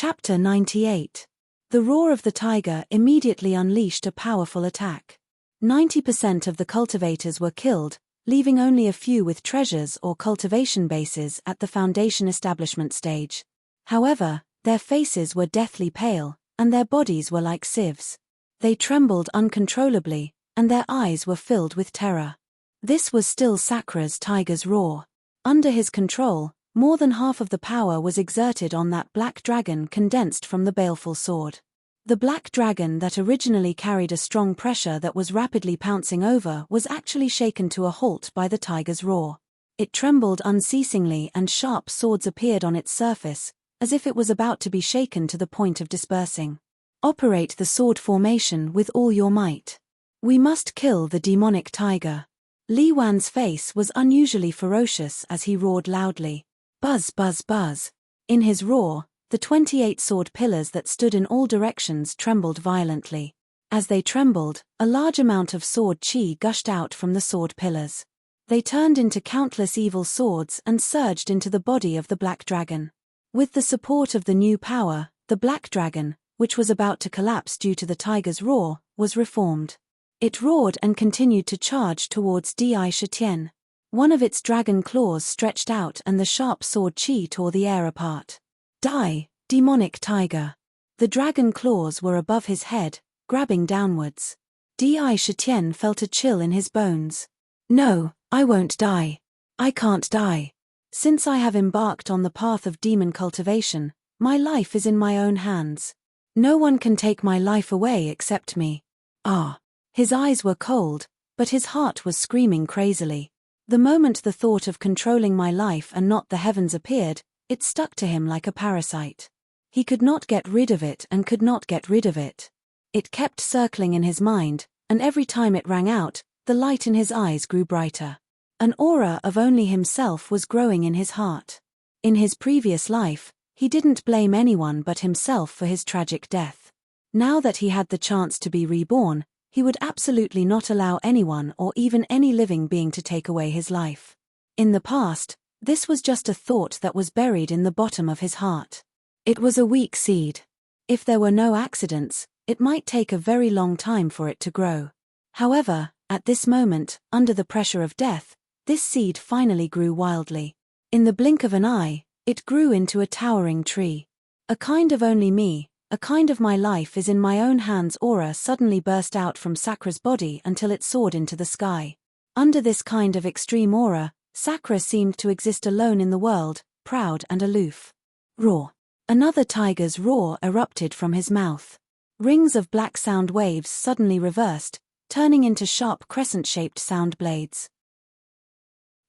Chapter 98. The roar of the tiger immediately unleashed a powerful attack. 90% of the cultivators were killed, leaving only a few with treasures or cultivation bases at the foundation establishment stage. However, their faces were deathly pale, and their bodies were like sieves. They trembled uncontrollably, and their eyes were filled with terror. This was still Sakra's tiger's roar. Under his control, more than half of the power was exerted on that black dragon condensed from the baleful sword. The black dragon that originally carried a strong pressure that was rapidly pouncing over was actually shaken to a halt by the tiger's roar. It trembled unceasingly and sharp swords appeared on its surface, as if it was about to be shaken to the point of dispersing. Operate the sword formation with all your might. We must kill the demonic tiger. Li Wan's face was unusually ferocious as he roared loudly. Buzz, buzz, buzz. In his roar, the 28 sword pillars that stood in all directions trembled violently. As they trembled, a large amount of sword chi gushed out from the sword pillars. They turned into countless evil swords and surged into the body of the black dragon. With the support of the new power, the black dragon, which was about to collapse due to the tiger's roar, was reformed. It roared and continued to charge towards Di Shitian. One of its dragon claws stretched out and the sharp sword chi tore the air apart. Die, demonic tiger. The dragon claws were above his head, grabbing downwards. Di Shitian felt a chill in his bones. No, I won't die. I can't die. Since I have embarked on the path of demon cultivation, my life is in my own hands. No one can take my life away except me. Ah. His eyes were cold, but his heart was screaming crazily. The moment the thought of controlling my life and not the heavens appeared, it stuck to him like a parasite. He could not get rid of it and could not get rid of it. It kept circling in his mind, and every time it rang out, the light in his eyes grew brighter. An aura of only himself was growing in his heart. In his previous life, he didn't blame anyone but himself for his tragic death. Now that he had the chance to be reborn, he would absolutely not allow anyone or even any living being to take away his life. In the past, this was just a thought that was buried in the bottom of his heart. It was a weak seed. If there were no accidents, it might take a very long time for it to grow. However, at this moment, under the pressure of death, this seed finally grew wildly. In the blink of an eye, it grew into a towering tree. A kind of only me, a kind of my life is in my own hands aura suddenly burst out from Sakra's body until it soared into the sky. Under this kind of extreme aura, Sakra seemed to exist alone in the world, proud and aloof. Roar. Another tiger's roar erupted from his mouth. Rings of black sound waves suddenly reversed, turning into sharp crescent-shaped sound blades.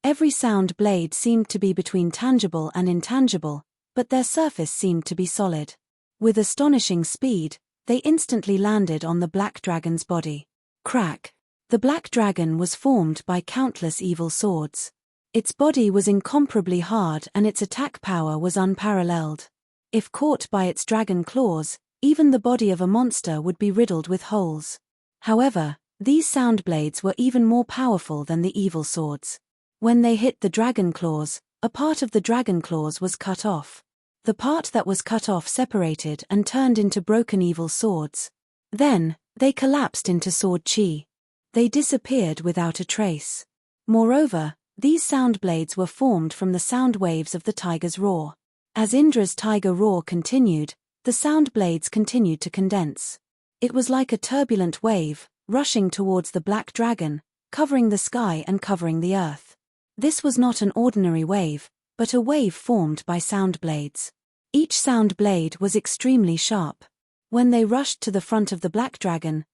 Every sound blade seemed to be between tangible and intangible, but their surface seemed to be solid. With astonishing speed, they instantly landed on the black dragon's body. Crack! The black dragon was formed by countless evil swords. Its body was incomparably hard and its attack power was unparalleled. If caught by its dragon claws, even the body of a monster would be riddled with holes. However, these sound blades were even more powerful than the evil swords. When they hit the dragon claws, a part of the dragon claws was cut off. The part that was cut off separated and turned into broken evil swords. Then, they collapsed into sword chi. They disappeared without a trace. Moreover, these sound blades were formed from the sound waves of the tiger's roar. As Indra's tiger roar continued, the sound blades continued to condense. It was like a turbulent wave, rushing towards the black dragon, covering the sky and covering the earth. This was not an ordinary wave, but a wave formed by sound blades. Each sound blade was extremely sharp. When they rushed to the front of the black dragon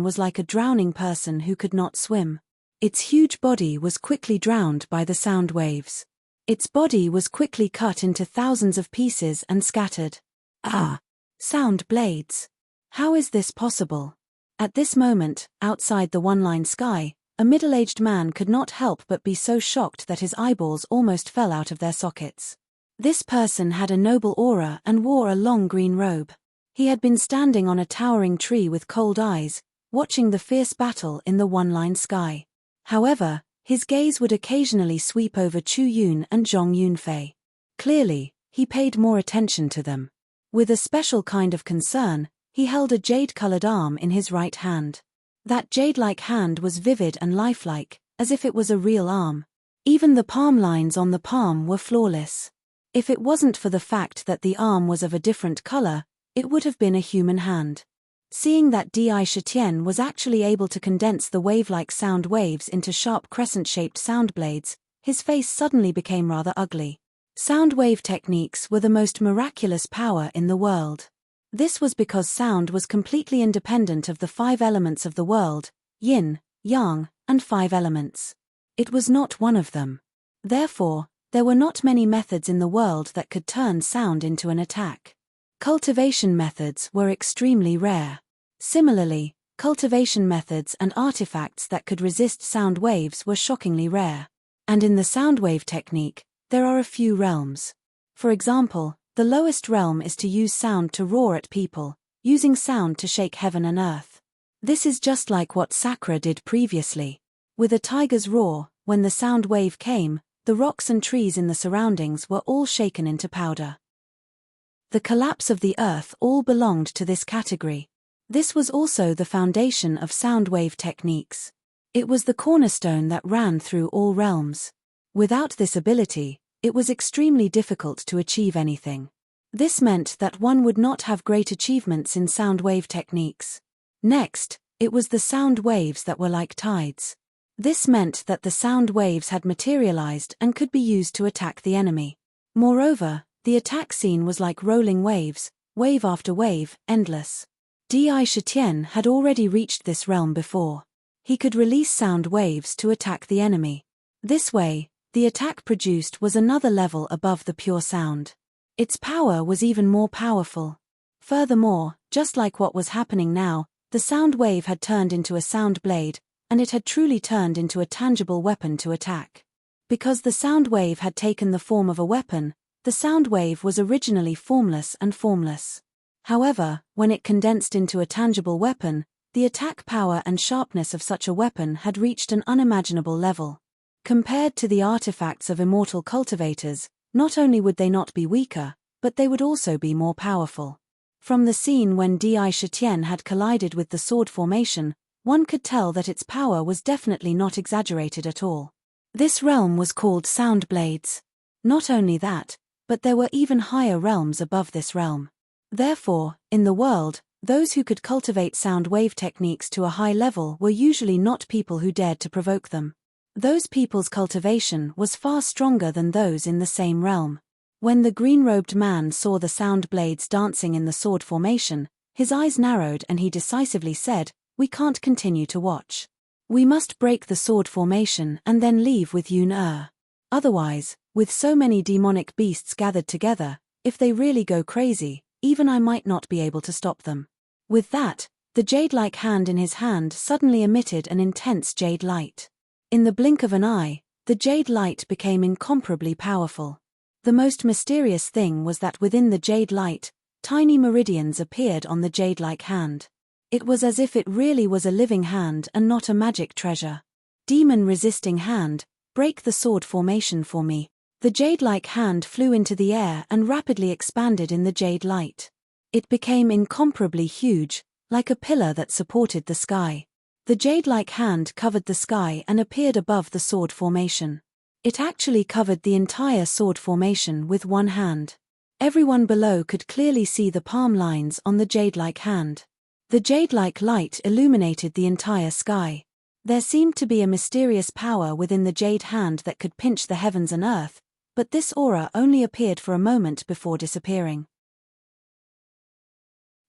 was like a drowning person who could not swim. Its huge body was quickly drowned by the sound waves. Its body was quickly cut into thousands of pieces and scattered. Ah! Sound blades! How is this possible? At this moment, outside the one-line sky, a middle-aged man could not help but be so shocked that his eyeballs almost fell out of their sockets. This person had a noble aura and wore a long green robe. He had been standing on a towering tree with cold eyes, watching the fierce battle in the one-line sky. However, his gaze would occasionally sweep over Chu Yun and Zhong Yunfei. Clearly, he paid more attention to them. With a special kind of concern, he held a jade-colored arm in his right hand. That jade-like hand was vivid and lifelike, as if it was a real arm. Even the palm lines on the palm were flawless. If it wasn't for the fact that the arm was of a different color, it would have been a human hand. Seeing that Di Shitian was actually able to condense the wave-like sound waves into sharp crescent-shaped sound blades, his face suddenly became rather ugly. Sound wave techniques were the most miraculous power in the world. This was because sound was completely independent of the 5 elements of the world, yin, yang, and 5 elements. It was not one of them. Therefore, there were not many methods in the world that could turn sound into an attack. Cultivation methods were extremely rare. Similarly, cultivation methods and artifacts that could resist sound waves were shockingly rare. And in the sound wave technique, there are a few realms. For example, the lowest realm is to use sound to roar at people, using sound to shake heaven and earth. This is just like what Sakura did previously. With a tiger's roar, when the sound wave came, the rocks and trees in the surroundings were all shaken into powder. The collapse of the earth all belonged to this category. This was also the foundation of sound wave techniques. It was the cornerstone that ran through all realms. Without this ability, it was extremely difficult to achieve anything. This meant that one would not have great achievements in sound wave techniques. Next, it was the sound waves that were like tides. This meant that the sound waves had materialized and could be used to attack the enemy. Moreover, the attack scene was like rolling waves, wave after wave, endless. Di Shitian had already reached this realm before. He could release sound waves to attack the enemy. This way, the attack produced was another level above the pure sound. Its power was even more powerful. Furthermore, just like what was happening now, the sound wave had turned into a sound blade, and it had truly turned into a tangible weapon to attack. Because the sound wave had taken the form of a weapon, the sound wave was originally formless and formless. However, when it condensed into a tangible weapon, the attack power and sharpness of such a weapon had reached an unimaginable level. Compared to the artifacts of immortal cultivators, not only would they not be weaker, but they would also be more powerful. From the scene when Di Shitian had collided with the sword formation, one could tell that its power was definitely not exaggerated at all. This realm was called Sound Blades. Not only that, but there were even higher realms above this realm. Therefore, in the world, those who could cultivate sound wave techniques to a high level were usually not people who dared to provoke them. Those people's cultivation was far stronger than those in the same realm. When the green-robed man saw the sound blades dancing in the sword formation, his eyes narrowed and he decisively said, "We can't continue to watch. We must break the sword formation and then leave with Yun-Er. Otherwise, with so many demonic beasts gathered together, if they really go crazy, even I might not be able to stop them." With that, the jade-like hand in his hand suddenly emitted an intense jade light. In the blink of an eye, the jade light became incomparably powerful. The most mysterious thing was that within the jade light, tiny meridians appeared on the jade-like hand. It was as if it really was a living hand and not a magic treasure. "Demon-resisting hand, break the sword formation for me." The jade-like hand flew into the air and rapidly expanded in the jade light. It became incomparably huge, like a pillar that supported the sky. The jade-like hand covered the sky and appeared above the sword formation. It actually covered the entire sword formation with one hand. Everyone below could clearly see the palm lines on the jade-like hand. The jade-like light illuminated the entire sky. There seemed to be a mysterious power within the jade hand that could pinch the heavens and earth, but this aura only appeared for a moment before disappearing.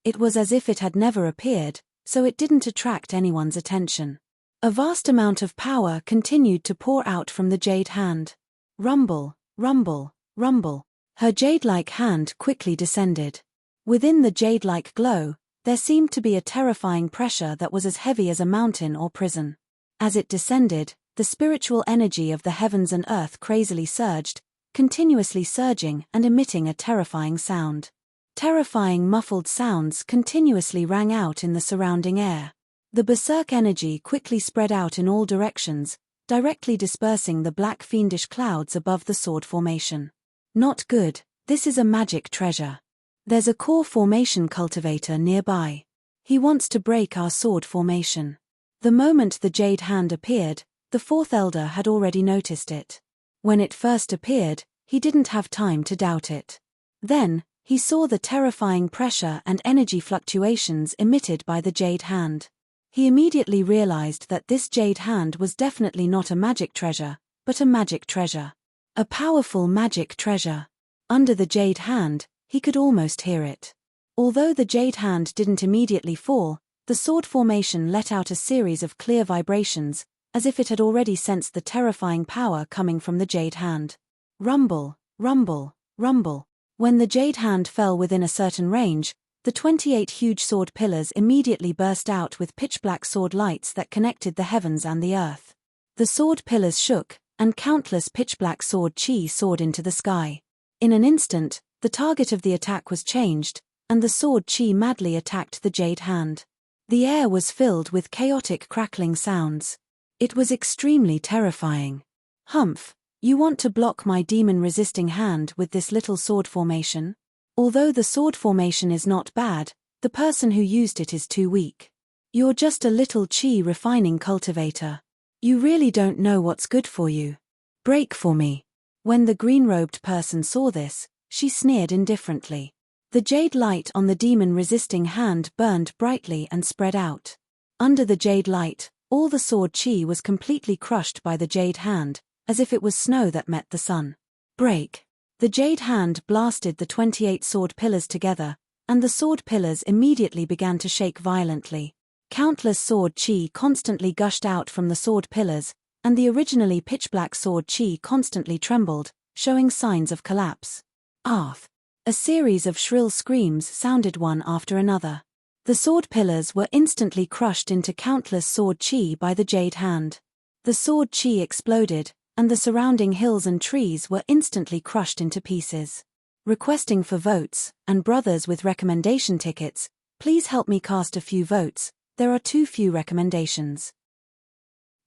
It was as if it had never appeared, so it didn't attract anyone's attention. A vast amount of power continued to pour out from the jade hand. Rumble, rumble, rumble. Her jade-like hand quickly descended. Within the jade-like glow, there seemed to be a terrifying pressure that was as heavy as a mountain or prison. As it descended, the spiritual energy of the heavens and earth crazily surged, continuously surging and emitting a terrifying sound. Terrifying muffled sounds continuously rang out in the surrounding air. The berserk energy quickly spread out in all directions, directly dispersing the black fiendish clouds above the sword formation. "Not good, this is a magic treasure." There's a core formation cultivator nearby. He wants to break our sword formation. The moment the jade hand appeared, the fourth elder had already noticed it. When it first appeared, he didn't have time to doubt it. Then, he saw the terrifying pressure and energy fluctuations emitted by the jade hand. He immediately realized that this jade hand was definitely not a magic treasure, but a magic treasure. A powerful magic treasure. Under the jade hand, he could almost hear it. Although the jade hand didn't immediately fall, the sword formation let out a series of clear vibrations, as if it had already sensed the terrifying power coming from the jade hand. Rumble, rumble, rumble. When the jade hand fell within a certain range, the 28 huge sword pillars immediately burst out with pitch-black sword lights that connected the heavens and the earth. The sword pillars shook, and countless pitch-black sword chi soared into the sky. In an instant, the target of the attack was changed, and the sword chi madly attacked the jade hand. The air was filled with chaotic crackling sounds. It was extremely terrifying. Humph, you want to block my demon-resisting hand with this little sword formation? Although the sword formation is not bad, the person who used it is too weak. You're just a little chi-refining cultivator. You really don't know what's good for you. Break for me. When the green-robed person saw this, she sneered indifferently. The jade light on the demon-resisting hand burned brightly and spread out. Under the jade light, all the sword chi was completely crushed by the jade hand, as if it was snow that met the sun. Break. The jade hand blasted the 28 sword pillars together, and the sword pillars immediately began to shake violently. Countless sword chi constantly gushed out from the sword pillars, and the originally pitch-black sword chi constantly trembled, showing signs of collapse. Arth. A series of shrill screams sounded one after another. The sword pillars were instantly crushed into countless sword chi by the jade hand. The sword chi exploded, and the surrounding hills and trees were instantly crushed into pieces. Requesting for votes, and brothers with recommendation tickets, please help me cast a few votes, there are too few recommendations.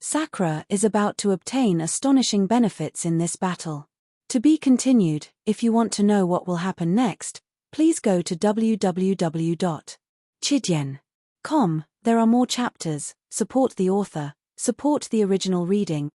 Sakura is about to obtain astonishing benefits in this battle. To be continued. If you want to know what will happen next, please go to www.chidyen.com. There are more chapters. Support the author, support the original reading.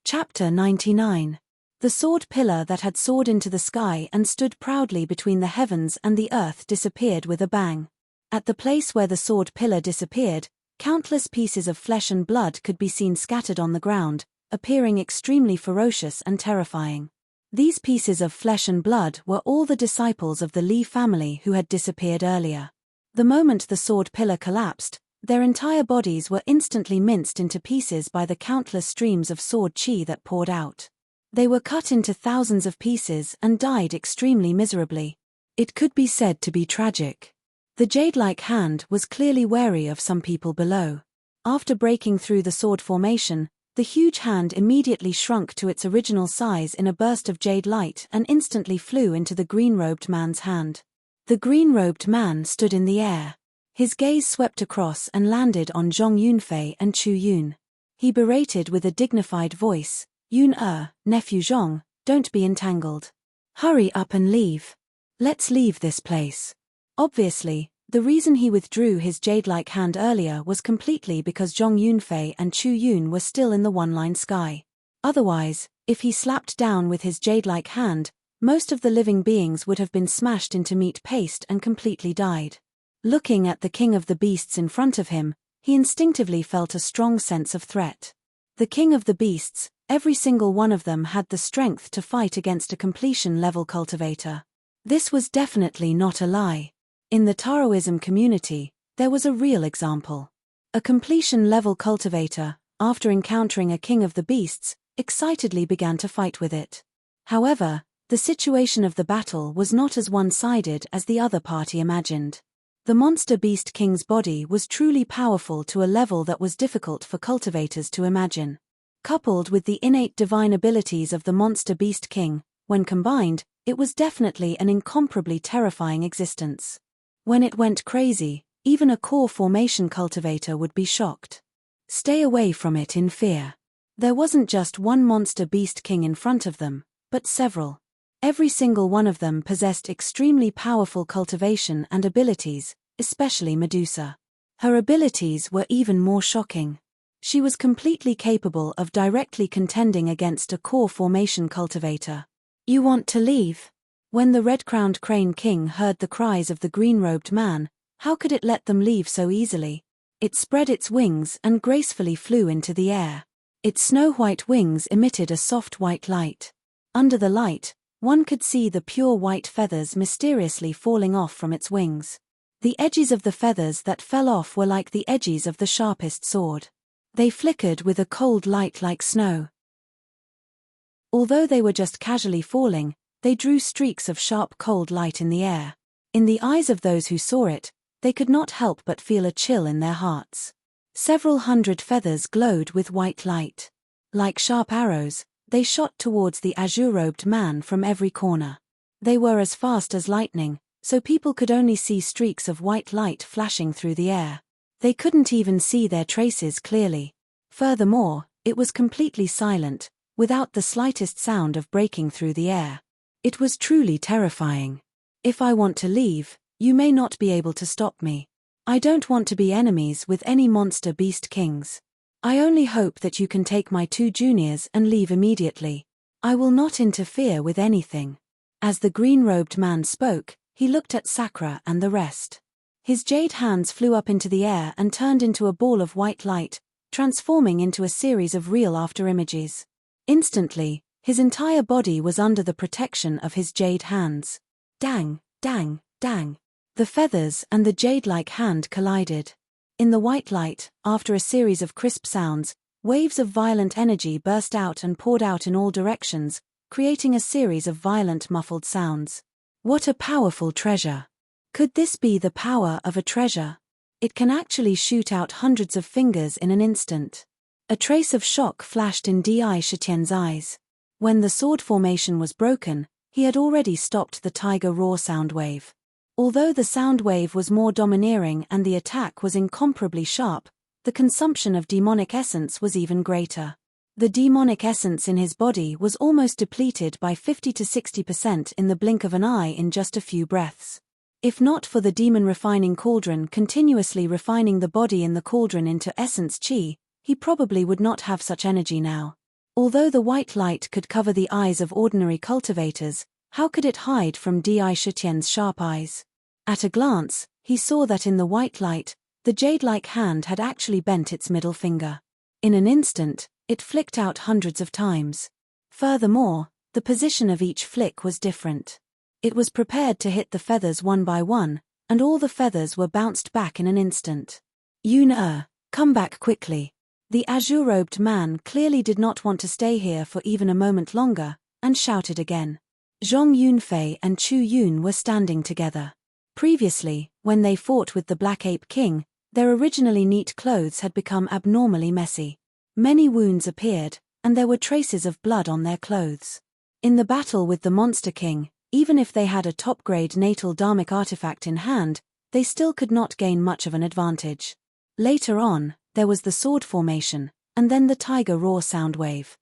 Chapter 99. The sword pillar that had soared into the sky and stood proudly between the heavens and the earth disappeared with a bang. At the place where the sword pillar disappeared, countless pieces of flesh and blood could be seen scattered on the ground, appearing extremely ferocious and terrifying. These pieces of flesh and blood were all the disciples of the Li family who had disappeared earlier. The moment the sword pillar collapsed, their entire bodies were instantly minced into pieces by the countless streams of sword chi that poured out. They were cut into thousands of pieces and died extremely miserably. It could be said to be tragic. The jade-like hand was clearly wary of some people below. After breaking through the sword formation, the huge hand immediately shrunk to its original size in a burst of jade light and instantly flew into the green-robed man's hand. The green-robed man stood in the air. His gaze swept across and landed on Zhong Yunfei and Chu Yun. He berated with a dignified voice, "Yun, nephew Zhong, don't be entangled. Hurry up and leave. Let's leave this place." Obviously, the reason he withdrew his jade-like hand earlier was completely because Zhong Yunfei and Chu Yun were still in the one-line sky. Otherwise, if he slapped down with his jade-like hand, most of the living beings would have been smashed into meat paste and completely died. Looking at the king of the beasts in front of him, he instinctively felt a strong sense of threat. The king of the beasts, every single one of them had the strength to fight against a completion-level cultivator. This was definitely not a lie. In the Taoism community, there was a real example. A completion-level cultivator, after encountering a king of the beasts, excitedly began to fight with it. However, the situation of the battle was not as one-sided as the other party imagined. The monster beast king's body was truly powerful to a level that was difficult for cultivators to imagine. Coupled with the innate divine abilities of the monster beast king, when combined, it was definitely an incomparably terrifying existence. When it went crazy, even a core formation cultivator would be shocked. Stay away from it in fear. There wasn't just one monster beast king in front of them, but several. Every single one of them possessed extremely powerful cultivation and abilities, especially Medusa. Her abilities were even more shocking. She was completely capable of directly contending against a core formation cultivator. "You want to leave?" When the red-crowned crane king heard the cries of the green-robed man, how could it let them leave so easily? It spread its wings and gracefully flew into the air. Its snow-white wings emitted a soft white light. Under the light, one could see the pure white feathers mysteriously falling off from its wings. The edges of the feathers that fell off were like the edges of the sharpest sword. They flickered with a cold light like snow. Although they were just casually falling, they drew streaks of sharp cold light in the air. In the eyes of those who saw it, they could not help but feel a chill in their hearts. Several hundred feathers glowed with white light. Like sharp arrows, they shot towards the azure-robed man from every corner. They were as fast as lightning, so people could only see streaks of white light flashing through the air. They couldn't even see their traces clearly. Furthermore, it was completely silent, without the slightest sound of breaking through the air. It was truly terrifying. "If I want to leave, you may not be able to stop me. I don't want to be enemies with any monster beast kings. I only hope that you can take my 2 juniors and leave immediately. I will not interfere with anything." As the green-robed man spoke, he looked at Sakura and the rest. His jade hands flew up into the air and turned into a ball of white light, transforming into a series of real afterimages. Instantly, his entire body was under the protection of his jade hands. Dang, dang, dang. The feathers and the jade-like hand collided. In the white light, after a series of crisp sounds, waves of violent energy burst out and poured out in all directions, creating a series of violent muffled sounds. What a powerful treasure! Could this be the power of a treasure? It can actually shoot out hundreds of fingers in an instant. A trace of shock flashed in Di Shitian's eyes. When the sword formation was broken, he had already stopped the tiger roar sound wave. Although the sound wave was more domineering and the attack was incomparably sharp, the consumption of demonic essence was even greater. The demonic essence in his body was almost depleted by 50 to 60% in the blink of an eye in just a few breaths. If not for the demon refining cauldron continuously refining the body in the cauldron into essence chi, he probably would not have such energy now. Although the white light could cover the eyes of ordinary cultivators, how could it hide from Di Shitian's sharp eyes? At a glance, he saw that in the white light, the jade-like hand had actually bent its middle finger. In an instant, it flicked out hundreds of times. Furthermore, the position of each flick was different. It was prepared to hit the feathers one by one, and all the feathers were bounced back in an instant. "Yun, come back quickly." The azure-robed man clearly did not want to stay here for even a moment longer, and shouted again. Zhong Yunfei and Chu Yun were standing together. Previously, when they fought with the Black Ape King, their originally neat clothes had become abnormally messy. Many wounds appeared, and there were traces of blood on their clothes. In the battle with the Monster King, even if they had a top-grade natal dharmic artifact in hand, they still could not gain much of an advantage. Later on, there was the sword formation, and then the tiger roar sound wave.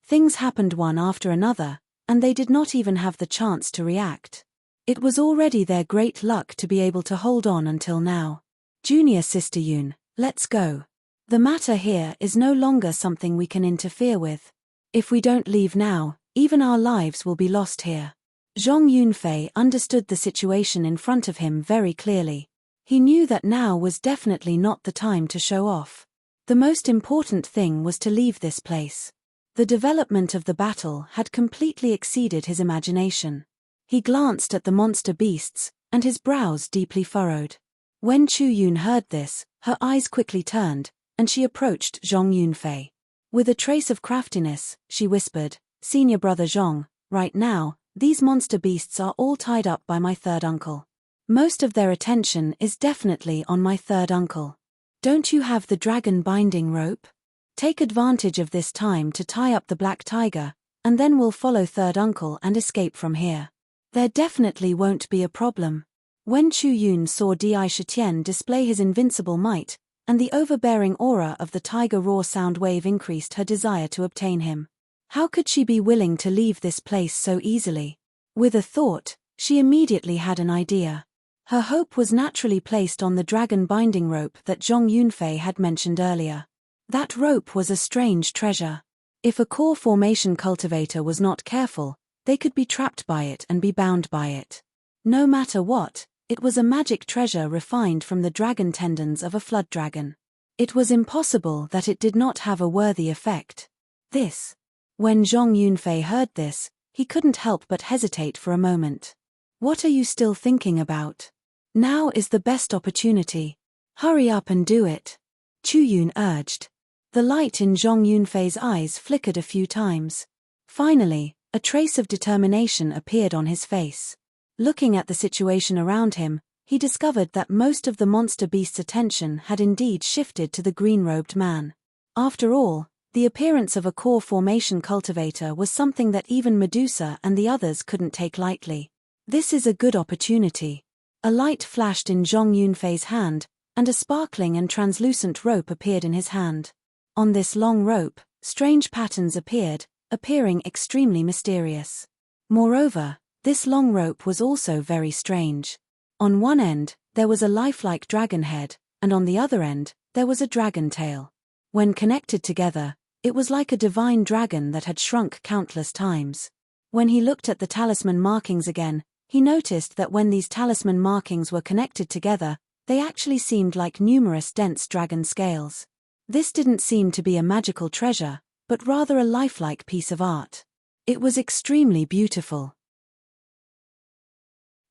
Things happened one after another, and they did not even have the chance to react. It was already their great luck to be able to hold on until now. "Junior Sister Yun, let's go. The matter here is no longer something we can interfere with. If we don't leave now, even our lives will be lost here." Zhong Yunfei understood the situation in front of him very clearly. He knew that now was definitely not the time to show off. The most important thing was to leave this place. The development of the battle had completely exceeded his imagination. He glanced at the monster beasts, and his brows deeply furrowed. When Chu Yun heard this, her eyes quickly turned, and she approached Zhong Yunfei. With a trace of craftiness, she whispered, "Senior brother Zhong, right now, these monster beasts are all tied up by my third uncle. Most of their attention is definitely on my third uncle. Don't you have the dragon binding rope? Take advantage of this time to tie up the black tiger, and then we'll follow third uncle and escape from here. There definitely won't be a problem." When Chu Yun saw Di Shitian display his invincible might, and the overbearing aura of the tiger roar sound wave increased her desire to obtain him. How could she be willing to leave this place so easily? With a thought, she immediately had an idea. Her hope was naturally placed on the dragon binding rope that Zhong Yunfei had mentioned earlier. That rope was a strange treasure. If a core formation cultivator was not careful, they could be trapped by it and be bound by it. No matter what, it was a magic treasure refined from the dragon tendons of a flood dragon. It was impossible that it did not have a worthy effect. When Zhong Yunfei heard this, he couldn't help but hesitate for a moment. What are you still thinking about? Now is the best opportunity. Hurry up and do it. Chu Yun urged. The light in Zhong Yunfei's eyes flickered a few times. Finally, a trace of determination appeared on his face. Looking at the situation around him, he discovered that most of the monster beast's attention had indeed shifted to the green-robed man. After all, the appearance of a core formation cultivator was something that even Medusa and the others couldn't take lightly. This is a good opportunity. A light flashed in Zhong Yunfei's hand, and a sparkling and translucent rope appeared in his hand. On this long rope, strange patterns appeared, appearing extremely mysterious. Moreover, this long rope was also very strange. On one end, there was a lifelike dragon head, and on the other end, there was a dragon tail. When connected together, it was like a divine dragon that had shrunk countless times. When he looked at the talisman markings again, he noticed that when these talisman markings were connected together, they actually seemed like numerous dense dragon scales. This didn't seem to be a magical treasure, but rather a lifelike piece of art. It was extremely beautiful.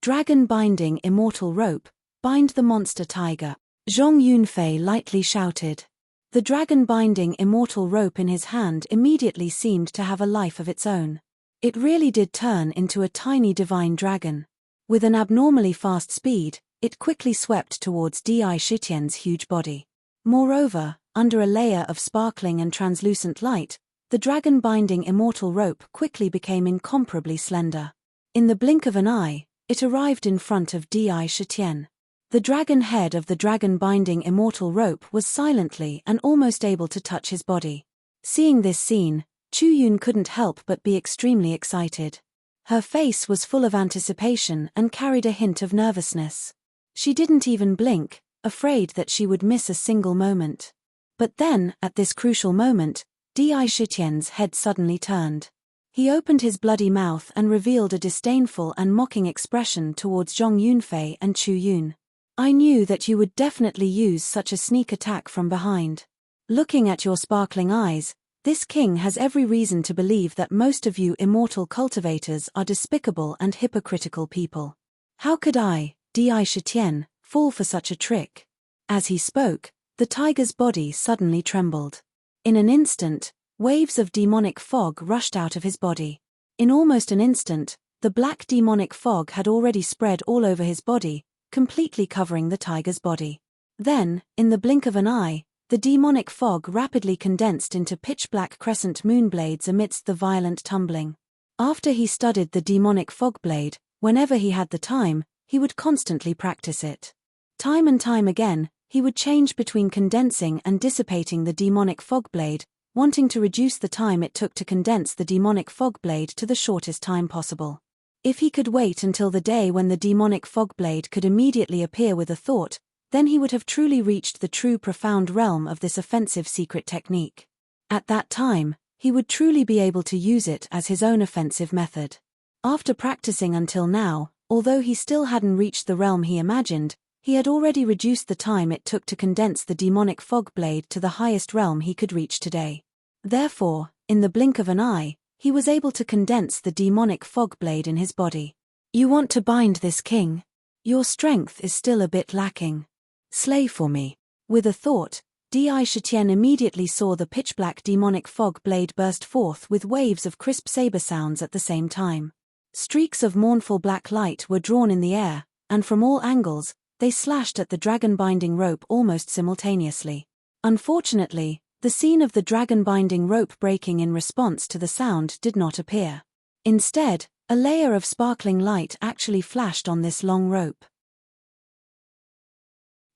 Dragon binding immortal rope, bind the monster tiger, Zhong Yunfei lightly shouted. The dragon binding immortal rope in his hand immediately seemed to have a life of its own. It really did turn into a tiny divine dragon. With an abnormally fast speed, it quickly swept towards Di Shitian's huge body. Moreover, under a layer of sparkling and translucent light, the dragon binding immortal rope quickly became incomparably slender. In the blink of an eye, it arrived in front of Di Shitian. The dragon head of the dragon binding immortal rope was silently and almost able to touch his body. Seeing this scene, Chu Yun couldn't help but be extremely excited. Her face was full of anticipation and carried a hint of nervousness. She didn't even blink, afraid that she would miss a single moment. But then, at this crucial moment, Di Shitian's head suddenly turned. He opened his bloody mouth and revealed a disdainful and mocking expression towards Zhong Yunfei and Chu Yun. I knew that you would definitely use such a sneak attack from behind. Looking at your sparkling eyes, this king has every reason to believe that most of you immortal cultivators are despicable and hypocritical people. How could I, Di Shitian, fall for such a trick? As he spoke, the tiger's body suddenly trembled. In an instant, waves of demonic fog rushed out of his body. In almost an instant, the black demonic fog had already spread all over his body, completely covering the tiger's body. Then, in the blink of an eye, the demonic fog rapidly condensed into pitch-black crescent moonblades amidst the violent tumbling. After he studied the demonic fog blade, whenever he had the time, he would constantly practice it. Time and time again, he would change between condensing and dissipating the demonic fog blade, wanting to reduce the time it took to condense the demonic fog blade to the shortest time possible. If he could wait until the day when the demonic fog blade could immediately appear with a thought, then he would have truly reached the true profound realm of this offensive secret technique. At that time, he would truly be able to use it as his own offensive method. After practicing until now, although he still hadn't reached the realm he imagined, he had already reduced the time it took to condense the demonic fog blade to the highest realm he could reach today. Therefore, in the blink of an eye, he was able to condense the demonic fog blade in his body. You want to bind this king? Your strength is still a bit lacking. Slay for me. With a thought, Di Shitian immediately saw the pitch-black demonic fog blade burst forth with waves of crisp saber sounds at the same time. Streaks of mournful black light were drawn in the air, and from all angles, they slashed at the dragon-binding rope almost simultaneously. Unfortunately, the scene of the dragon-binding rope breaking in response to the sound did not appear. Instead, a layer of sparkling light actually flashed on this long rope.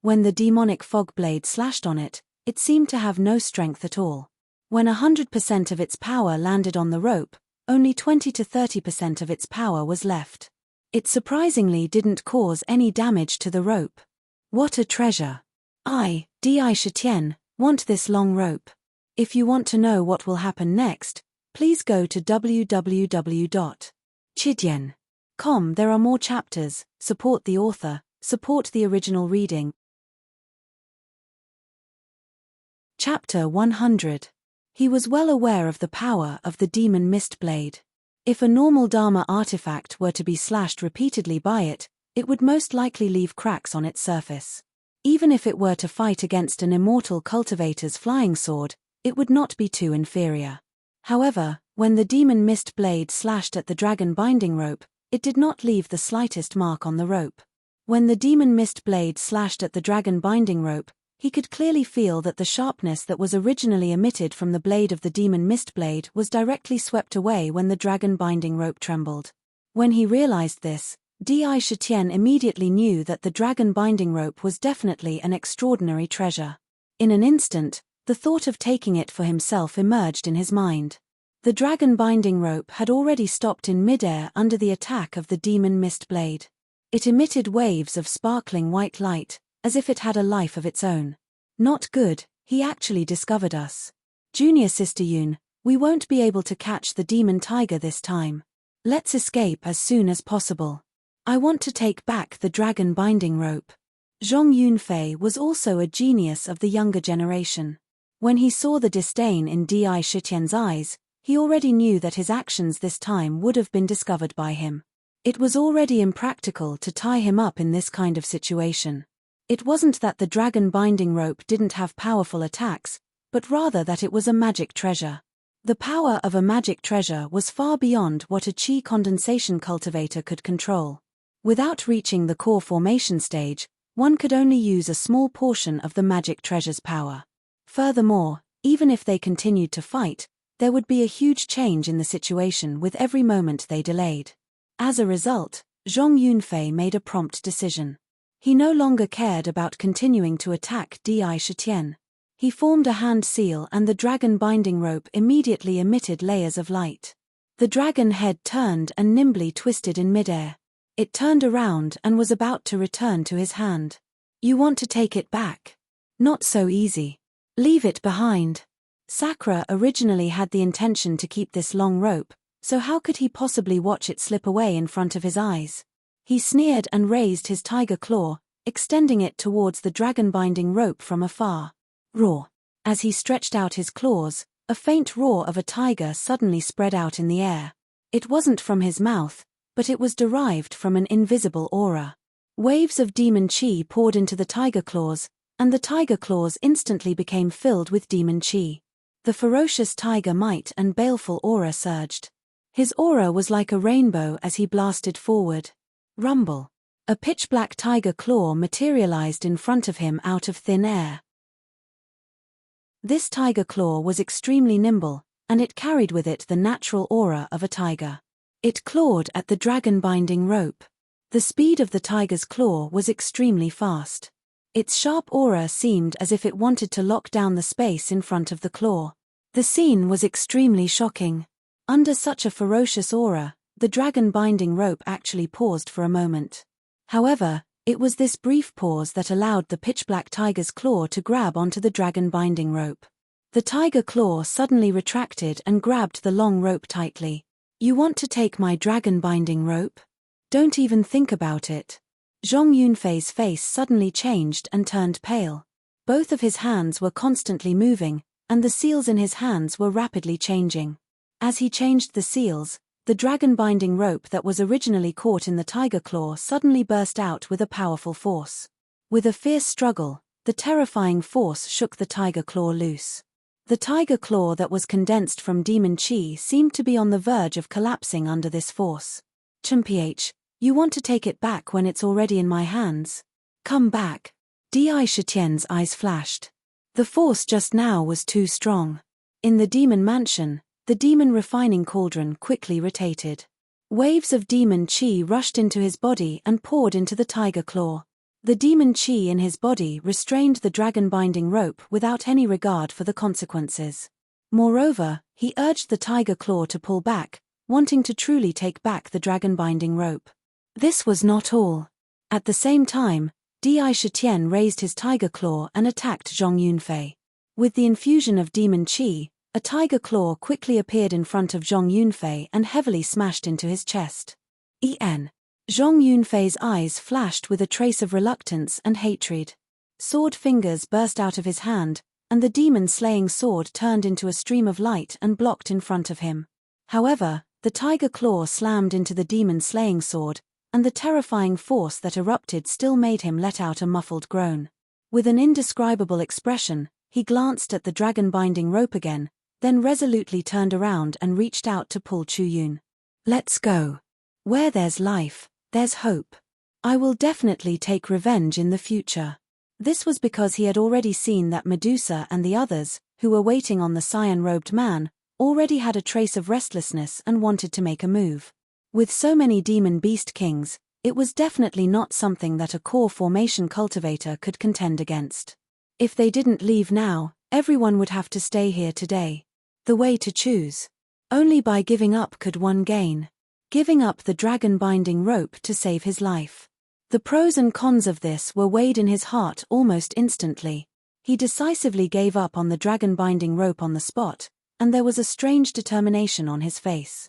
When the demonic fog blade slashed on it, it seemed to have no strength at all. When 100% of its power landed on the rope, only 20 to 30% of its power was left. It surprisingly didn't cause any damage to the rope. What a treasure! I, Di Shitian, want this long rope. If you want to know what will happen next, please go to www.chidien.com. There are more chapters. Support the author, support the original reading. Chapter 100. He was well aware of the power of the demon Mistblade. If a normal Dharma artifact were to be slashed repeatedly by it, it would most likely leave cracks on its surface. Even if it were to fight against an immortal cultivator's flying sword, it would not be too inferior. However, when the demon Mistblade slashed at the dragon binding rope, it did not leave the slightest mark on the rope. When the demon Mistblade slashed at the dragon binding rope, he could clearly feel that the sharpness that was originally emitted from the blade of the demon Mistblade was directly swept away when the dragon binding rope trembled. When he realized this, Di Shitian immediately knew that the dragon binding rope was definitely an extraordinary treasure. In an instant, the thought of taking it for himself emerged in his mind. The dragon binding rope had already stopped in midair under the attack of the demon Mistblade. It emitted waves of sparkling white light, as if it had a life of its own. Not good, he actually discovered us. Junior Sister Yun, we won't be able to catch the demon tiger this time. Let's escape as soon as possible. I want to take back the dragon binding rope. Zhong Yunfei was also a genius of the younger generation. When he saw the disdain in Di Shitian's eyes, he already knew that his actions this time would have been discovered by him. It was already impractical to tie him up in this kind of situation. It wasn't that the dragon binding rope didn't have powerful attacks, but rather that it was a magic treasure. The power of a magic treasure was far beyond what a chi condensation cultivator could control. Without reaching the core formation stage, one could only use a small portion of the magic treasure's power. Furthermore, even if they continued to fight, there would be a huge change in the situation with every moment they delayed. As a result, Zhong Yunfei made a prompt decision. He no longer cared about continuing to attack Di Shitian. He formed a hand seal and the dragon binding rope immediately emitted layers of light. The dragon head turned and nimbly twisted in midair. It turned around and was about to return to his hand. You want to take it back? Not so easy. Leave it behind. Sakura originally had the intention to keep this long rope, so how could he possibly watch it slip away in front of his eyes? He sneered and raised his tiger claw, extending it towards the dragon binding rope from afar. Roar. As he stretched out his claws, a faint roar of a tiger suddenly spread out in the air. It wasn't from his mouth, but it was derived from an invisible aura. Waves of demon chi poured into the tiger claws, and the tiger claws instantly became filled with demon chi. The ferocious tiger might and baleful aura surged. His aura was like a rainbow as he blasted forward. Rumble. A pitch-black tiger claw materialized in front of him out of thin air. This tiger claw was extremely nimble, and it carried with it the natural aura of a tiger. It clawed at the dragon binding rope. The speed of the tiger's claw was extremely fast. Its sharp aura seemed as if it wanted to lock down the space in front of the claw. The scene was extremely shocking. Under such a ferocious aura, the dragon binding rope actually paused for a moment. However, it was this brief pause that allowed the pitch-black tiger's claw to grab onto the dragon binding rope. The tiger claw suddenly retracted and grabbed the long rope tightly. You want to take my dragon binding rope? Don't even think about it. Zhong Yunfei's face suddenly changed and turned pale. Both of his hands were constantly moving, and the seals in his hands were rapidly changing. As he changed the seals, the dragon binding rope that was originally caught in the tiger claw suddenly burst out with a powerful force. With a fierce struggle, the terrifying force shook the tiger claw loose. The tiger claw that was condensed from demon chi seemed to be on the verge of collapsing under this force. Chumph, you want to take it back when it's already in my hands? Come back. Di Shitian's eyes flashed. The force just now was too strong. In the demon mansion, the demon refining cauldron quickly rotated. Waves of demon chi rushed into his body and poured into the tiger claw. The demon chi in his body restrained the dragon binding rope without any regard for the consequences. Moreover, he urged the tiger claw to pull back, wanting to truly take back the dragon-binding rope. This was not all. At the same time, Di Shitian raised his tiger claw and attacked Zhong Yunfei. With the infusion of demon qi, a tiger claw quickly appeared in front of Zhong Yunfei and heavily smashed into his chest. Zhong Yunfei's eyes flashed with a trace of reluctance and hatred. Sword fingers burst out of his hand, and the demon-slaying sword turned into a stream of light and blocked in front of him. However, the tiger claw slammed into the demon-slaying sword, and the terrifying force that erupted still made him let out a muffled groan. With an indescribable expression, he glanced at the dragon-binding rope again, then resolutely turned around and reached out to pull Chu Yun. "Let's go. Where there's life, there's hope. I will definitely take revenge in the future." This was because he had already seen that Medusa and the others, who were waiting on the cyan-robed man, already had a trace of restlessness and wanted to make a move. With so many demon beast kings, it was definitely not something that a core formation cultivator could contend against. If they didn't leave now, everyone would have to stay here today. The way to choose. Only by giving up could one gain. Giving up the dragon-binding rope to save his life. The pros and cons of this were weighed in his heart almost instantly. He decisively gave up on the dragon-binding rope on the spot, and there was a strange determination on his face.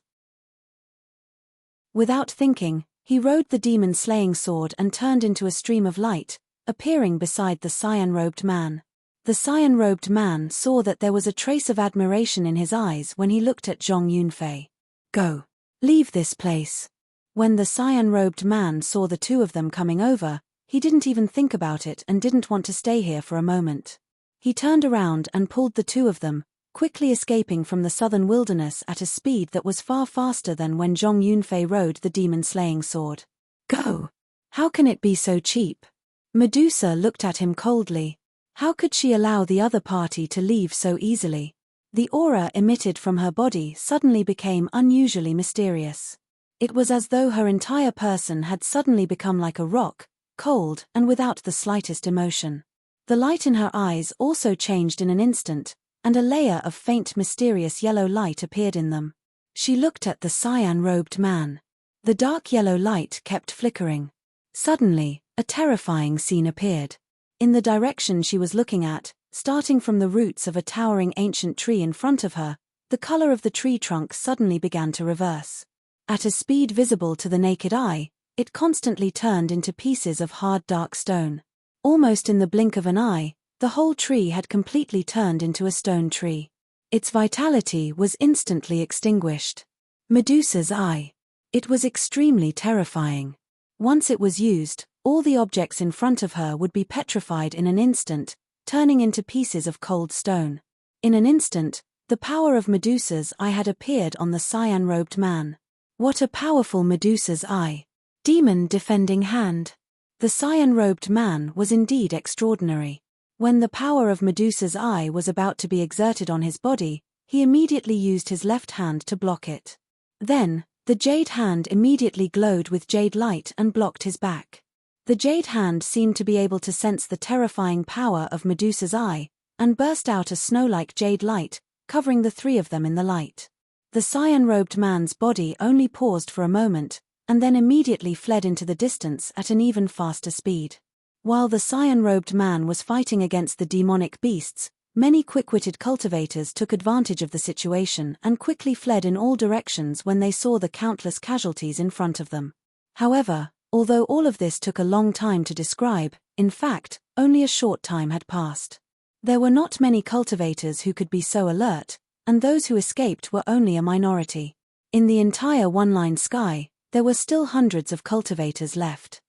Without thinking, he rode the demon-slaying sword and turned into a stream of light, appearing beside the cyan-robed man. The cyan-robed man saw that there was a trace of admiration in his eyes when he looked at Zhong Yunfei. "Go. Leave this place." When the cyan-robed man saw the two of them coming over, he didn't even think about it and didn't want to stay here for a moment. He turned around and pulled the two of them, quickly escaping from the southern wilderness at a speed that was far faster than when Zhong Yunfei rode the demon-slaying sword. "Go! How can it be so cheap?" Medusa looked at him coldly. How could she allow the other party to leave so easily? The aura emitted from her body suddenly became unusually mysterious. It was as though her entire person had suddenly become like a rock, cold and without the slightest emotion. The light in her eyes also changed in an instant, and a layer of faint mysterious yellow light appeared in them. She looked at the cyan-robed man. The dark yellow light kept flickering. Suddenly, a terrifying scene appeared. In the direction she was looking at, starting from the roots of a towering ancient tree in front of her, the color of the tree trunk suddenly began to reverse. At a speed visible to the naked eye, it constantly turned into pieces of hard dark stone. Almost in the blink of an eye, the whole tree had completely turned into a stone tree. Its vitality was instantly extinguished. Medusa's eye. It was extremely terrifying. Once it was used, all the objects in front of her would be petrified in an instant, turning into pieces of cold stone. In an instant, the power of Medusa's eye had appeared on the cyan-robed man. What a powerful Medusa's eye! Demon defending hand. The cyan-robed man was indeed extraordinary. When the power of Medusa's eye was about to be exerted on his body, he immediately used his left hand to block it. Then, the jade hand immediately glowed with jade light and blocked his back. The jade hand seemed to be able to sense the terrifying power of Medusa's eye, and burst out a snow-like jade light, covering the three of them in the light. The cyan-robed man's body only paused for a moment, and then immediately fled into the distance at an even faster speed. While the cyan-robed man was fighting against the demonic beasts, many quick-witted cultivators took advantage of the situation and quickly fled in all directions when they saw the countless casualties in front of them. However, although all of this took a long time to describe, in fact, only a short time had passed. There were not many cultivators who could be so alert, and those who escaped were only a minority. In the entire one-line sky, there were still hundreds of cultivators left.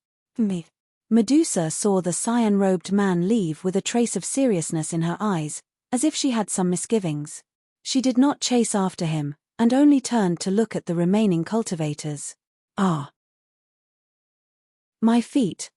Medusa saw the cyan-robed man leave with a trace of seriousness in her eyes, as if she had some misgivings. She did not chase after him, and only turned to look at the remaining cultivators. "Ah! My feet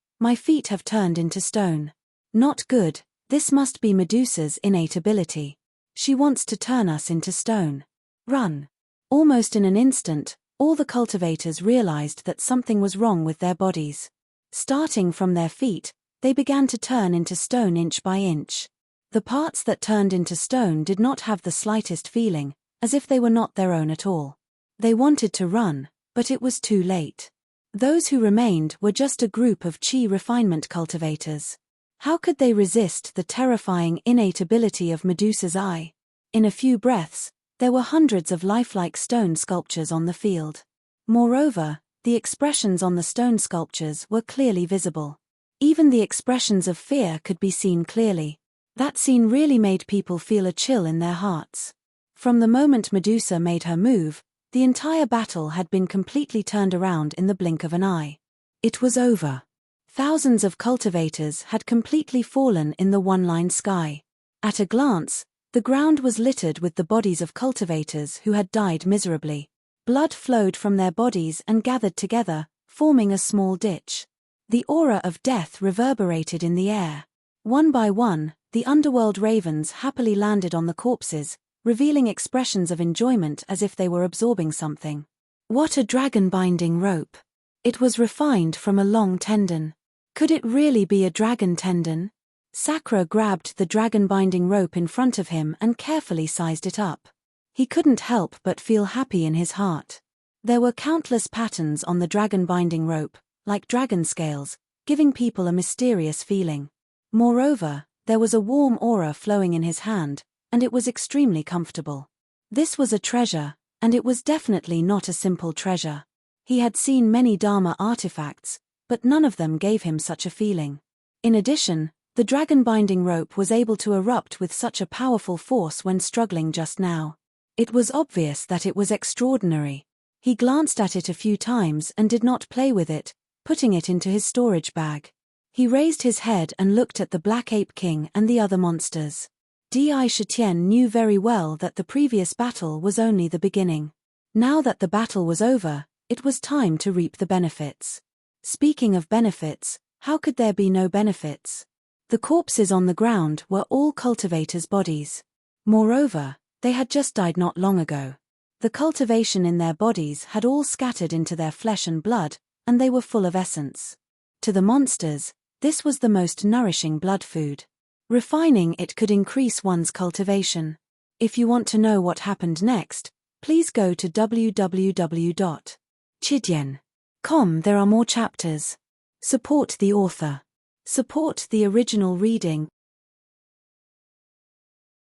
have turned into stone. Not good, this must be Medusa's innate ability. She wants to turn us into stone. Run!" Almost in an instant, all the cultivators realized that something was wrong with their bodies. Starting from their feet, they began to turn into stone inch by inch. The parts that turned into stone did not have the slightest feeling, as if they were not their own at all. They wanted to run, but it was too late. Those who remained were just a group of chi refinement cultivators. How could they resist the terrifying innate ability of Medusa's eye? In a few breaths, there were hundreds of lifelike stone sculptures on the field. Moreover, the expressions on the stone sculptures were clearly visible. Even the expressions of fear could be seen clearly. That scene really made people feel a chill in their hearts. From the moment Medusa made her move, the entire battle had been completely turned around in the blink of an eye. It was over. Thousands of cultivators had completely fallen in the one-line sky. At a glance, the ground was littered with the bodies of cultivators who had died miserably. Blood flowed from their bodies and gathered together, forming a small ditch. The aura of death reverberated in the air. One by one, the underworld ravens happily landed on the corpses, revealing expressions of enjoyment as if they were absorbing something. What a dragon-binding rope! It was refined from a long tendon. Could it really be a dragon tendon? Sakura grabbed the dragon-binding rope in front of him and carefully sized it up. He couldn't help but feel happy in his heart. There were countless patterns on the dragon-binding rope, like dragon scales, giving people a mysterious feeling. Moreover, there was a warm aura flowing in his hand, and it was extremely comfortable. This was a treasure, and it was definitely not a simple treasure. He had seen many Dharma artifacts, but none of them gave him such a feeling. In addition, the dragon-binding rope was able to erupt with such a powerful force when struggling just now. It was obvious that it was extraordinary. He glanced at it a few times and did not play with it, putting it into his storage bag. He raised his head and looked at the Black Ape King and the other monsters. Di Shitian knew very well that the previous battle was only the beginning. Now that the battle was over, it was time to reap the benefits. Speaking of benefits, how could there be no benefits? The corpses on the ground were all cultivators' bodies. Moreover, they had just died not long ago. The cultivation in their bodies had all scattered into their flesh and blood, and they were full of essence. To the monsters, this was the most nourishing blood food. Refining it could increase one's cultivation. If you want to know what happened next, please go to www.chidien.com. There are more chapters. Support the author. Support the original reading.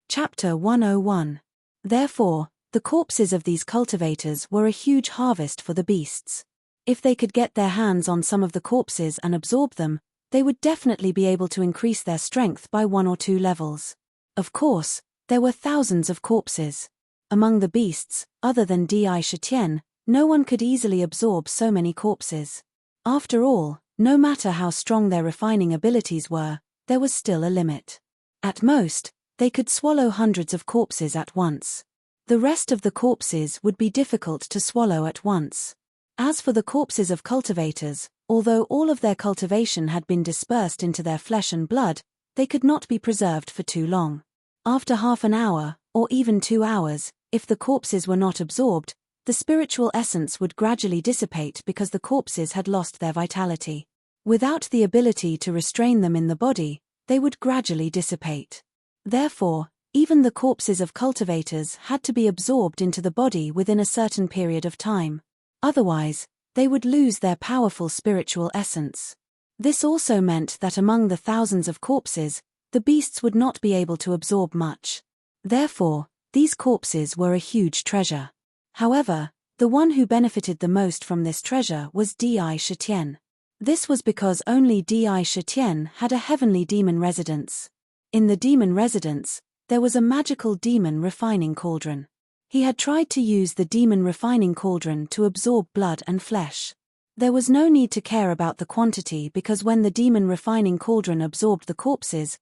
Chapter 101. Therefore, the corpses of these cultivators were a huge harvest for the beasts. If they could get their hands on some of the corpses and absorb them, they would definitely be able to increase their strength by 1 or 2 levels. Of course, there were thousands of corpses. Among the beasts, other than Di Shitian, no one could easily absorb so many corpses. After all, no matter how strong their refining abilities were, there was still a limit. At most, they could swallow hundreds of corpses at once. The rest of the corpses would be difficult to swallow at once. As for the corpses of cultivators, although all of their cultivation had been dispersed into their flesh and blood, they could not be preserved for too long. After half an hour, or even 2 hours, if the corpses were not absorbed, the spiritual essence would gradually dissipate because the corpses had lost their vitality. Without the ability to restrain them in the body, they would gradually dissipate. Therefore, even the corpses of cultivators had to be absorbed into the body within a certain period of time. Otherwise, they would lose their powerful spiritual essence. This also meant that among the thousands of corpses, the beasts would not be able to absorb much. Therefore, these corpses were a huge treasure. However, the one who benefited the most from this treasure was Di Shitian. This was because only Di Shitian had a heavenly demon residence. In the demon residence, there was a magical demon refining cauldron. He had tried to use the demon refining cauldron to absorb blood and flesh. There was no need to care about the quantity because when the demon refining cauldron absorbed the corpses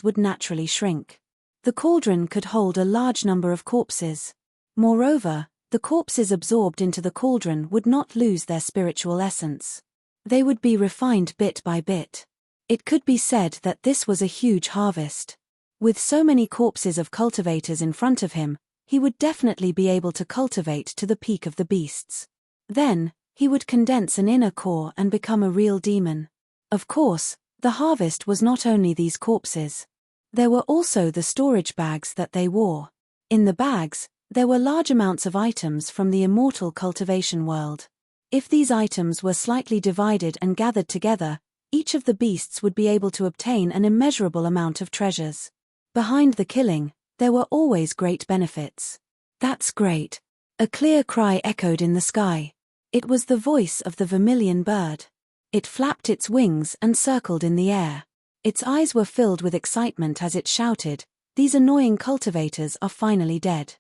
would naturally shrink. The cauldron could hold a large number of corpses. Moreover, the corpses absorbed into the cauldron would not lose their spiritual essence. They would be refined bit by bit. It could be said that this was a huge harvest. With so many corpses of cultivators in front of him, he would definitely be able to cultivate to the peak of the beasts. Then, he would condense an inner core and become a real demon. Of course, the harvest was not only these corpses. There were also the storage bags that they wore. In the bags, there were large amounts of items from the immortal cultivation world. If these items were slightly divided and gathered together, each of the beasts would be able to obtain an immeasurable amount of treasures. Behind the killing, there were always great benefits. That's great. A clear cry echoed in the sky. It was the voice of the vermilion bird. It flapped its wings and circled in the air. Its eyes were filled with excitement as it shouted, "These annoying cultivators are finally dead.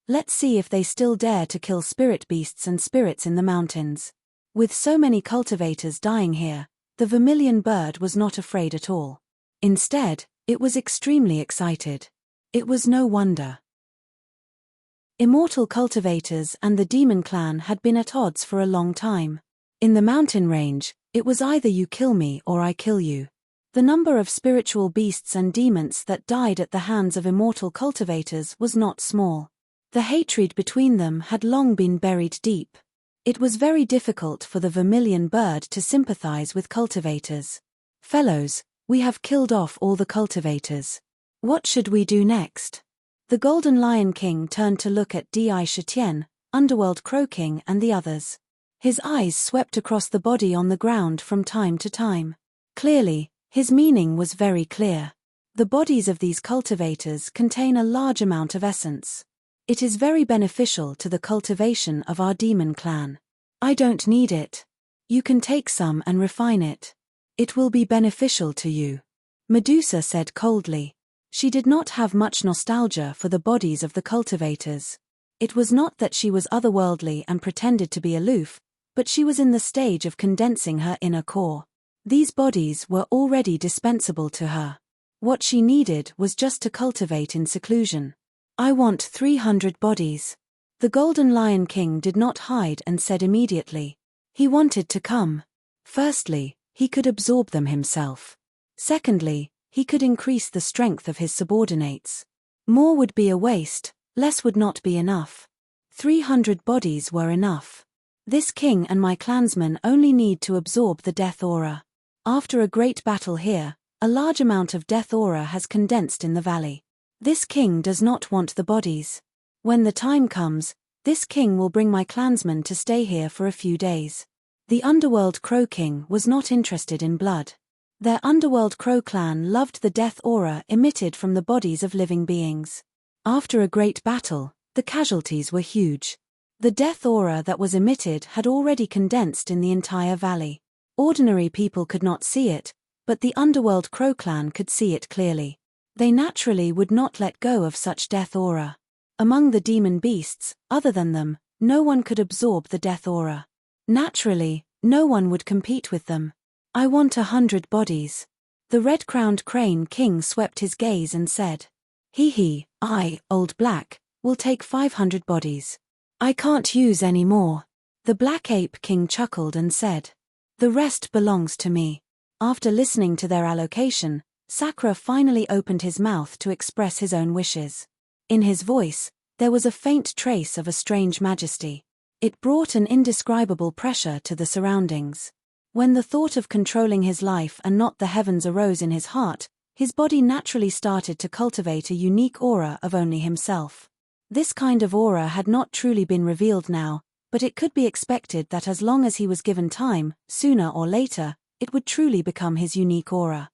Let's see if they still dare to kill spirit beasts and spirits in the mountains." With so many cultivators dying here, the vermilion bird was not afraid at all. Instead, it was extremely excited. It was no wonder. Immortal cultivators and the demon clan had been at odds for a long time. In the mountain range, it was either you kill me or I kill you. The number of spiritual beasts and demons that died at the hands of immortal cultivators was not small. The hatred between them had long been buried deep. It was very difficult for the vermilion bird to sympathize with cultivators. "Fellows, we have killed off all the cultivators. What should we do next?" The Golden Lion King turned to look at Di Underworld Crow King and the others. His eyes swept across the body on the ground from time to time. Clearly, his meaning was very clear. The bodies of these cultivators contain a large amount of essence. It is very beneficial to the cultivation of our demon clan. I don't need it. You can take some and refine it. It will be beneficial to you. Medusa said coldly. She did not have much nostalgia for the bodies of the cultivators. It was not that she was otherworldly and pretended to be aloof, but she was in the stage of condensing her inner core. These bodies were already dispensable to her. What she needed was just to cultivate in seclusion. "I want 300 bodies." The Golden Lion King did not hide and said immediately. He wanted to come. Firstly, he could absorb them himself. Secondly, he could increase the strength of his subordinates. More would be a waste, less would not be enough. 300 bodies were enough. This king and my clansmen only need to absorb the death aura. After a great battle here, a large amount of death aura has condensed in the valley. This king does not want the bodies. When the time comes, this king will bring my clansmen to stay here for a few days. The Underworld Crow King was not interested in blood. Their Underworld Crow clan loved the death aura emitted from the bodies of living beings. After a great battle, the casualties were huge. The death aura that was emitted had already condensed in the entire valley. Ordinary people could not see it, but the Underworld Crow clan could see it clearly. They naturally would not let go of such death aura. Among the demon beasts, other than them, no one could absorb the death aura. Naturally, no one would compete with them. "I want 100 bodies." The red-crowned crane king swept his gaze and said, I, Old Black, will take 500 bodies. I can't use any more." The Black Ape King chuckled and said, "The rest belongs to me." After listening to their allocation, Sakra finally opened his mouth to express his own wishes. In his voice, there was a faint trace of a strange majesty. It brought an indescribable pressure to the surroundings. When the thought of controlling his life and not the heavens arose in his heart, his body naturally started to cultivate a unique aura of only himself. This kind of aura had not truly been revealed now, but it could be expected that as long as he was given time, sooner or later, it would truly become his unique aura.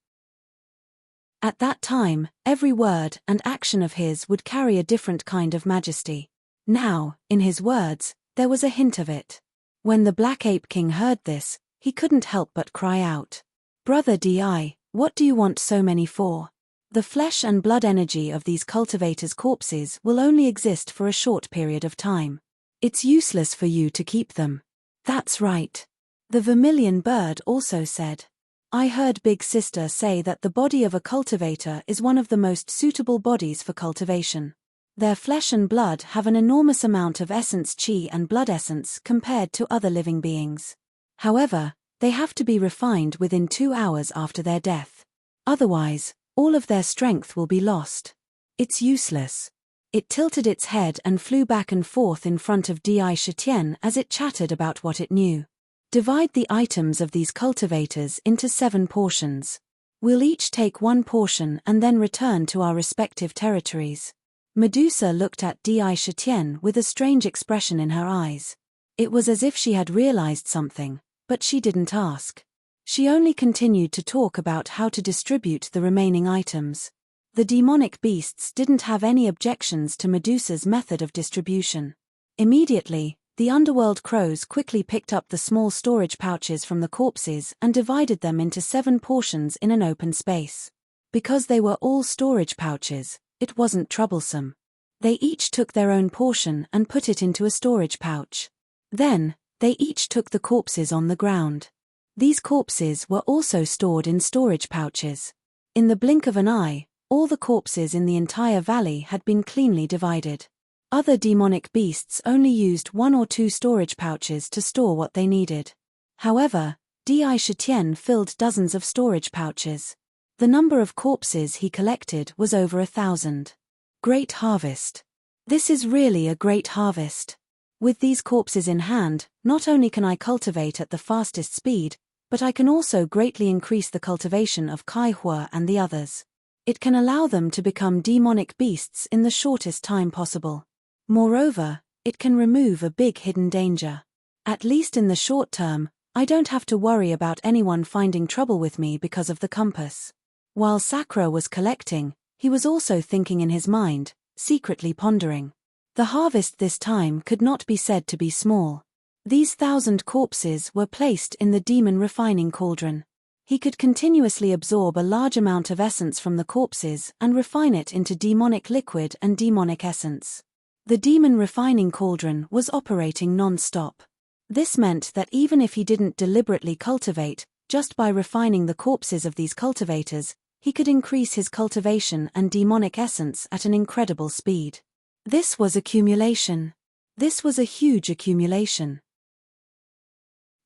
At that time, every word and action of his would carry a different kind of majesty. Now, in his words, there was a hint of it. When the Black Ape King heard this, he couldn't help but cry out, "Brother Di, what do you want so many for? The flesh and blood energy of these cultivators' corpses will only exist for a short period of time. It's useless for you to keep them." "That's right." The vermilion bird also said, "I heard Big Sister say that the body of a cultivator is one of the most suitable bodies for cultivation. Their flesh and blood have an enormous amount of essence chi and blood essence compared to other living beings. However, they have to be refined within 2 hours after their death. Otherwise, all of their strength will be lost. It's useless." It tilted its head and flew back and forth in front of Di as it chattered about what it knew. "Divide the items of these cultivators into 7 portions. We'll each take one portion and then return to our respective territories. Medusa looked at Di Shitian with a strange expression in her eyes. It was as if she had realized something, but she didn't ask. She only continued to talk about how to distribute the remaining items. The demonic beasts didn't have any objections to Medusa's method of distribution. Immediately, the underworld crows quickly picked up the small storage pouches from the corpses and divided them into 7 portions in an open space. Because they were all storage pouches, it wasn't troublesome. They each took their own portion and put it into a storage pouch. Then, they each took the corpses on the ground. These corpses were also stored in storage pouches. In the blink of an eye, all the corpses in the entire valley had been cleanly divided. Other demonic beasts only used 1 or 2 storage pouches to store what they needed. However, Di Shitian filled dozens of storage pouches. The number of corpses he collected was over 1,000. Great harvest. This is really a great harvest. With these corpses in hand, not only can I cultivate at the fastest speed, but I can also greatly increase the cultivation of Kai Hua and the others. It can allow them to become demonic beasts in the shortest time possible. Moreover, it can remove a big hidden danger. At least in the short term, I don't have to worry about anyone finding trouble with me because of the compass. While Sakura was collecting, he was also thinking in his mind, secretly pondering. The harvest this time could not be said to be small. These 1,000 corpses were placed in the demon refining cauldron. He could continuously absorb a large amount of essence from the corpses and refine it into demonic liquid and demonic essence. The demon refining cauldron was operating non-stop. This meant that even if he didn't deliberately cultivate, just by refining the corpses of these cultivators, he could increase his cultivation and demonic essence at an incredible speed. This was accumulation. This was a huge accumulation.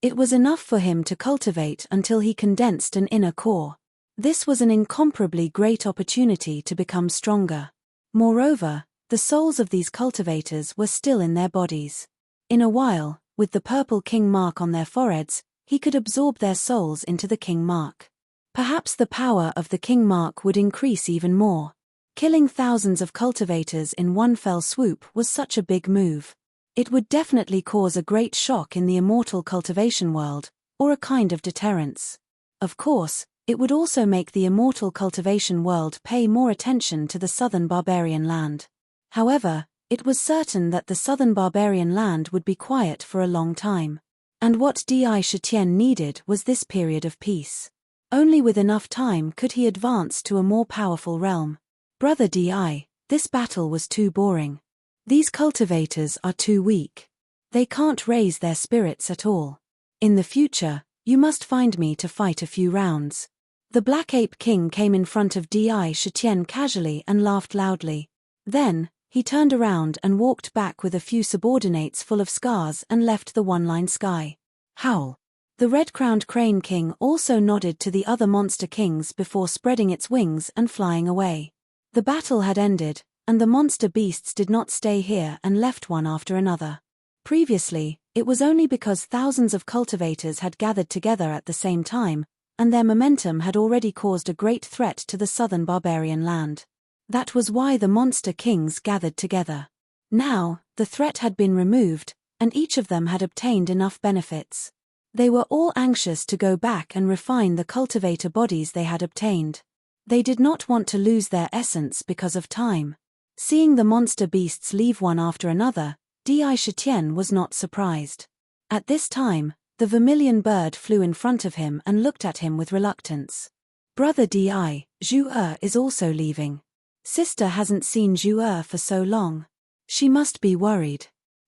It was enough for him to cultivate until he condensed an inner core. This was an incomparably great opportunity to become stronger. Moreover, the souls of these cultivators were still in their bodies. In a while, with the purple king mark on their foreheads, he could absorb their souls into the king mark. Perhaps the power of the king mark would increase even more. Killing thousands of cultivators in one fell swoop was such a big move. It would definitely cause a great shock in the immortal cultivation world, or a kind of deterrence. Of course, it would also make the immortal cultivation world pay more attention to the southern barbarian land. However, it was certain that the southern barbarian land would be quiet for a long time. And what Di Shitian needed was this period of peace. Only with enough time could he advance to a more powerful realm. Brother Di, this battle was too boring. These cultivators are too weak. They can't raise their spirits at all. In the future, you must find me to fight a few rounds. The Black Ape King came in front of Di Shitian casually and laughed loudly. Then, he turned around and walked back with a few subordinates full of scars and left the one-line sky. Howl. The red-crowned crane king also nodded to the other monster kings before spreading its wings and flying away. The battle had ended, and the monster beasts did not stay here and left one after another. Previously, it was only because thousands of cultivators had gathered together at the same time, and their momentum had already caused a great threat to the southern barbarian land. That was why the monster kings gathered together. Now, the threat had been removed, and each of them had obtained enough benefits. They were all anxious to go back and refine the cultivator bodies they had obtained. They did not want to lose their essence because of time. Seeing the monster beasts leave one after another, Di Shitian was not surprised. At this time, the vermilion bird flew in front of him and looked at him with reluctance. Brother Di, Zhu is also leaving. Sister hasn't seen Zhu for so long. She must be worried.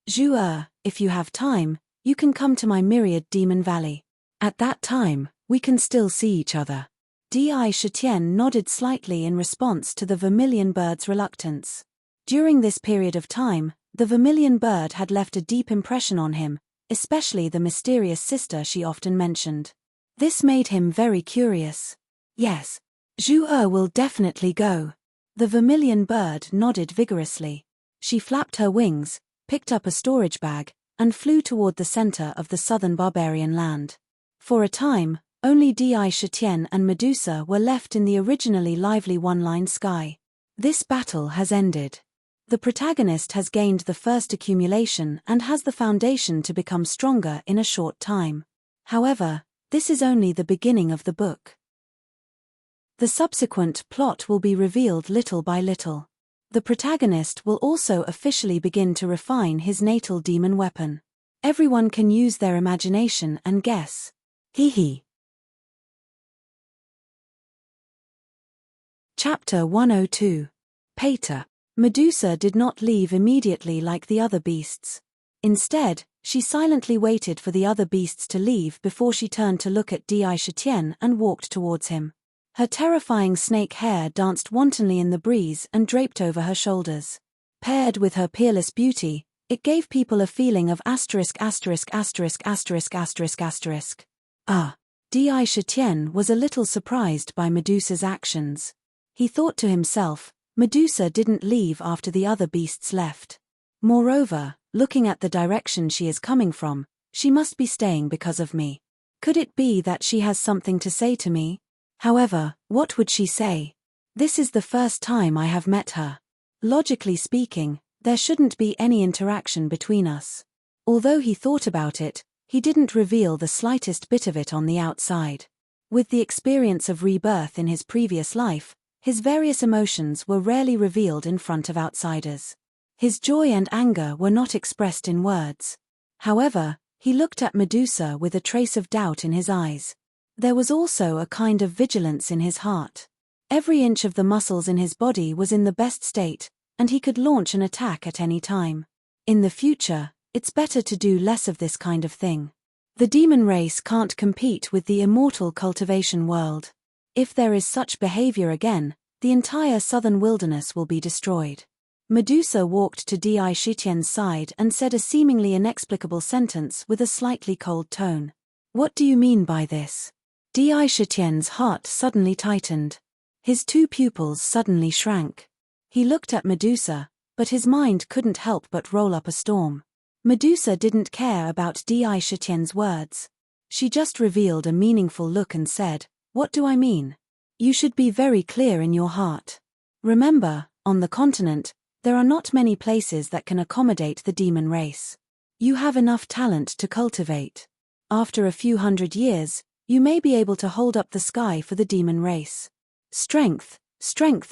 Zhu, if you have time, you can come to my myriad demon valley. At that time, we can still see each other. Di Shitian nodded slightly in response to the vermilion bird's reluctance. During this period of time, the vermilion bird had left a deep impression on him, especially the mysterious sister she often mentioned. This made him very curious. Yes, Zhu will definitely go. The vermilion bird nodded vigorously. She flapped her wings, picked up a storage bag, and flew toward the center of the southern barbarian land. For a time, Only Di Shitian and Medusa were left in the originally lively one-line sky. This battle has ended. The protagonist has gained the first accumulation and has the foundation to become stronger in a short time. However, this is only the beginning of the book. The subsequent plot will be revealed little by little. The protagonist will also officially begin to refine his natal demon weapon. Everyone can use their imagination and guess. Hee. Chapter 102. Pater. Medusa did not leave immediately like the other beasts. Instead, she silently waited for the other beasts to leave before she turned to look at Di Shitian and walked towards him. Her terrifying snake hair danced wantonly in the breeze and draped over her shoulders. Paired with her peerless beauty, it gave people a feeling of ************************************************************************************************************************************************************************************************************************************************************************************************************************************************************************************** was a little surprised by Medusa's actions. He thought to himself, Medusa didn't leave after the other beasts left. Moreover, looking at the direction she is coming from, she must be staying because of me. Could it be that she has something to say to me? However, what would she say? This is the first time I have met her. Logically speaking, there shouldn't be any interaction between us. Although he thought about it, he didn't reveal the slightest bit of it on the outside. With the experience of rebirth in his previous life, his various emotions were rarely revealed in front of outsiders. His joy and anger were not expressed in words. However, he looked at Medusa with a trace of doubt in his eyes. There was also a kind of vigilance in his heart. Every inch of the muscles in his body was in the best state, and he could launch an attack at any time. In the future, it's better to do less of this kind of thing. The demon race can't compete with the immortal cultivation world. If there is such behavior again, the entire southern wilderness will be destroyed. Medusa walked to Di Shitian's side and said a seemingly inexplicable sentence with a slightly cold tone. What do you mean by this? Di Shitian's heart suddenly tightened. His two pupils suddenly shrank. He looked at Medusa, but his mind couldn't help but roll up a storm. Medusa didn't care about Di Shitian's words. She just revealed a meaningful look and said, What do I mean? You should be very clear in your heart. Remember, on the continent, there are not many places that can accommodate the demon race. You have enough talent to cultivate. After a few hundred years, you may be able to hold up the sky for the demon race. Strength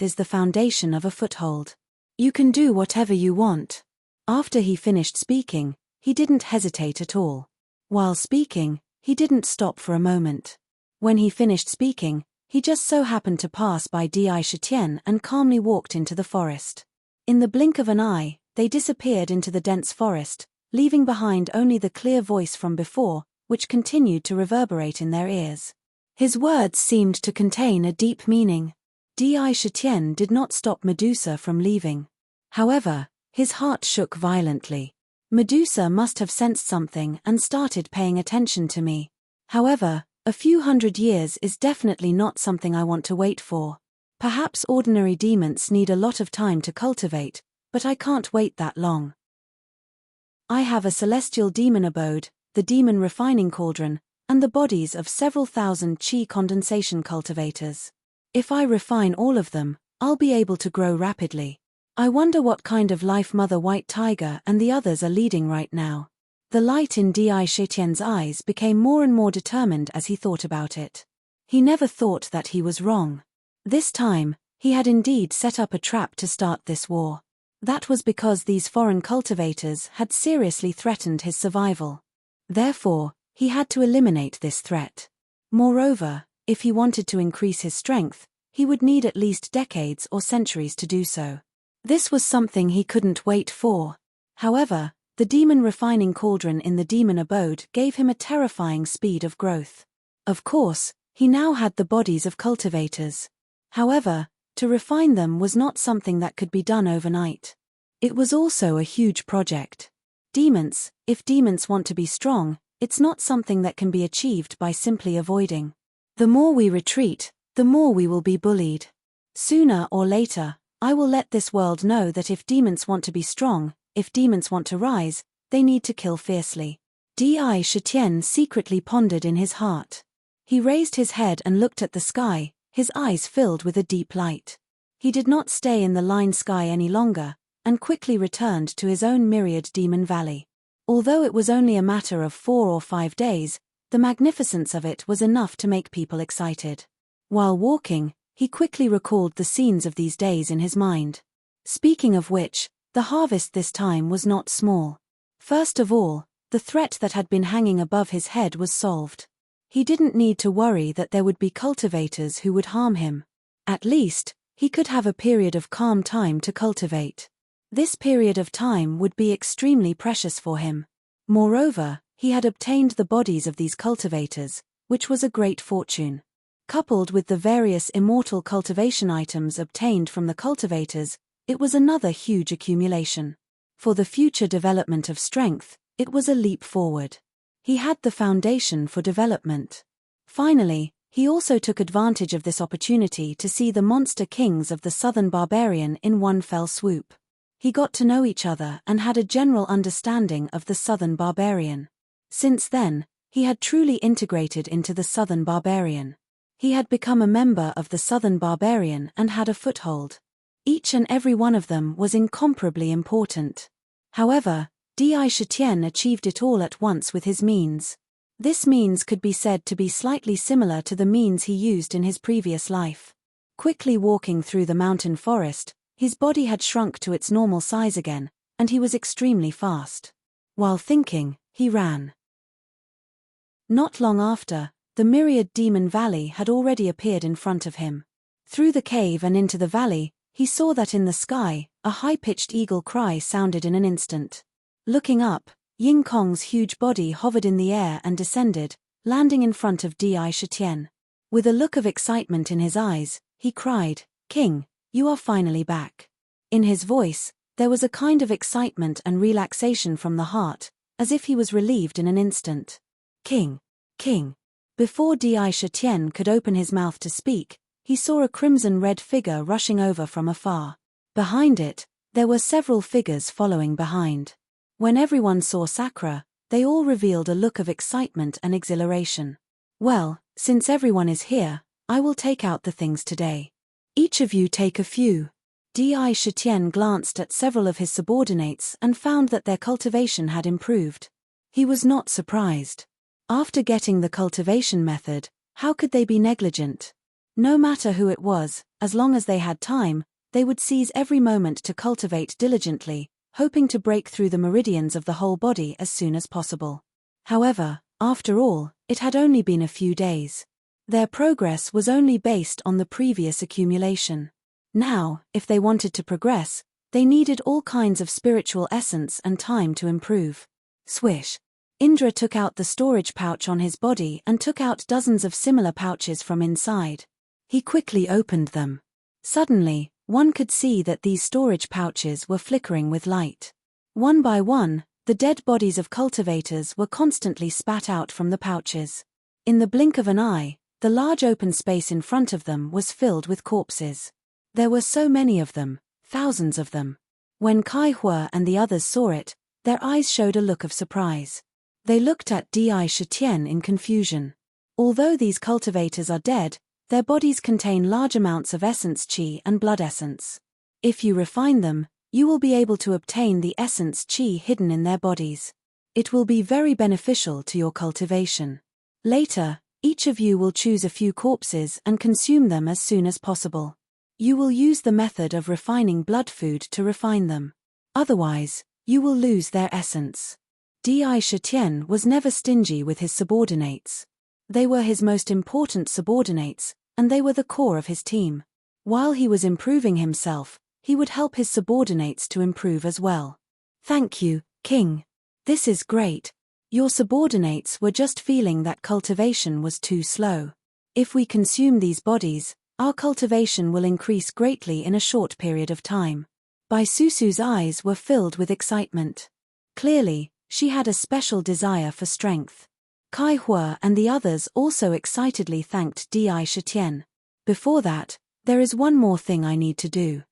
is the foundation of a foothold. You can do whatever you want. After he finished speaking, he didn't hesitate at all. While speaking, he didn't stop for a moment. When he finished speaking, he just so happened to pass by Di Shitian and calmly walked into the forest. In the blink of an eye, they disappeared into the dense forest, leaving behind only the clear voice from before, which continued to reverberate in their ears. His words seemed to contain a deep meaning. Di Shitian did not stop Medusa from leaving. However, his heart shook violently. Medusa must have sensed something and started paying attention to me. However, a few hundred years is definitely not something I want to wait for. Perhaps ordinary demons need a lot of time to cultivate, but I can't wait that long. I have a celestial demon abode, the demon refining cauldron, and the bodies of several thousand chi condensation cultivators. If I refine all of them, I'll be able to grow rapidly. I wonder what kind of life Mother White Tiger and the others are leading right now. The light in Di Shitian's eyes became more and more determined as he thought about it. He never thought that he was wrong. This time, he had indeed set up a trap to start this war. That was because these foreign cultivators had seriously threatened his survival. Therefore, he had to eliminate this threat. Moreover, if he wanted to increase his strength, he would need at least decades or centuries to do so. This was something he couldn't wait for. However, the demon refining cauldron in the demon abode gave him a terrifying speed of growth. Of course, he now had the bodies of cultivators. However, to refine them was not something that could be done overnight. It was also a huge project. Demons, if demons want to be strong, it's not something that can be achieved by simply avoiding. The more we retreat, the more we will be bullied. Sooner or later, I will let this world know that if demons want to be strong, if demons want to rise, they need to kill fiercely. Di Shitian secretly pondered in his heart. He raised his head and looked at the sky, his eyes filled with a deep light. He did not stay in the line sky any longer, and quickly returned to his own myriad demon valley. Although it was only a matter of 4 or 5 days, the magnificence of it was enough to make people excited. While walking, he quickly recalled the scenes of these days in his mind. Speaking of which, the harvest this time was not small. First of all, the threat that had been hanging above his head was solved. He didn't need to worry that there would be cultivators who would harm him. At least, he could have a period of calm time to cultivate. This period of time would be extremely precious for him. Moreover, he had obtained the bodies of these cultivators, which was a great fortune. Coupled with the various immortal cultivation items obtained from the cultivators, it was another huge accumulation. For the future development of strength, it was a leap forward. He had the foundation for development. Finally, he also took advantage of this opportunity to see the monster kings of the southern barbarian in one fell swoop. He got to know each other and had a general understanding of the southern barbarian. Since then, he had truly integrated into the southern barbarian. He had become a member of the southern barbarian and had a foothold. Each and every one of them was incomparably important. However, Di Shitian achieved it all at once with his means. This means could be said to be slightly similar to the means he used in his previous life. Quickly walking through the mountain forest, his body had shrunk to its normal size again, and he was extremely fast. While thinking, he ran. Not long after, the myriad demon valley had already appeared in front of him. Through the cave and into the valley, he saw that in the sky, a high-pitched eagle cry sounded in an instant. Looking up, Ying Kong's huge body hovered in the air and descended, landing in front of Di Shitian. With a look of excitement in his eyes, he cried, "King, you are finally back." In his voice, there was a kind of excitement and relaxation from the heart, as if he was relieved in an instant. "King! King!" Before Di Shitian could open his mouth to speak, he saw a crimson-red figure rushing over from afar. Behind it, there were several figures following behind. When everyone saw Sakura, they all revealed a look of excitement and exhilaration. "Well, since everyone is here, I will take out the things today. Each of you take a few." Di Shitian glanced at several of his subordinates and found that their cultivation had improved. He was not surprised. After getting the cultivation method, how could they be negligent? No matter who it was, as long as they had time, they would seize every moment to cultivate diligently, hoping to break through the meridians of the whole body as soon as possible. However, after all, it had only been a few days. Their progress was only based on the previous accumulation. Now, if they wanted to progress, they needed all kinds of spiritual essence and time to improve. Swish! Indra took out the storage pouch on his body and took out dozens of similar pouches from inside. He quickly opened them. Suddenly, one could see that these storage pouches were flickering with light. One by one, the dead bodies of cultivators were constantly spat out from the pouches. In the blink of an eye, the large open space in front of them was filled with corpses. There were so many of them, thousands of them. When Kai Hua and the others saw it, their eyes showed a look of surprise. They looked at Di Shitian in confusion. Although these cultivators are dead, their bodies contain large amounts of essence qi and blood essence. If you refine them, you will be able to obtain the essence qi hidden in their bodies. It will be very beneficial to your cultivation. Later, each of you will choose a few corpses and consume them as soon as possible. You will use the method of refining blood food to refine them. Otherwise, you will lose their essence. Di Shitian was never stingy with his subordinates. They were his most important subordinates, and they were the core of his team. While he was improving himself, he would help his subordinates to improve as well. "Thank you, King. This is great." Your subordinates were just feeling that cultivation was too slow. If we consume these bodies, our cultivation will increase greatly in a short period of time. Bai Susu's eyes were filled with excitement. Clearly, she had a special desire for strength. Kai Hua and the others also excitedly thanked Di Shitian. "Before that, there is one more thing I need to do.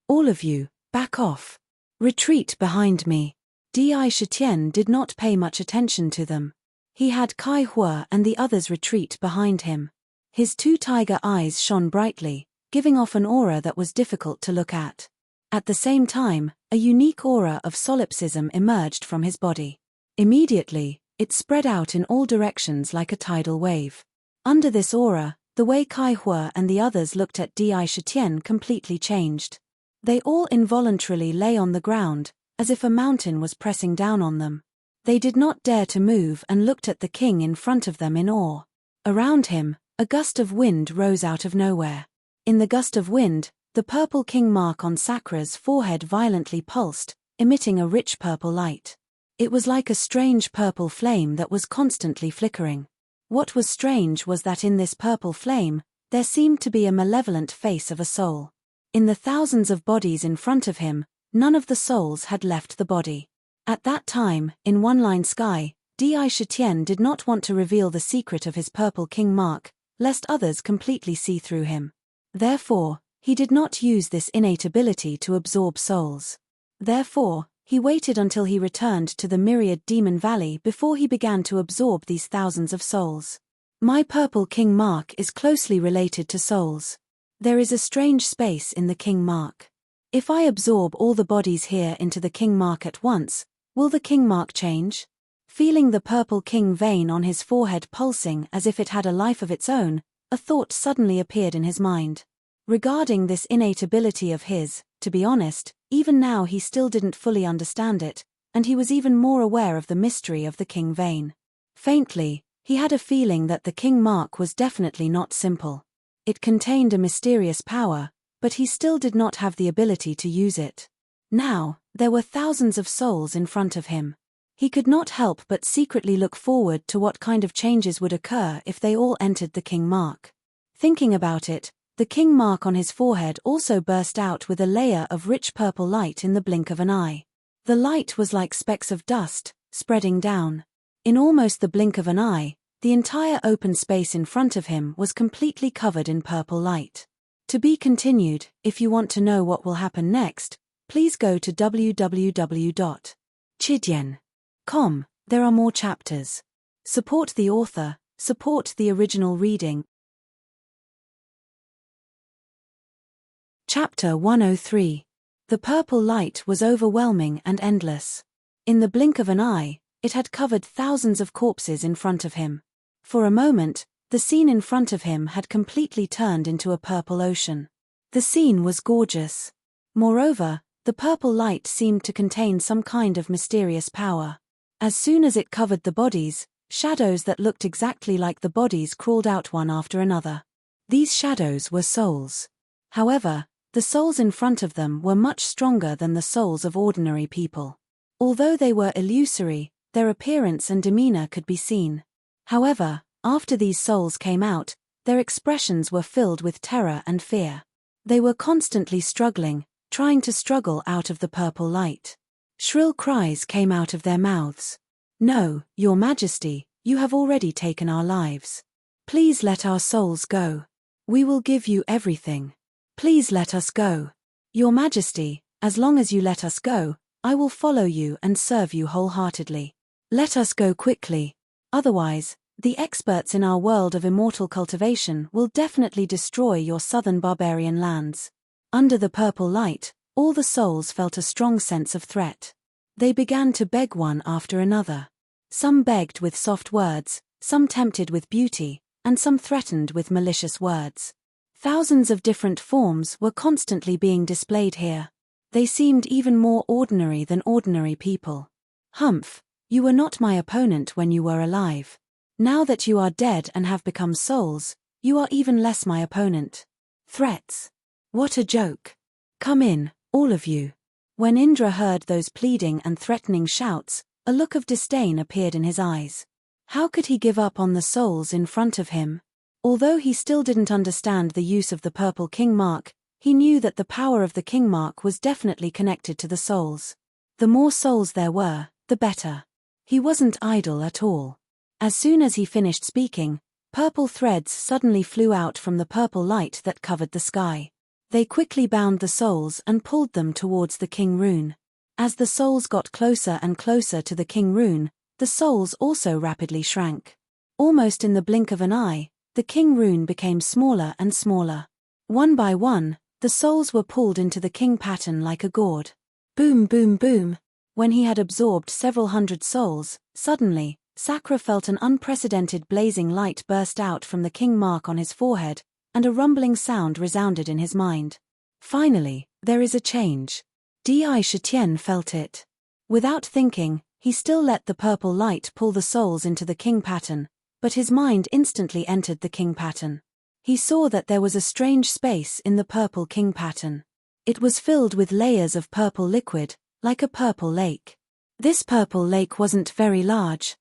All of you, back off. Retreat behind me." Di Shitian did not pay much attention to them. He had Kai Hua and the others retreat behind him. His two tiger eyes shone brightly, giving off an aura that was difficult to look at. At the same time, a unique aura of solipsism emerged from his body. Immediately, it spread out in all directions like a tidal wave. Under this aura, the way Kai Hua and the others looked at Di Shitian completely changed. They all involuntarily lay on the ground, as if a mountain was pressing down on them. They did not dare to move and looked at the king in front of them in awe. Around him, a gust of wind rose out of nowhere. In the gust of wind, the purple king mark on Sakra's forehead violently pulsed, emitting a rich purple light. It was like a strange purple flame that was constantly flickering. What was strange was that in this purple flame, there seemed to be a malevolent face of a soul. In the thousands of bodies in front of him, none of the souls had left the body. At that time, in One-Line Sky, Di Shitian did not want to reveal the secret of his purple king mark, lest others completely see through him. Therefore, he did not use this innate ability to absorb souls. Therefore, he waited until he returned to the myriad demon valley before he began to absorb these thousands of souls. My purple king mark is closely related to souls. There is a strange space in the king mark. If I absorb all the bodies here into the king mark at once, will the king mark change? Feeling the purple king vein on his forehead pulsing as if it had a life of its own, a thought suddenly appeared in his mind. Regarding this innate ability of his, to be honest, even now he still didn't fully understand it, and he was even more aware of the mystery of the king vein. Faintly, he had a feeling that the king mark was definitely not simple. It contained a mysterious power, but he still did not have the ability to use it. Now, there were thousands of souls in front of him. He could not help but secretly look forward to what kind of changes would occur if they all entered the king mark. Thinking about it, the king mark on his forehead also burst out with a layer of rich purple light in the blink of an eye. The light was like specks of dust, spreading down. In almost the blink of an eye, the entire open space in front of him was completely covered in purple light. To be continued. If you want to know what will happen next, please go to www.chidien.com. There are more chapters. Support the author, support the original reading. Chapter 103. The purple light was overwhelming and endless. In the blink of an eye, it had covered thousands of corpses in front of him. For a moment, the scene in front of him had completely turned into a purple ocean. The scene was gorgeous. Moreover, the purple light seemed to contain some kind of mysterious power. As soon as it covered the bodies, shadows that looked exactly like the bodies crawled out one after another. These shadows were souls. However, the souls in front of them were much stronger than the souls of ordinary people. Although they were illusory, their appearance and demeanor could be seen. However, after these souls came out, their expressions were filled with terror and fear. They were constantly struggling, trying to struggle out of the purple light. Shrill cries came out of their mouths. "No, Your Majesty, you have already taken our lives. Please let our souls go. We will give you everything. Please let us go. Your Majesty, as long as you let us go, I will follow you and serve you wholeheartedly. Let us go quickly. Otherwise, the experts in our world of immortal cultivation will definitely destroy your southern barbarian lands." Under the purple light, all the souls felt a strong sense of threat. They began to beg one after another. Some begged with soft words, some tempted with beauty, and some threatened with malicious words. Thousands of different forms were constantly being displayed here. They seemed even more ordinary than ordinary people. "Humph, you were not my opponent when you were alive. Now that you are dead and have become souls, you are even less my opponent. Threats. What a joke. Come in, all of you." When Indra heard those pleading and threatening shouts, a look of disdain appeared in his eyes. How could he give up on the souls in front of him? Although he still didn't understand the use of the purple king mark, he knew that the power of the king mark was definitely connected to the souls. The more souls there were, the better. He wasn't idle at all. As soon as he finished speaking, purple threads suddenly flew out from the purple light that covered the sky. They quickly bound the souls and pulled them towards the king rune. As the souls got closer and closer to the king rune, the souls also rapidly shrank. Almost in the blink of an eye, the king rune became smaller and smaller. One by one, the souls were pulled into the king pattern like a gourd. Boom, boom, boom. When he had absorbed several hundred souls, suddenly, Sakra felt an unprecedented blazing light burst out from the king mark on his forehead, and a rumbling sound resounded in his mind. Finally, there is a change. Di Shitian felt it. Without thinking, he still let the purple light pull the souls into the king pattern, but his mind instantly entered the king pattern. He saw that there was a strange space in the purple king pattern. It was filled with layers of purple liquid, like a purple lake. This purple lake wasn't very large.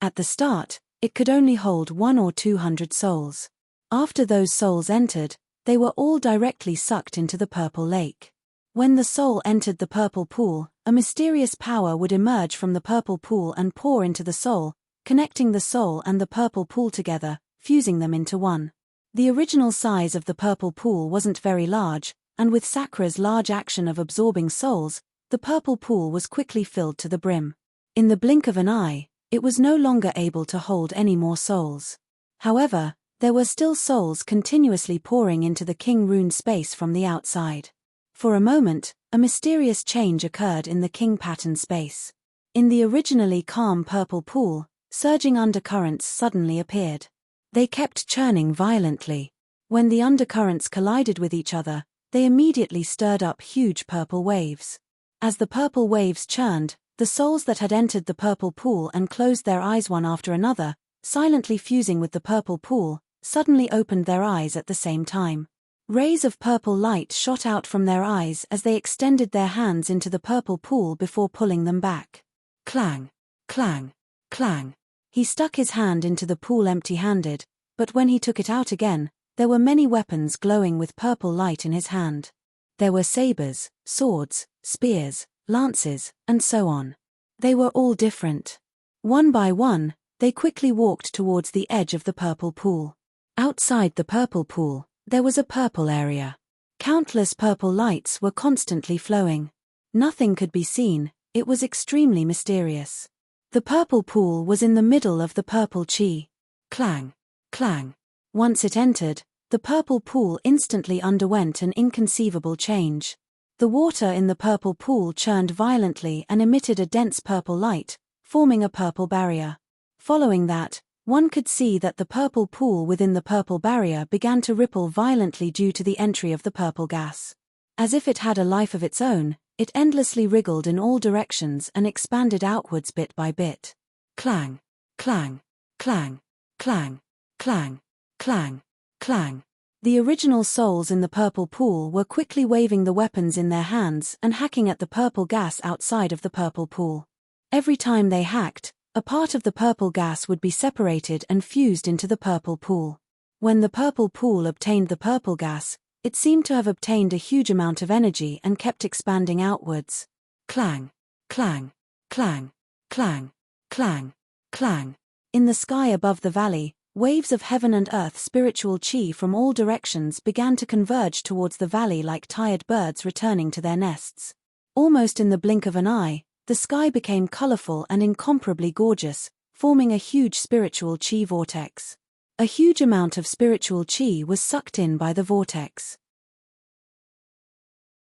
At the start, it could only hold 100 or 200 souls. After those souls entered, they were all directly sucked into the purple lake. When the soul entered the purple pool, a mysterious power would emerge from the purple pool and pour into the soul, connecting the soul and the purple pool together, fusing them into one. The original size of the purple pool wasn't very large, and with Sakra's large action of absorbing souls, the purple pool was quickly filled to the brim. In the blink of an eye, it was no longer able to hold any more souls. However, there were still souls continuously pouring into the king rune space from the outside. For a moment, a mysterious change occurred in the king pattern space. In the originally calm purple pool, surging undercurrents suddenly appeared. They kept churning violently. When the undercurrents collided with each other, they immediately stirred up huge purple waves. As the purple waves churned, the souls that had entered the purple pool and closed their eyes one after another, silently fusing with the purple pool, suddenly opened their eyes at the same time. Rays of purple light shot out from their eyes as they extended their hands into the purple pool before pulling them back. Clang, clang, clang. He stuck his hand into the pool empty-handed, but when he took it out again, there were many weapons glowing with purple light in his hand. There were sabers, swords, spears, lances, and so on. They were all different. One by one, they quickly walked towards the edge of the purple pool. Outside the purple pool, there was a purple area. Countless purple lights were constantly flowing. Nothing could be seen, it was extremely mysterious. The purple pool was in the middle of the purple chi. Clang, clang. Once it entered, the purple pool instantly underwent an inconceivable change. The water in the purple pool churned violently and emitted a dense purple light, forming a purple barrier. Following that, one could see that the purple pool within the purple barrier began to ripple violently due to the entry of the purple gas. As if it had a life of its own, it endlessly wriggled in all directions and expanded outwards bit by bit. Clang, clang, clang, clang, clang, clang, clang. The original souls in the purple pool were quickly waving the weapons in their hands and hacking at the purple gas outside of the purple pool. Every time they hacked, a part of the purple gas would be separated and fused into the purple pool. When the purple pool obtained the purple gas, it seemed to have obtained a huge amount of energy and kept expanding outwards. Clang, clang, clang, clang, clang, clang. In the sky above the valley, waves of heaven and earth spiritual chi from all directions began to converge towards the valley like tired birds returning to their nests. Almost in the blink of an eye, the sky became colorful and incomparably gorgeous, forming a huge spiritual chi vortex. A huge amount of spiritual chi was sucked in by the vortex.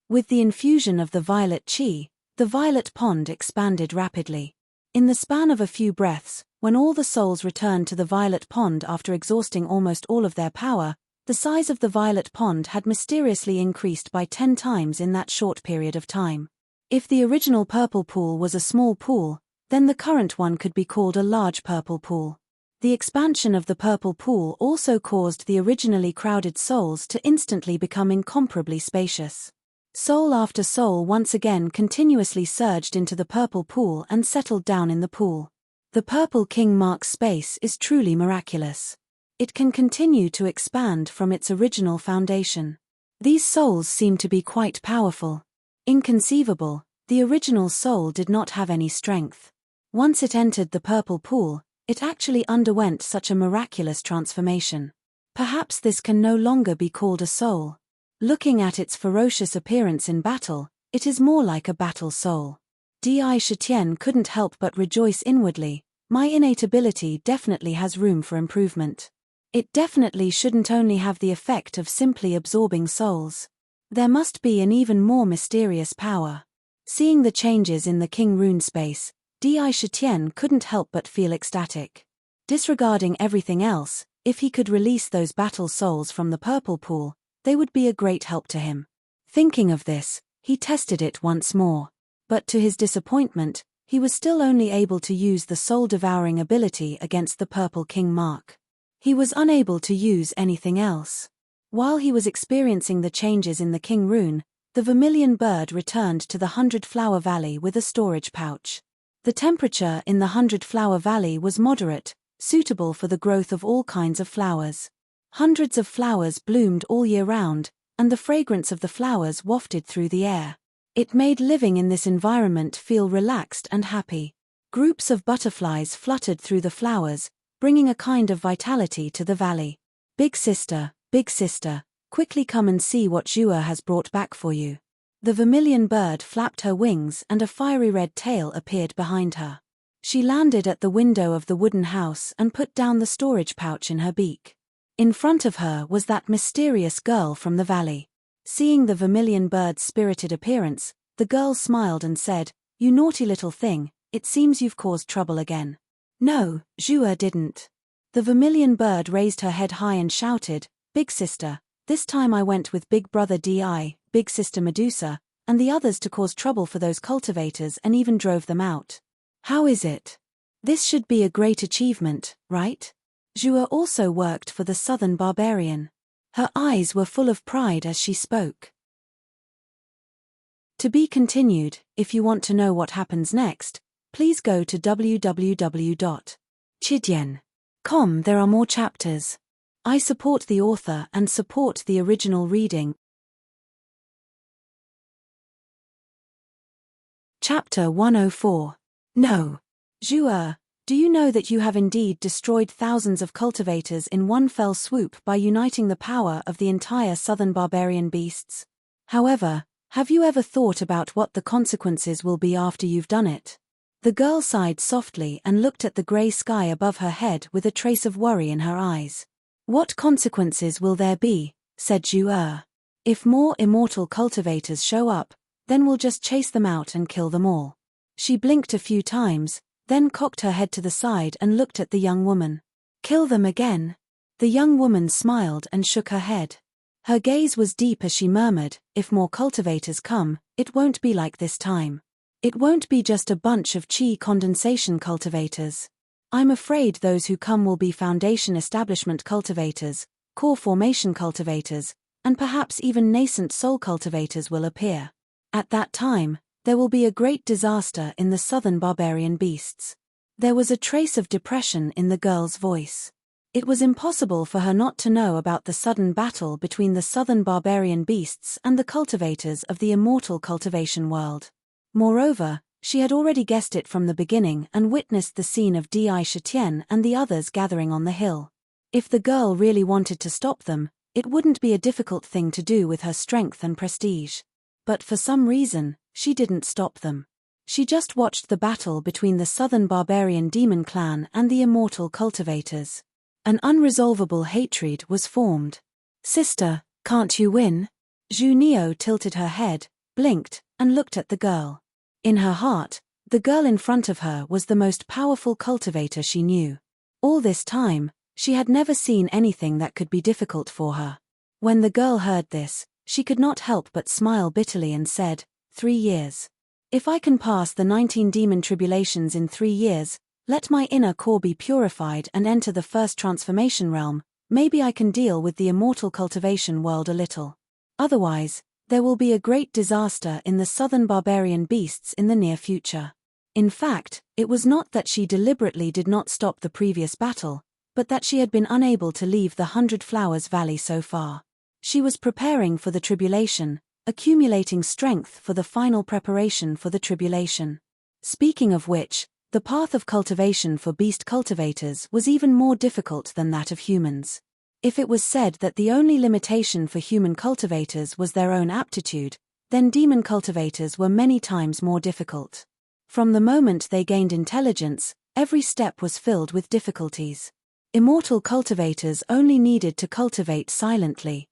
With the infusion of the violet chi, the violet pond expanded rapidly. In the span of a few breaths, when all the souls returned to the violet pond after exhausting almost all of their power, the size of the violet pond had mysteriously increased by 10 times in that short period of time. If the original purple pool was a small pool, then the current one could be called a large purple pool. The expansion of the purple pool also caused the originally crowded souls to instantly become incomparably spacious. Soul after soul once again continuously surged into the purple pool and settled down in the pool. The purple king mark's space is truly miraculous. It can continue to expand from its original foundation. These souls seem to be quite powerful. Inconceivable, the original soul did not have any strength. Once it entered the purple pool, it actually underwent such a miraculous transformation. Perhaps this can no longer be called a soul. Looking at its ferocious appearance in battle, it is more like a battle soul. Di Shitian couldn't help but rejoice inwardly. My innate ability definitely has room for improvement. It definitely shouldn't only have the effect of simply absorbing souls. There must be an even more mysterious power. Seeing the changes in the King rune space, Di Shitian couldn't help but feel ecstatic. Disregarding everything else, if he could release those battle souls from the purple pool, they would be a great help to him. Thinking of this, he tested it once more. But to his disappointment, he was still only able to use the soul-devouring ability against the purple king mark. He was unable to use anything else. While he was experiencing the changes in the king rune, the vermilion bird returned to the 100-flower valley with a storage pouch. The temperature in the 100-flower valley was moderate, suitable for the growth of all kinds of flowers. Hundreds of flowers bloomed all year round, and the fragrance of the flowers wafted through the air. It made living in this environment feel relaxed and happy. Groups of butterflies fluttered through the flowers, bringing a kind of vitality to the valley. Big sister, quickly come and see what Zhua has brought back for you. The vermilion bird flapped her wings and a fiery red tail appeared behind her. She landed at the window of the wooden house and put down the storage pouch in her beak. In front of her was that mysterious girl from the valley. Seeing the vermilion bird's spirited appearance, the girl smiled and said, "You naughty little thing, it seems you've caused trouble again." "No, Zhua didn't." The vermilion bird raised her head high and shouted, "Big sister, this time I went with big brother Di, big sister Medusa, and the others to cause trouble for those cultivators and even drove them out. How is it? This should be a great achievement, right?" Zhua also worked for the southern barbarian. Her eyes were full of pride as she spoke. To be continued. If you want to know what happens next, please go to www.chidian.com. There are more chapters. I support the author and support the original reading. Chapter 104. No. Zhua, do you know that you have indeed destroyed thousands of cultivators in one fell swoop by uniting the power of the entire southern barbarian beasts? However, have you ever thought about what the consequences will be after you've done it? The girl sighed softly and looked at the grey sky above her head with a trace of worry in her eyes. "What consequences will there be?" said Zhu. "If more immortal cultivators show up, then we'll just chase them out and kill them all." She blinked a few times, then cocked her head to the side and looked at the young woman. "Kill them again?" The young woman smiled and shook her head. Her gaze was deep as she murmured, "If more cultivators come, it won't be like this time. It won't be just a bunch of chi condensation cultivators. I'm afraid those who come will be foundation establishment cultivators, core formation cultivators, and perhaps even nascent soul cultivators will appear. At that time, there will be a great disaster in the southern barbarian beasts." There was a trace of depression in the girl's voice. It was impossible for her not to know about the sudden battle between the southern barbarian beasts and the cultivators of the immortal cultivation world. Moreover, she had already guessed it from the beginning and witnessed the scene of Di Shitian and the others gathering on the hill. If the girl really wanted to stop them, it wouldn't be a difficult thing to do with her strength and prestige. But for some reason, she didn't stop them. She just watched the battle between the southern barbarian demon clan and the immortal cultivators. An unresolvable hatred was formed. "Sister, can't you win?" Zhu Neo tilted her head, blinked, and looked at the girl. In her heart, the girl in front of her was the most powerful cultivator she knew. All this time, she had never seen anything that could be difficult for her. When the girl heard this, she could not help but smile bitterly and said, 3 years. If I can pass the 19 demon tribulations in 3 years, let my inner core be purified and enter the first transformation realm, maybe I can deal with the immortal cultivation world a little. Otherwise, there will be a great disaster in the southern barbarian beasts in the near future. In fact, it was not that she deliberately did not stop the previous battle, but that she had been unable to leave the 100 Flowers Valley so far. She was preparing for the tribulation, accumulating strength for the final preparation for the tribulation. Speaking of which, the path of cultivation for beast cultivators was even more difficult than that of humans. If it was said that the only limitation for human cultivators was their own aptitude, then demon cultivators were many times more difficult. From the moment they gained intelligence, every step was filled with difficulties. Immortal cultivators only needed to cultivate silently.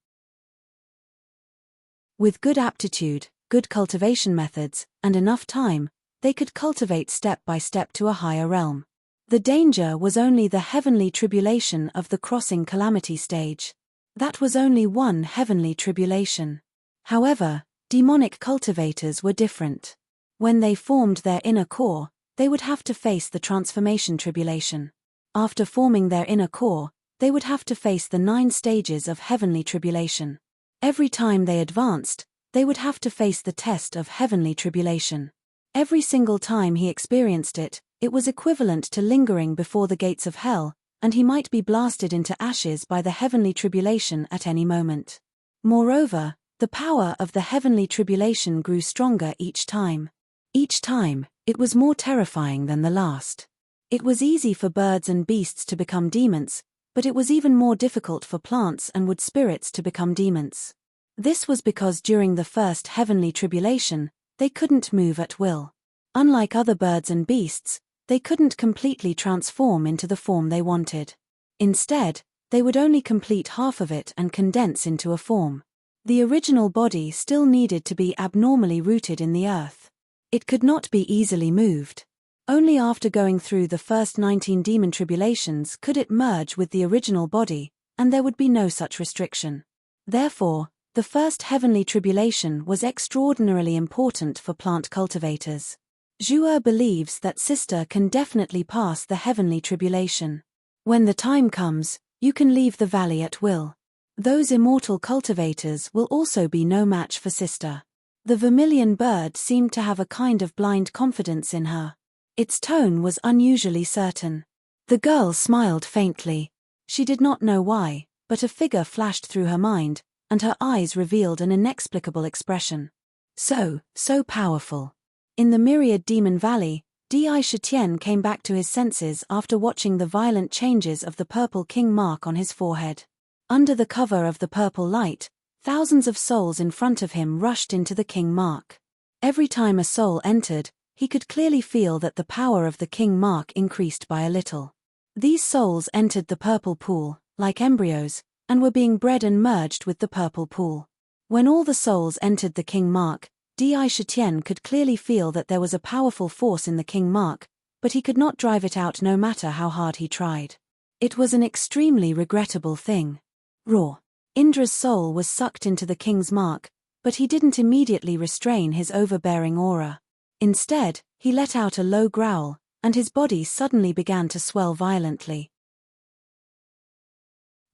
With good aptitude, good cultivation methods, and enough time, they could cultivate step by step to a higher realm. The danger was only the heavenly tribulation of the crossing calamity stage. That was only one heavenly tribulation. However, demonic cultivators were different. When they formed their inner core, they would have to face the transformation tribulation. After forming their inner core, they would have to face the 9 stages of heavenly tribulation. Every time they advanced, they would have to face the test of heavenly tribulation. Every single time he experienced it, it was equivalent to lingering before the gates of hell, and he might be blasted into ashes by the heavenly tribulation at any moment. Moreover, the power of the heavenly tribulation grew stronger each time. Each time, it was more terrifying than the last. It was easy for birds and beasts to become demons, but it was even more difficult for plants and wood spirits to become demons. This was because during the first heavenly tribulation, they couldn't move at will. Unlike other birds and beasts, they couldn't completely transform into the form they wanted. Instead, they would only complete half of it and condense into a form. The original body still needed to be abnormally rooted in the earth. It could not be easily moved. Only after going through the first 19 demon tribulations could it merge with the original body, and there would be no such restriction. Therefore, the first heavenly tribulation was extraordinarily important for plant cultivators. Zhuer believes that Sister can definitely pass the heavenly tribulation. When the time comes, you can leave the valley at will. Those immortal cultivators will also be no match for Sister. The vermilion bird seemed to have a kind of blind confidence in her. Its tone was unusually certain. The girl smiled faintly. She did not know why, but a figure flashed through her mind, and her eyes revealed an inexplicable expression. So powerful. In the myriad demon valley, Di Shitian came back to his senses after watching the violent changes of the purple king mark on his forehead. Under the cover of the purple light, thousands of souls in front of him rushed into the king mark. Every time a soul entered, he could clearly feel that the power of the king mark increased by a little. These souls entered the purple pool, like embryos, and were being bred and merged with the purple pool. When all the souls entered the king mark, Di Shitian could clearly feel that there was a powerful force in the king mark, but he could not drive it out no matter how hard he tried. It was an extremely regrettable thing. Raw. Indra's soul was sucked into the king's mark, but he didn't immediately restrain his overbearing aura. Instead, he let out a low growl, and his body suddenly began to swell violently.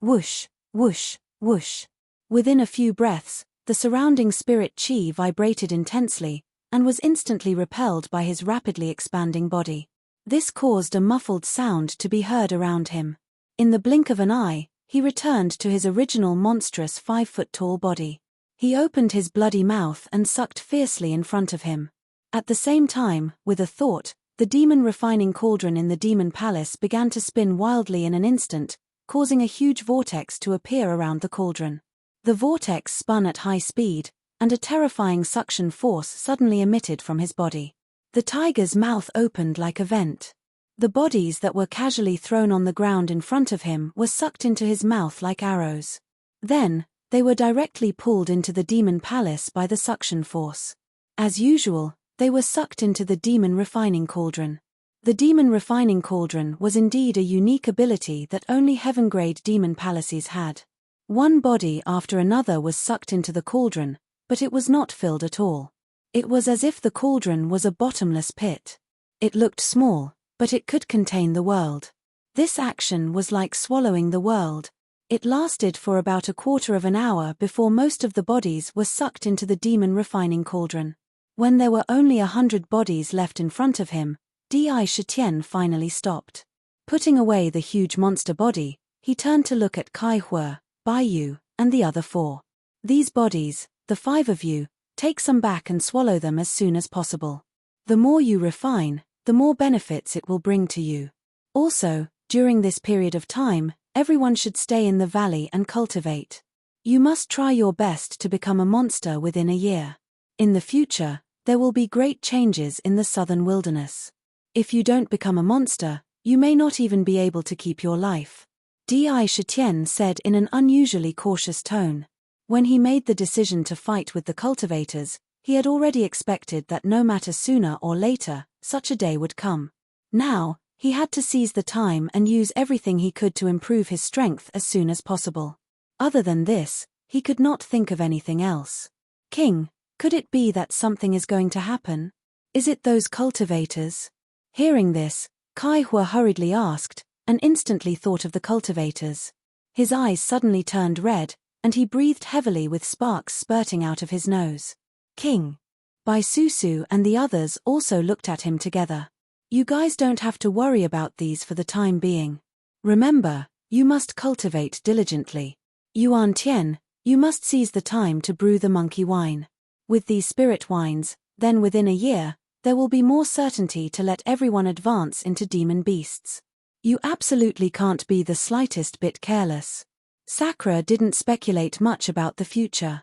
Whoosh, whoosh, whoosh. Within a few breaths, the surrounding spirit chi vibrated intensely, and was instantly repelled by his rapidly expanding body. This caused a muffled sound to be heard around him. In the blink of an eye, he returned to his original monstrous 5-foot-tall body. He opened his bloody mouth and sucked fiercely in front of him. At the same time, with a thought, the demon refining cauldron in the demon palace began to spin wildly in an instant, causing a huge vortex to appear around the cauldron. The vortex spun at high speed, and a terrifying suction force suddenly emitted from his body. The tiger's mouth opened like a vent. The bodies that were casually thrown on the ground in front of him were sucked into his mouth like arrows. Then, they were directly pulled into the demon palace by the suction force. As usual, they were sucked into the demon refining cauldron. The demon refining cauldron was indeed a unique ability that only heaven-grade demon palaces had. One body after another was sucked into the cauldron, but it was not filled at all. It was as if the cauldron was a bottomless pit. It looked small, but it could contain the world. This action was like swallowing the world. It lasted for about a quarter of an hour before most of the bodies were sucked into the demon refining cauldron. When there were only 100 bodies left in front of him, Di Shitian finally stopped. Putting away the huge monster body, he turned to look at Kai Hui, Bai Yu, and the other 4. These bodies, the 5 of you, take some back and swallow them as soon as possible. The more you refine, the more benefits it will bring to you. Also, during this period of time, everyone should stay in the valley and cultivate. You must try your best to become a monster within a year. In the future, There will be great changes in the southern wilderness. If you don't become a monster, you may not even be able to keep your life. Di Shitian said in an unusually cautious tone. When he made the decision to fight with the cultivators, he had already expected that no matter sooner or later, such a day would come. Now, he had to seize the time and use everything he could to improve his strength as soon as possible. Other than this, he could not think of anything else. King, could it be that something is going to happen? Is it those cultivators? Hearing this, Kai Hua hurriedly asked, and instantly thought of the cultivators. His eyes suddenly turned red, and he breathed heavily with sparks spurting out of his nose. King. Bai Susu and the others also looked at him together. You guys don't have to worry about these for the time being. Remember, you must cultivate diligently. Yuan Tian, you must seize the time to brew the monkey wine. With these spirit wines, then within a year, there will be more certainty to let everyone advance into demon beasts. You absolutely can't be the slightest bit careless. Sakura didn't speculate much about the future.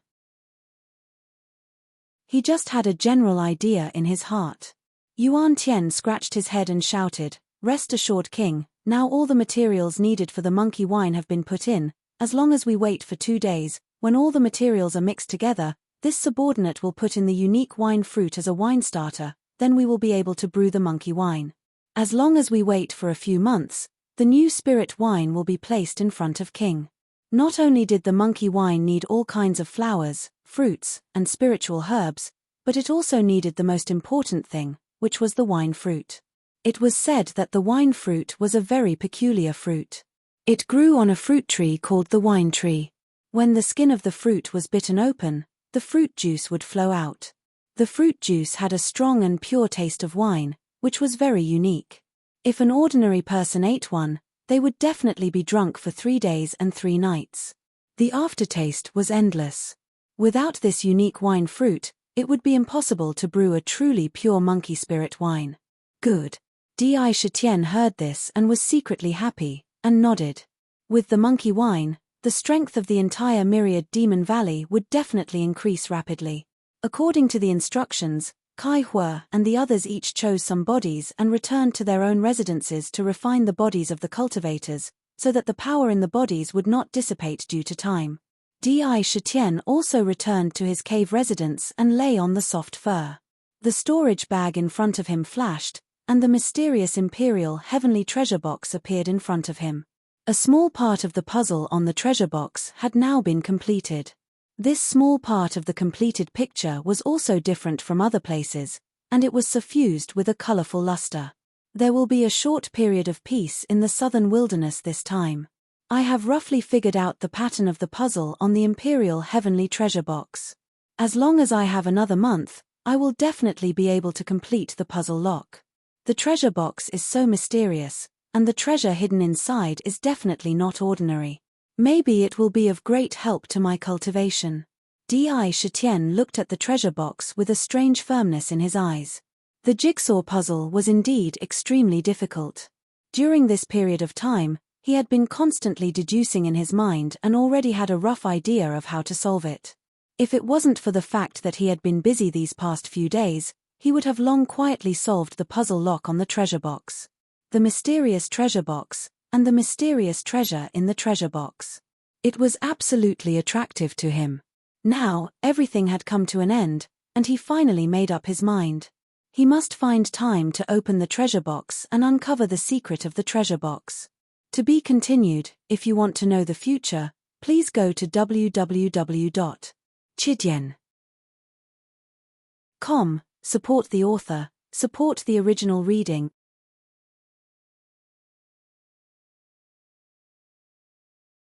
He just had a general idea in his heart. Yuan Tian scratched his head and shouted, "Rest assured, King, now all the materials needed for the monkey wine have been put in. As long as we wait for 2 days, when all the materials are mixed together, this subordinate will put in the unique wine fruit as a wine starter, then we will be able to brew the monkey wine. As long as we wait for a few months, the new spirit wine will be placed in front of King." Not only did the monkey wine need all kinds of flowers, fruits, and spiritual herbs, but it also needed the most important thing, which was the wine fruit. It was said that the wine fruit was a very peculiar fruit. It grew on a fruit tree called the wine tree. When the skin of the fruit was bitten open, the fruit juice would flow out. The fruit juice had a strong and pure taste of wine, which was very unique. If an ordinary person ate one, they would definitely be drunk for 3 days and 3 nights. The aftertaste was endless. Without this unique wine fruit, it would be impossible to brew a truly pure monkey spirit wine. Good. Di Shitian heard this and was secretly happy, and nodded. With the monkey wine, the strength of the entire Myriad Demon Valley would definitely increase rapidly. According to the instructions, Kai Hua and the others each chose some bodies and returned to their own residences to refine the bodies of the cultivators, so that the power in the bodies would not dissipate due to time. Di Shitian also returned to his cave residence and lay on the soft fur. The storage bag in front of him flashed, and the mysterious Imperial Heavenly Treasure Box appeared in front of him. A small part of the puzzle on the treasure box had now been completed. This small part of the completed picture was also different from other places, and it was suffused with a colorful luster. There will be a short period of peace in the southern wilderness this time. I have roughly figured out the pattern of the puzzle on the Imperial Heavenly Treasure Box. As long as I have another month, I will definitely be able to complete the puzzle lock. The treasure box is so mysterious, and the treasure hidden inside is definitely not ordinary. Maybe it will be of great help to my cultivation. Di Shitian looked at the treasure box with a strange firmness in his eyes. The jigsaw puzzle was indeed extremely difficult. During this period of time, he had been constantly deducing in his mind and already had a rough idea of how to solve it. If it wasn't for the fact that he had been busy these past few days, he would have long quietly solved the puzzle lock on the treasure box. The mysterious treasure box, and the mysterious treasure in the treasure box. It was absolutely attractive to him. Now, everything had come to an end, and he finally made up his mind. He must find time to open the treasure box and uncover the secret of the treasure box. To be continued. If you want to know the future, please go to www.chidian.com. Support the author, support the original reading.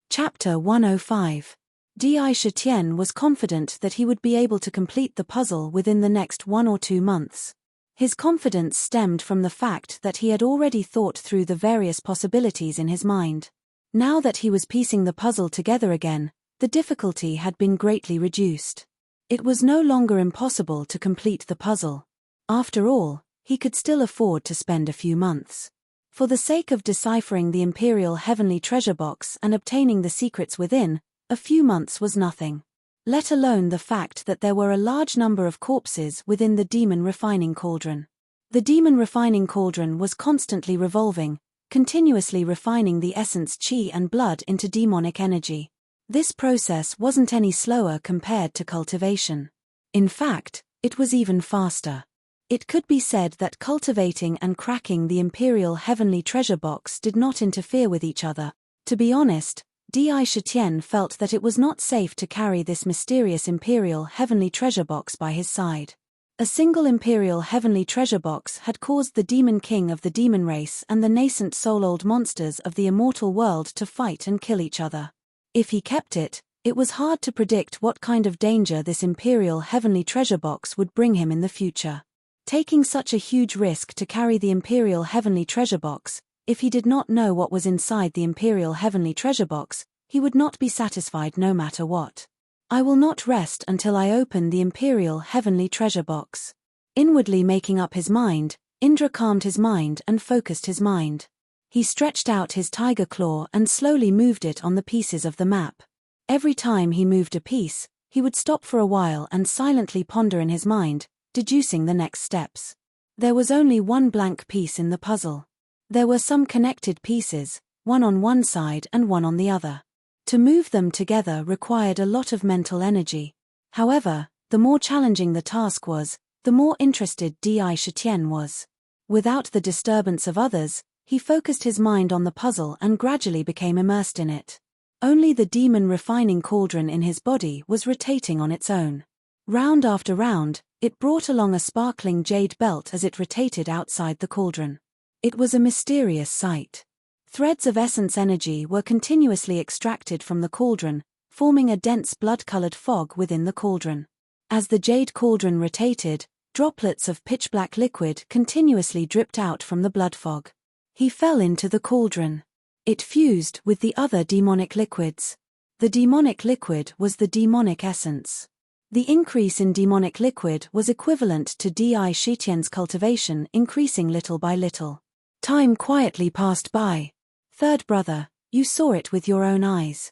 Chapter 105. Di Shitian was confident that he would be able to complete the puzzle within the next 1 or 2 months. His confidence stemmed from the fact that he had already thought through the various possibilities in his mind. Now that he was piecing the puzzle together again, the difficulty had been greatly reduced. It was no longer impossible to complete the puzzle. After all, he could still afford to spend a few months. For the sake of deciphering the Imperial Heavenly Treasure Box and obtaining the secrets within, a few months was nothing. let alone the fact that there were a large number of corpses within the demon refining cauldron. The demon refining cauldron was constantly revolving, continuously refining the essence chi and blood into demonic energy. This process wasn't any slower compared to cultivation. In fact, it was even faster. It could be said that cultivating and cracking the imperial heavenly treasure box did not interfere with each other. To be honest, Di Shitian felt that it was not safe to carry this mysterious imperial heavenly treasure box by his side. A single imperial heavenly treasure box had caused the demon king of the demon race and the nascent soul-old monsters of the immortal world to fight and kill each other. If he kept it, it was hard to predict what kind of danger this imperial heavenly treasure box would bring him in the future. Taking such a huge risk to carry the imperial heavenly treasure box, if he did not know what was inside the imperial heavenly treasure box, he would not be satisfied no matter what. I will not rest until I open the imperial heavenly treasure box. Inwardly making up his mind, Indra calmed his mind and focused his mind. He stretched out his tiger claw and slowly moved it on the pieces of the map. Every time he moved a piece, he would stop for a while and silently ponder in his mind, deducing the next steps. There was only one blank piece in the puzzle. There were some connected pieces, one on one side and one on the other. To move them together required a lot of mental energy. However, the more challenging the task was, the more interested Di Shitian was. Without the disturbance of others, he focused his mind on the puzzle and gradually became immersed in it. Only the demon refining cauldron in his body was rotating on its own. Round after round, it brought along a sparkling jade belt as it rotated outside the cauldron. It was a mysterious sight. Threads of essence energy were continuously extracted from the cauldron, forming a dense blood-colored fog within the cauldron. As the jade cauldron rotated, droplets of pitch-black liquid continuously dripped out from the blood fog. He fell into the cauldron. It fused with the other demonic liquids. The demonic liquid was the demonic essence. The increase in demonic liquid was equivalent to Di Shitian's cultivation increasing little by little. Time quietly passed by. Third brother, you saw it with your own eyes.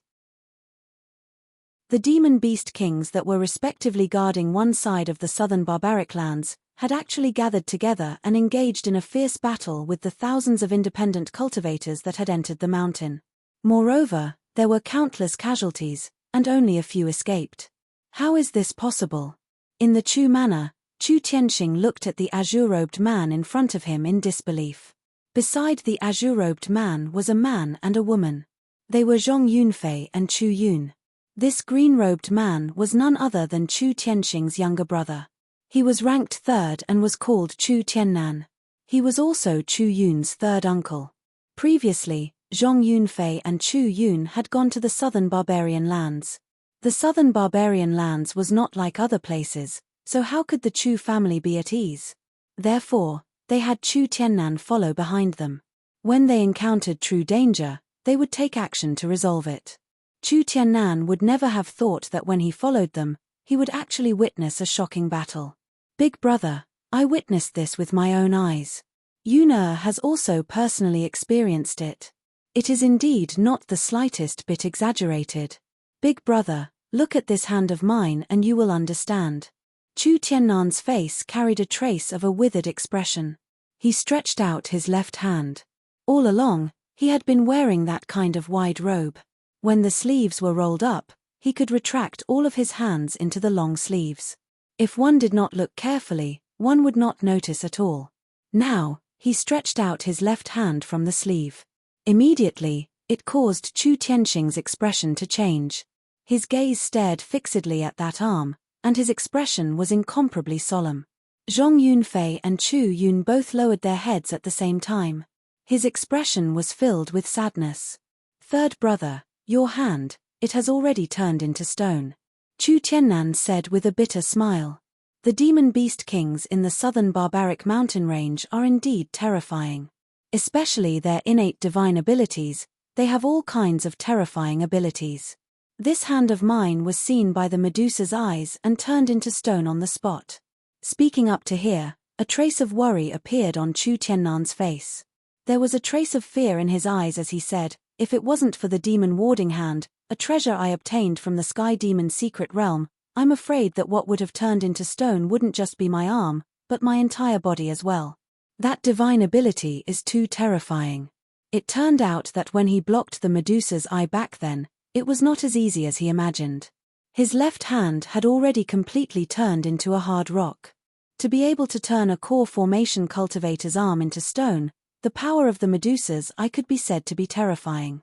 The demon beast kings that were respectively guarding one side of the southern barbaric lands had actually gathered together and engaged in a fierce battle with the thousands of independent cultivators that had entered the mountain. Moreover, there were countless casualties, and only a few escaped. How is this possible? In the Chu manner, Chu Tianxing looked at the azure-robed man in front of him in disbelief. Beside the azure-robed man was a man and a woman. They were Zhong Yunfei and Chu Yun. This green-robed man was none other than Chu Tianxing's younger brother. He was ranked third and was called Chu Tiannan. He was also Chu Yun's third uncle. Previously, Zhong Yunfei and Chu Yun had gone to the southern barbarian lands. The southern barbarian lands was not like other places, so how could the Chu family be at ease? Therefore, they had Chu Tiannan follow behind them. When they encountered true danger, they would take action to resolve it. Chu Tiannan would never have thought that when he followed them, he would actually witness a shocking battle. Big brother, I witnessed this with my own eyes. Yuna has also personally experienced it. It is indeed not the slightest bit exaggerated. Big brother, look at this hand of mine and you will understand. Chu Tiannan's face carried a trace of a withered expression. He stretched out his left hand. All along, he had been wearing that kind of wide robe. When the sleeves were rolled up, he could retract all of his hands into the long sleeves. If one did not look carefully, one would not notice at all. Now, he stretched out his left hand from the sleeve. Immediately, it caused Chu Tianxing's expression to change. His gaze stared fixedly at that arm, and his expression was incomparably solemn. Zhong Yunfei and Chu Yun both lowered their heads at the same time. His expression was filled with sadness. Third brother, your hand, it has already turned into stone. Chu Tiannan said with a bitter smile. The demon beast kings in the southern barbaric mountain range are indeed terrifying. Especially their innate divine abilities, they have all kinds of terrifying abilities. This hand of mine was seen by the Medusa's eyes and turned into stone on the spot. Speaking up to here, a trace of worry appeared on Chu Tiannan's face. There was a trace of fear in his eyes as he said, if it wasn't for the demon warding hand, a treasure I obtained from the Sky Demon's secret realm. I'm afraid that what would have turned into stone wouldn't just be my arm, but my entire body as well. That divine ability is too terrifying. It turned out that when he blocked the Medusa's eye back then, it was not as easy as he imagined. His left hand had already completely turned into a hard rock. To be able to turn a core formation cultivator's arm into stone, the power of the Medusa's eye could be said to be terrifying.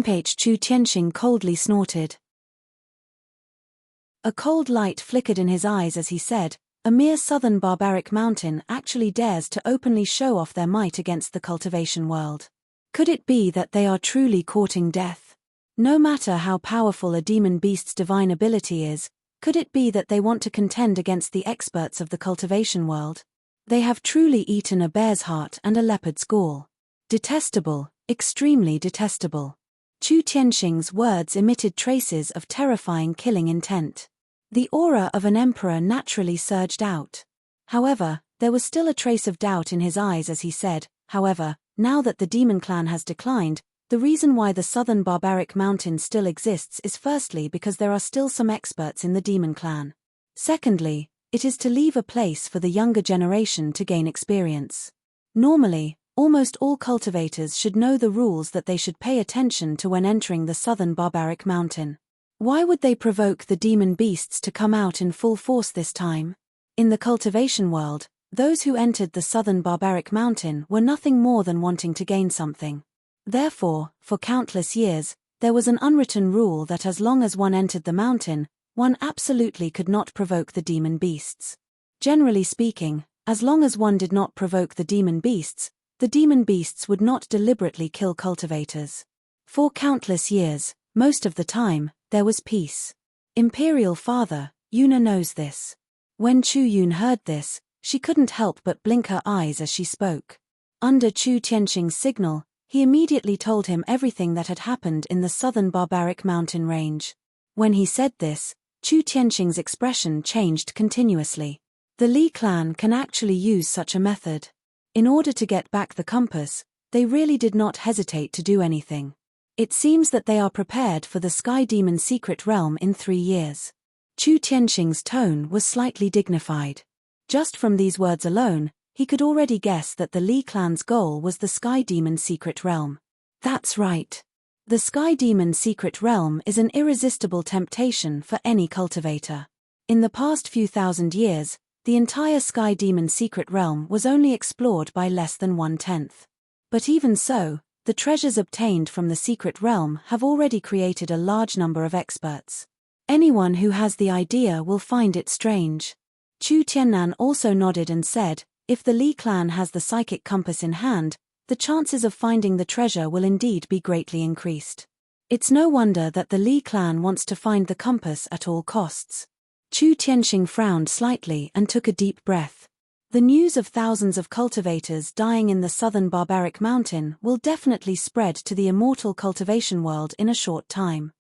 Page Chu Tianxing coldly snorted. A cold light flickered in his eyes as he said, "A mere southern barbaric mountain actually dares to openly show off their might against the cultivation world. Could it be that they are truly courting death? No matter how powerful a demon beast's divine ability is, could it be that they want to contend against the experts of the cultivation world? They have truly eaten a bear's heart and a leopard's gall. Detestable, extremely detestable." Chu Tianxing's words emitted traces of terrifying killing intent. The aura of an emperor naturally surged out. However, there was still a trace of doubt in his eyes as he said, "However, now that the demon clan has declined, the reason why the southern barbaric mountain still exists is firstly because there are still some experts in the demon clan. Secondly, it is to leave a place for the younger generation to gain experience. Normally, almost all cultivators should know the rules that they should pay attention to when entering the southern barbaric mountain. Why would they provoke the demon beasts to come out in full force this time? In the cultivation world, those who entered the southern barbaric mountain were nothing more than wanting to gain something. Therefore, for countless years, there was an unwritten rule that as long as one entered the mountain, one absolutely could not provoke the demon beasts. Generally speaking, as long as one did not provoke the demon beasts would not deliberately kill cultivators. For countless years, most of the time, there was peace. Imperial Father, Yuna knows this. When Chu Yun heard this, she couldn't help but blink her eyes as she spoke. Under Chu Tianxing's signal, he immediately told him everything that had happened in the southern barbaric mountain range. When he said this, Chu Tianxing's expression changed continuously. The Li clan can actually use such a method. In order to get back the compass, they really did not hesitate to do anything. It seems that they are prepared for the Sky Demon's secret realm in 3 years. Chu Tianxing's tone was slightly dignified. Just from these words alone, he could already guess that the Li clan's goal was the Sky Demon's secret realm. That's right. The Sky Demon's secret realm is an irresistible temptation for any cultivator. In the past few thousand years, the entire Sky Demon's secret realm was only explored by less than 1/10. But even so, the treasures obtained from the secret realm have already created a large number of experts. Anyone who has the idea will find it strange. Chu Tiannan also nodded and said, "If the Li clan has the psychic compass in hand, the chances of finding the treasure will indeed be greatly increased. It's no wonder that the Li clan wants to find the compass at all costs." Chu Tianxing frowned slightly and took a deep breath. The news of thousands of cultivators dying in the southern barbaric mountain will definitely spread to the immortal cultivation world in a short time.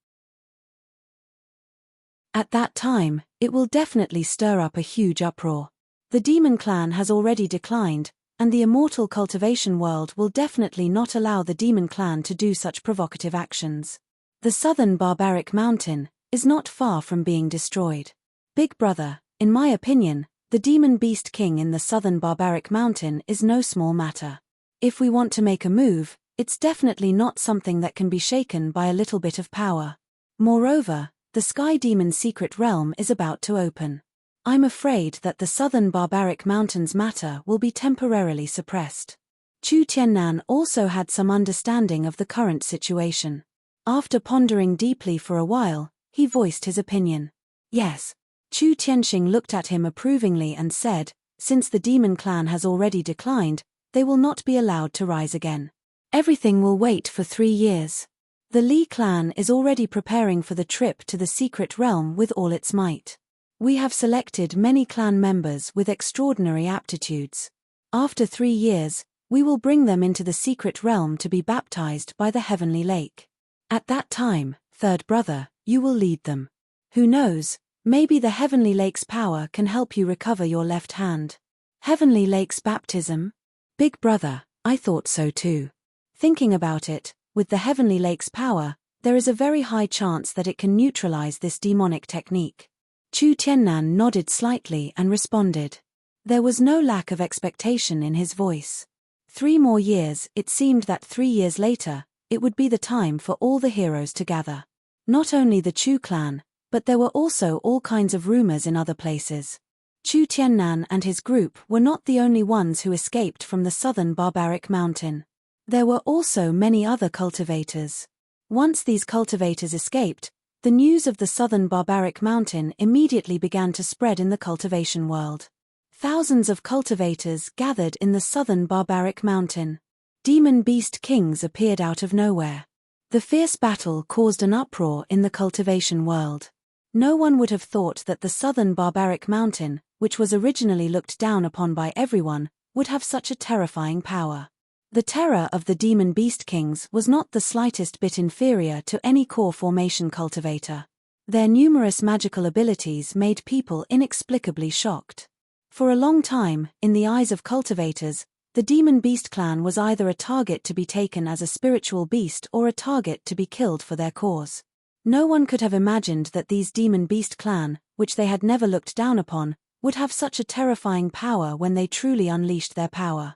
At that time, it will definitely stir up a huge uproar. The demon clan has already declined, and the immortal cultivation world will definitely not allow the demon clan to do such provocative actions. The southern barbaric mountain is not far from being destroyed. Big brother, in my opinion, the demon beast king in the southern barbaric mountain is no small matter. If we want to make a move, it's definitely not something that can be shaken by a little bit of power. Moreover, the Sky Demon's secret realm is about to open. I'm afraid that the southern barbaric mountain's matter will be temporarily suppressed. Chu Tiannan also had some understanding of the current situation. After pondering deeply for a while, he voiced his opinion. Yes. Chu Tianxing looked at him approvingly and said, "Since the demon clan has already declined, they will not be allowed to rise again. Everything will wait for 3 years. The Li clan is already preparing for the trip to the secret realm with all its might. We have selected many clan members with extraordinary aptitudes. After 3 years, we will bring them into the secret realm to be baptized by the heavenly lake. At that time, third brother, you will lead them. Who knows? Maybe the Heavenly Lake's power can help you recover your left hand." Heavenly Lake's baptism? Big brother, I thought so too. Thinking about it, with the Heavenly Lake's power, There is a very high chance that it can neutralize this demonic technique. Chu Tiannan nodded slightly and responded. There was no lack of expectation in his voice. 3 more years, it seemed that 3 years later, it would be the time for all the heroes to gather. Not only the Chu clan, but there were also all kinds of rumors in other places. Chu Tiannan and his group were not the only ones who escaped from the southern barbaric mountain. There were also many other cultivators. Once these cultivators escaped, the news of the southern barbaric mountain immediately began to spread in the cultivation world. Thousands of cultivators gathered in the southern barbaric mountain. Demon beast kings appeared out of nowhere. The fierce battle caused an uproar in the cultivation world. No one would have thought that the southern barbaric mountain, which was originally looked down upon by everyone, would have such a terrifying power. The terror of the demon beast kings was not the slightest bit inferior to any core formation cultivator. Their numerous magical abilities made people inexplicably shocked. For a long time, in the eyes of cultivators, the demon beast clan was either a target to be taken as a spiritual beast or a target to be killed for their cause. No one could have imagined that these demon beast clan, which they had never looked down upon, would have such a terrifying power when they truly unleashed their power.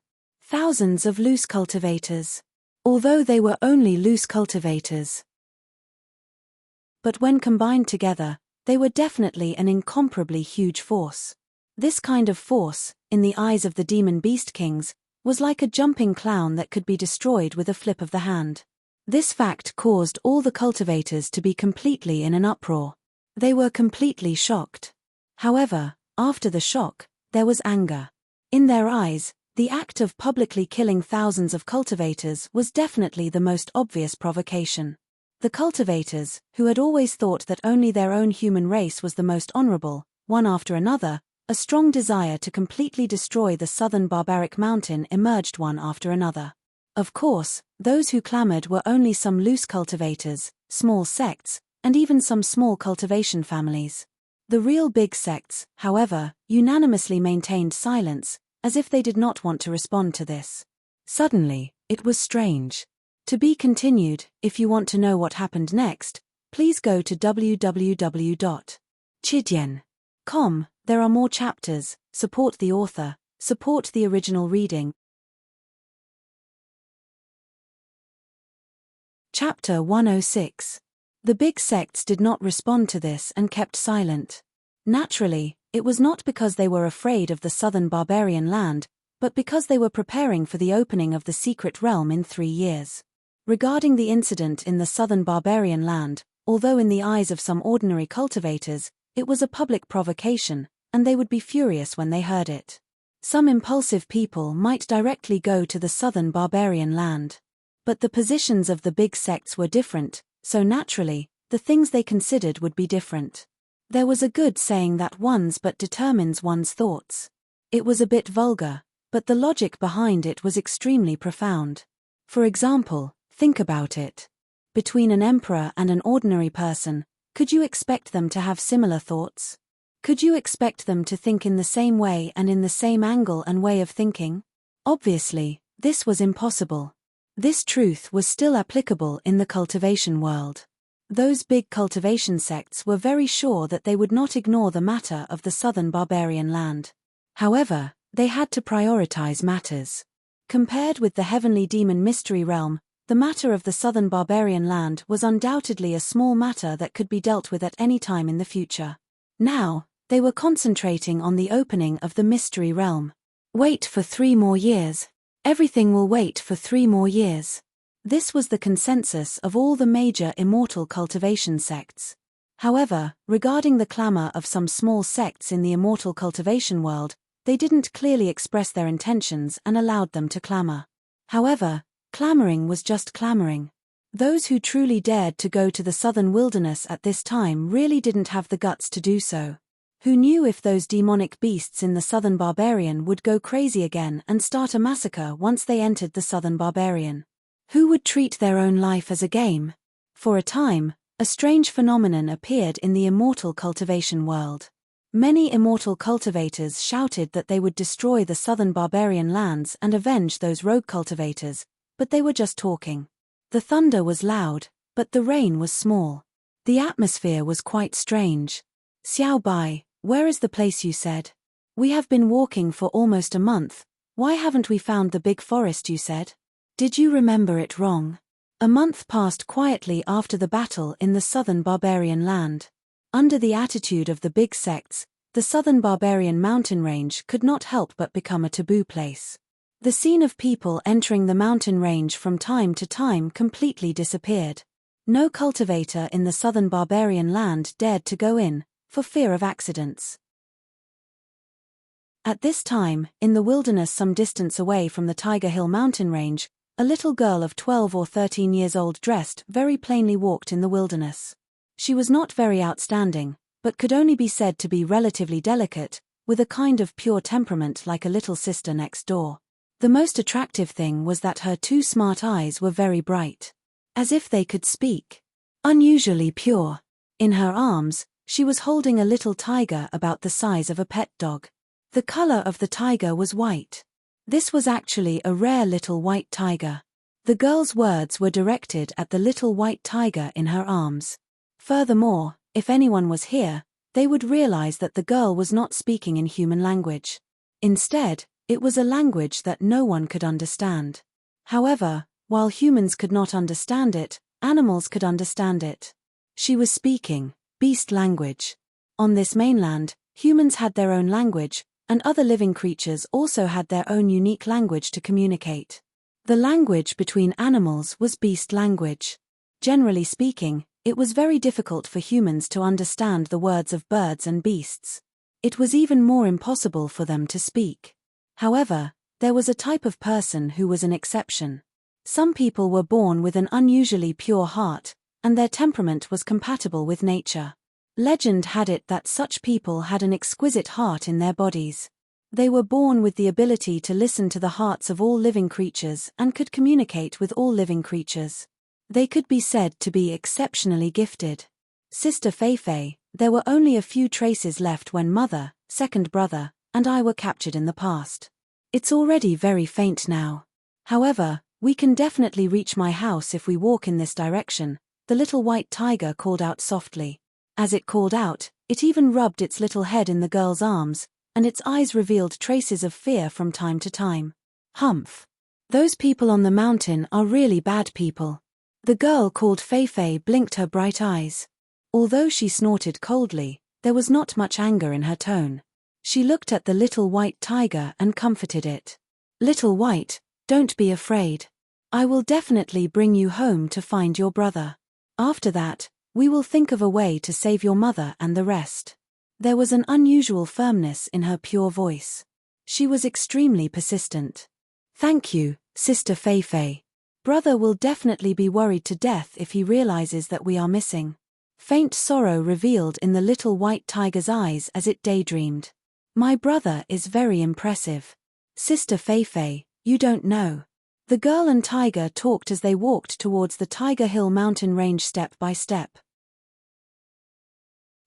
Thousands of loose cultivators. Although they were only loose cultivators, but when combined together, they were definitely an incomparably huge force. This kind of force, in the eyes of the demon beast kings, was like a jumping clown that could be destroyed with a flip of the hand. This fact caused all the cultivators to be completely in an uproar. They were completely shocked. However, after the shock, there was anger. In their eyes, the act of publicly killing thousands of cultivators was definitely the most obvious provocation. The cultivators, who had always thought that only their own human race was the most honorable, one after another, a strong desire to completely destroy the southern barbaric mountain emerged one after another. Of course, those who clamored were only some loose cultivators, small sects, and even some small cultivation families. The real big sects, however, unanimously maintained silence, as if they did not want to respond to this. Suddenly, it was strange. To be continued. If you want to know what happened next, please go to www.chidian.com. There are more chapters. Support the author, support the original reading. Chapter 106. The big sects did not respond to this and kept silent. Naturally, it was not because they were afraid of the southern barbarian land, but because they were preparing for the opening of the secret realm in 3 years. Regarding the incident in the southern barbarian land, although in the eyes of some ordinary cultivators, it was a public provocation, and they would be furious when they heard it. Some impulsive people might directly go to the southern barbarian land. But the positions of the big sects were different, so naturally, the things they considered would be different. There was a good saying that one's but determines one's thoughts. It was a bit vulgar, but the logic behind it was extremely profound. For example, think about it. Between an emperor and an ordinary person, could you expect them to have similar thoughts? Could you expect them to think in the same way and in the same angle and way of thinking? Obviously, this was impossible. This truth was still applicable in the cultivation world. Those big cultivation sects were very sure that they would not ignore the matter of the southern barbarian land. However, they had to prioritize matters. Compared with the heavenly demon mystery realm, the matter of the southern barbarian land was undoubtedly a small matter that could be dealt with at any time in the future. Now, they were concentrating on the opening of the mystery realm. Wait for 3 more years. Everything will wait for 3 more years. This was the consensus of all the major immortal cultivation sects. However, regarding the clamor of some small sects in the immortal cultivation world, they didn't clearly express their intentions and allowed them to clamor. However, clamoring was just clamoring. Those who truly dared to go to the southern wilderness at this time really didn't have the guts to do so. Who knew if those demonic beasts in the southern barbarian would go crazy again and start a massacre once they entered the southern barbarian? Who would treat their own life as a game? For a time, a strange phenomenon appeared in the immortal cultivation world. Many immortal cultivators shouted that they would destroy the southern barbarian lands and avenge those rogue cultivators, but they were just talking. The thunder was loud, but the rain was small. The atmosphere was quite strange. "Xiao Bai, where is the place you said? We have been walking for almost a month. Why haven't we found the big forest you said? Did you remember it wrong?" A month passed quietly after the battle in the southern barbarian land. Under the attitude of the big sects, the southern barbarian mountain range could not help but become a taboo place. The scene of people entering the mountain range from time to time completely disappeared. No cultivator in the southern barbarian land dared to go in, for fear of accidents. At this time, in the wilderness some distance away from the Tiger Hill mountain range, a little girl of 12 or 13 years old dressed very plainly walked in the wilderness. She was not very outstanding, but could only be said to be relatively delicate, with a kind of pure temperament like a little sister next door. The most attractive thing was that her two smart eyes were very bright. As if they could speak. Unusually pure. In her arms, she was holding a little tiger about the size of a pet dog. The color of the tiger was white. This was actually a rare little white tiger. The girl's words were directed at the little white tiger in her arms. Furthermore, if anyone was here, they would realize that the girl was not speaking in human language. Instead, it was a language that no one could understand. However, while humans could not understand it, animals could understand it. She was speaking beast language. On this mainland, humans had their own language, and other living creatures also had their own unique language to communicate. The language between animals was beast language. Generally speaking, it was very difficult for humans to understand the words of birds and beasts. It was even more impossible for them to speak. However, there was a type of person who was an exception. Some people were born with an unusually pure heart, and their temperament was compatible with nature. Legend had it that such people had an exquisite heart in their bodies. They were born with the ability to listen to the hearts of all living creatures and could communicate with all living creatures. They could be said to be exceptionally gifted. Sister Feifei, there were only a few traces left when Mother, second brother, and I were captured in the past. It's already very faint now. However, we can definitely reach my house if we walk in this direction, the little white tiger called out softly. As it called out, it even rubbed its little head in the girl's arms, and its eyes revealed traces of fear from time to time. Humph. Those people on the mountain are really bad people. The girl called Feifei blinked her bright eyes. Although she snorted coldly, there was not much anger in her tone. She looked at the little white tiger and comforted it. "Little white, don't be afraid. I will definitely bring you home to find your brother. After that, we will think of a way to save your mother and the rest." There was an unusual firmness in her pure voice. She was extremely persistent. "Thank you, Sister Feifei. Brother will definitely be worried to death if he realizes that we are missing." Faint sorrow revealed in the little white tiger's eyes as it daydreamed. "My brother is very impressive. Sister Feifei, you don't know." The girl and tiger talked as they walked towards the Tiger Hill mountain range step by step.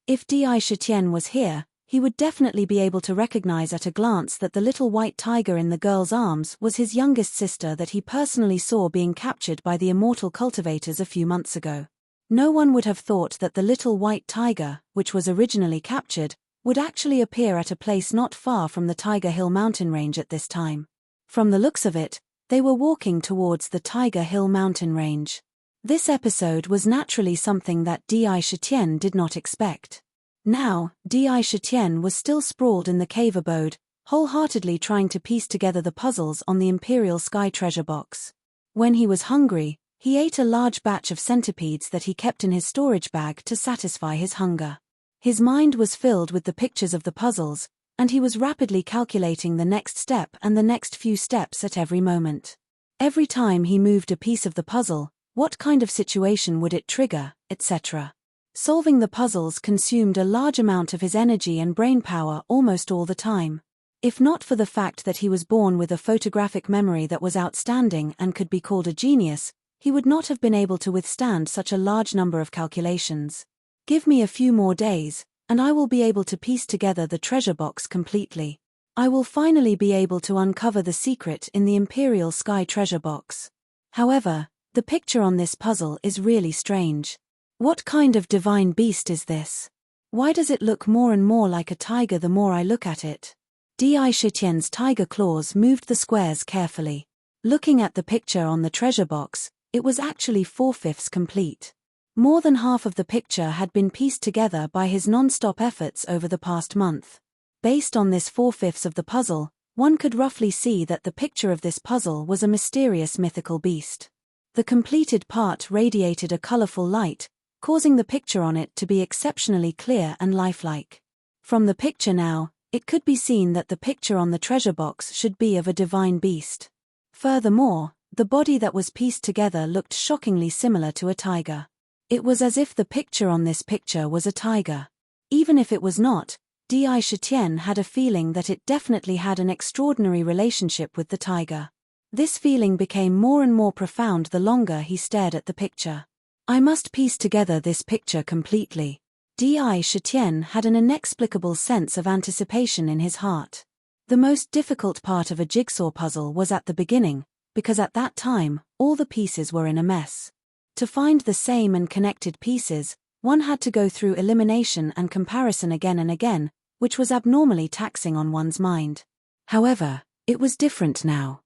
If Di Shitian was here, he would definitely be able to recognize at a glance that the little white tiger in the girl's arms was his youngest sister that he personally saw being captured by the immortal cultivators a few months ago. No one would have thought that the little white tiger, which was originally captured, would actually appear at a place not far from the Tiger Hill mountain range at this time. From the looks of it, they were walking towards the Tiger Hill mountain range. This episode was naturally something that Di Shitian did not expect. Now, Di Shitian was still sprawled in the cave abode, wholeheartedly trying to piece together the puzzles on the Imperial Sky treasure box. When he was hungry, he ate a large batch of centipedes that he kept in his storage bag to satisfy his hunger. His mind was filled with the pictures of the puzzles, and he was rapidly calculating the next step and the next few steps at every moment. Every time he moved a piece of the puzzle, what kind of situation would it trigger, etc. Solving the puzzles consumed a large amount of his energy and brain power almost all the time. If not for the fact that he was born with a photographic memory that was outstanding and could be called a genius, he would not have been able to withstand such a large number of calculations. Give me a few more days, and I will be able to piece together the treasure box completely. I will finally be able to uncover the secret in the Imperial Sky treasure box. However, The picture on this puzzle is really strange. What kind of divine beast is this? Why does it look more and more like a tiger the more I look at it? Di Shitian's tiger claws moved the squares carefully. Looking at the picture on the treasure box, it was actually 4/5 complete. More than half of the picture had been pieced together by his non-stop efforts over the past month. Based on this 4/5 of the puzzle, one could roughly see that the picture of this puzzle was a mysterious mythical beast. The completed part radiated a colorful light, causing the picture on it to be exceptionally clear and lifelike. From the picture now, it could be seen that the picture on the treasure box should be of a divine beast. Furthermore, the body that was pieced together looked shockingly similar to a tiger. It was as if the picture on this picture was a tiger. Even if it was not, Di Shitian had a feeling that it definitely had an extraordinary relationship with the tiger. This feeling became more and more profound the longer he stared at the picture. I must piece together this picture completely. Di Shitian had an inexplicable sense of anticipation in his heart. The most difficult part of a jigsaw puzzle was at the beginning, because at that time, all the pieces were in a mess. To find the same and connected pieces, one had to go through elimination and comparison again and again, which was abnormally taxing on one's mind. However, it was different now.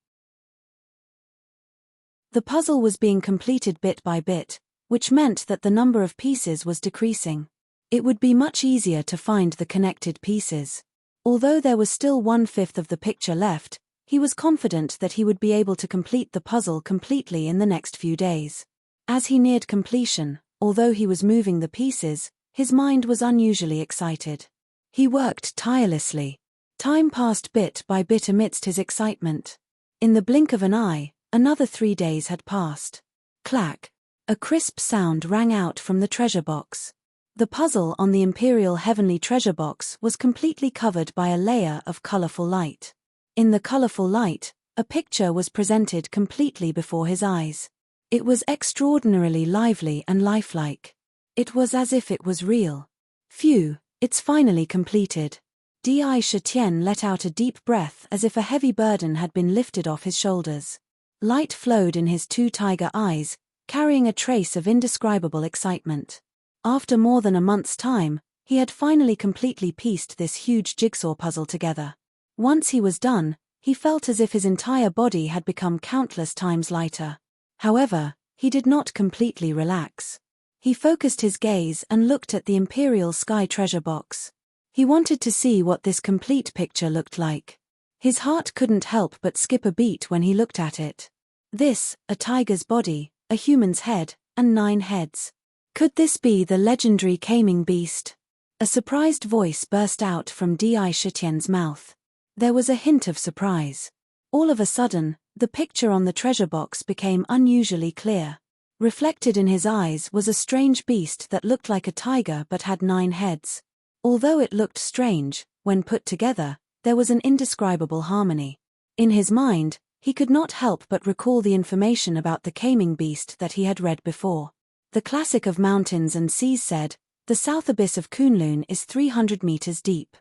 The puzzle was being completed bit by bit, which meant that the number of pieces was decreasing. It would be much easier to find the connected pieces. Although there was still 1/5 of the picture left, he was confident that he would be able to complete the puzzle completely in the next few days. As he neared completion, although he was moving the pieces, his mind was unusually excited. He worked tirelessly. Time passed bit by bit amidst his excitement. In the blink of an eye, another 3 days had passed. Clack! A crisp sound rang out from the treasure box. The puzzle on the Imperial Heavenly Treasure Box was completely covered by a layer of colorful light. In the colorful light, a picture was presented completely before his eyes. It was extraordinarily lively and lifelike. It was as if it was real. Phew, it's finally completed. Di Shitian let out a deep breath as if a heavy burden had been lifted off his shoulders. Light flowed in his 2 tiger eyes, carrying a trace of indescribable excitement. After more than a month's time, he had finally completely pieced this huge jigsaw puzzle together. Once he was done, he felt as if his entire body had become countless times lighter. However, he did not completely relax. He focused his gaze and looked at the Imperial Sky Treasure Box. He wanted to see what this complete picture looked like. His heart couldn't help but skip a beat when he looked at it. This, a tiger's body, a human's head, and 9 heads. Could this be the legendary Kaming beast? A surprised voice burst out from Di Shitian's mouth. There was a hint of surprise. All of a sudden, the picture on the treasure box became unusually clear. Reflected in his eyes was a strange beast that looked like a tiger but had 9 heads. Although it looked strange, when put together, there was an indescribable harmony. In his mind, he could not help but recall the information about the Kaming beast that he had read before. The classic of mountains and seas said, the south abyss of Kunlun is 300 meters deep.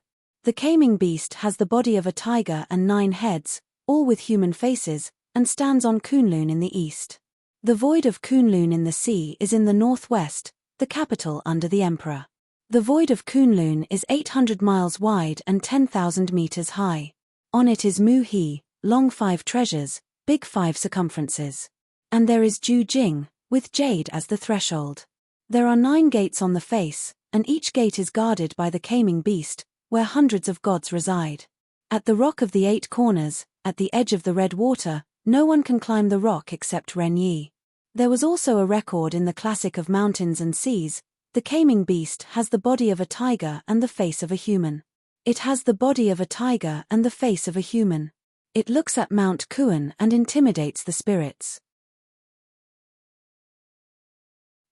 The Kaming beast has the body of a tiger and 9 heads, all with human faces, and stands on Kunlun in the east. The void of Kunlun in the sea is in the northwest, the capital under the emperor. The void of Kunlun is 800 miles wide and 10,000 meters high. On it is Mu He, long 5 treasures, big 5 circumferences. And there is Ju Jing, with jade as the threshold. There are 9 gates on the face, and each gate is guarded by the Kaming beast, where hundreds of gods reside. At the Rock of the 8 Corners, at the edge of the red water, no one can climb the rock except Ren Yi. There was also a record in the classic of mountains and seas. The Kaming beast has the body of a tiger and the face of a human. It has the body of a tiger and the face of a human. It looks at Mount Kuan and intimidates the spirits.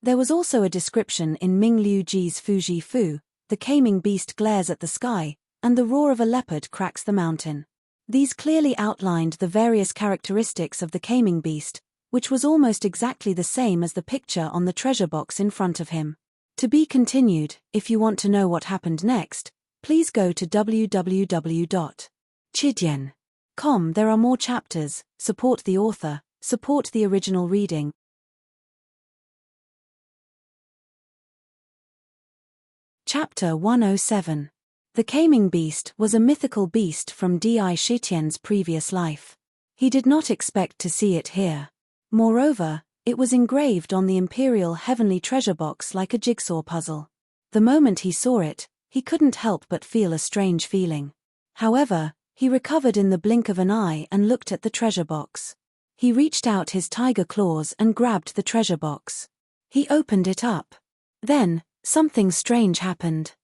There was also a description in Ming Liu Ji's Fuji Fu, the Kaming beast glares at the sky, and the roar of a leopard cracks the mountain. These clearly outlined the various characteristics of the Kaming beast, which was almost exactly the same as the picture on the treasure box in front of him. To be continued. If you want to know what happened next, please go to www.chidian.com. There are more chapters. Support the author, support the original reading. Chapter 107. The Caming Beast was a mythical beast from Di Shitian's previous life. He did not expect to see it here. Moreover, it was engraved on the imperial heavenly treasure box like a jigsaw puzzle. The moment he saw it, he couldn't help but feel a strange feeling. However, he recovered in the blink of an eye and looked at the treasure box. He reached out his tiger claws and grabbed the treasure box. He opened it up. Then, something strange happened.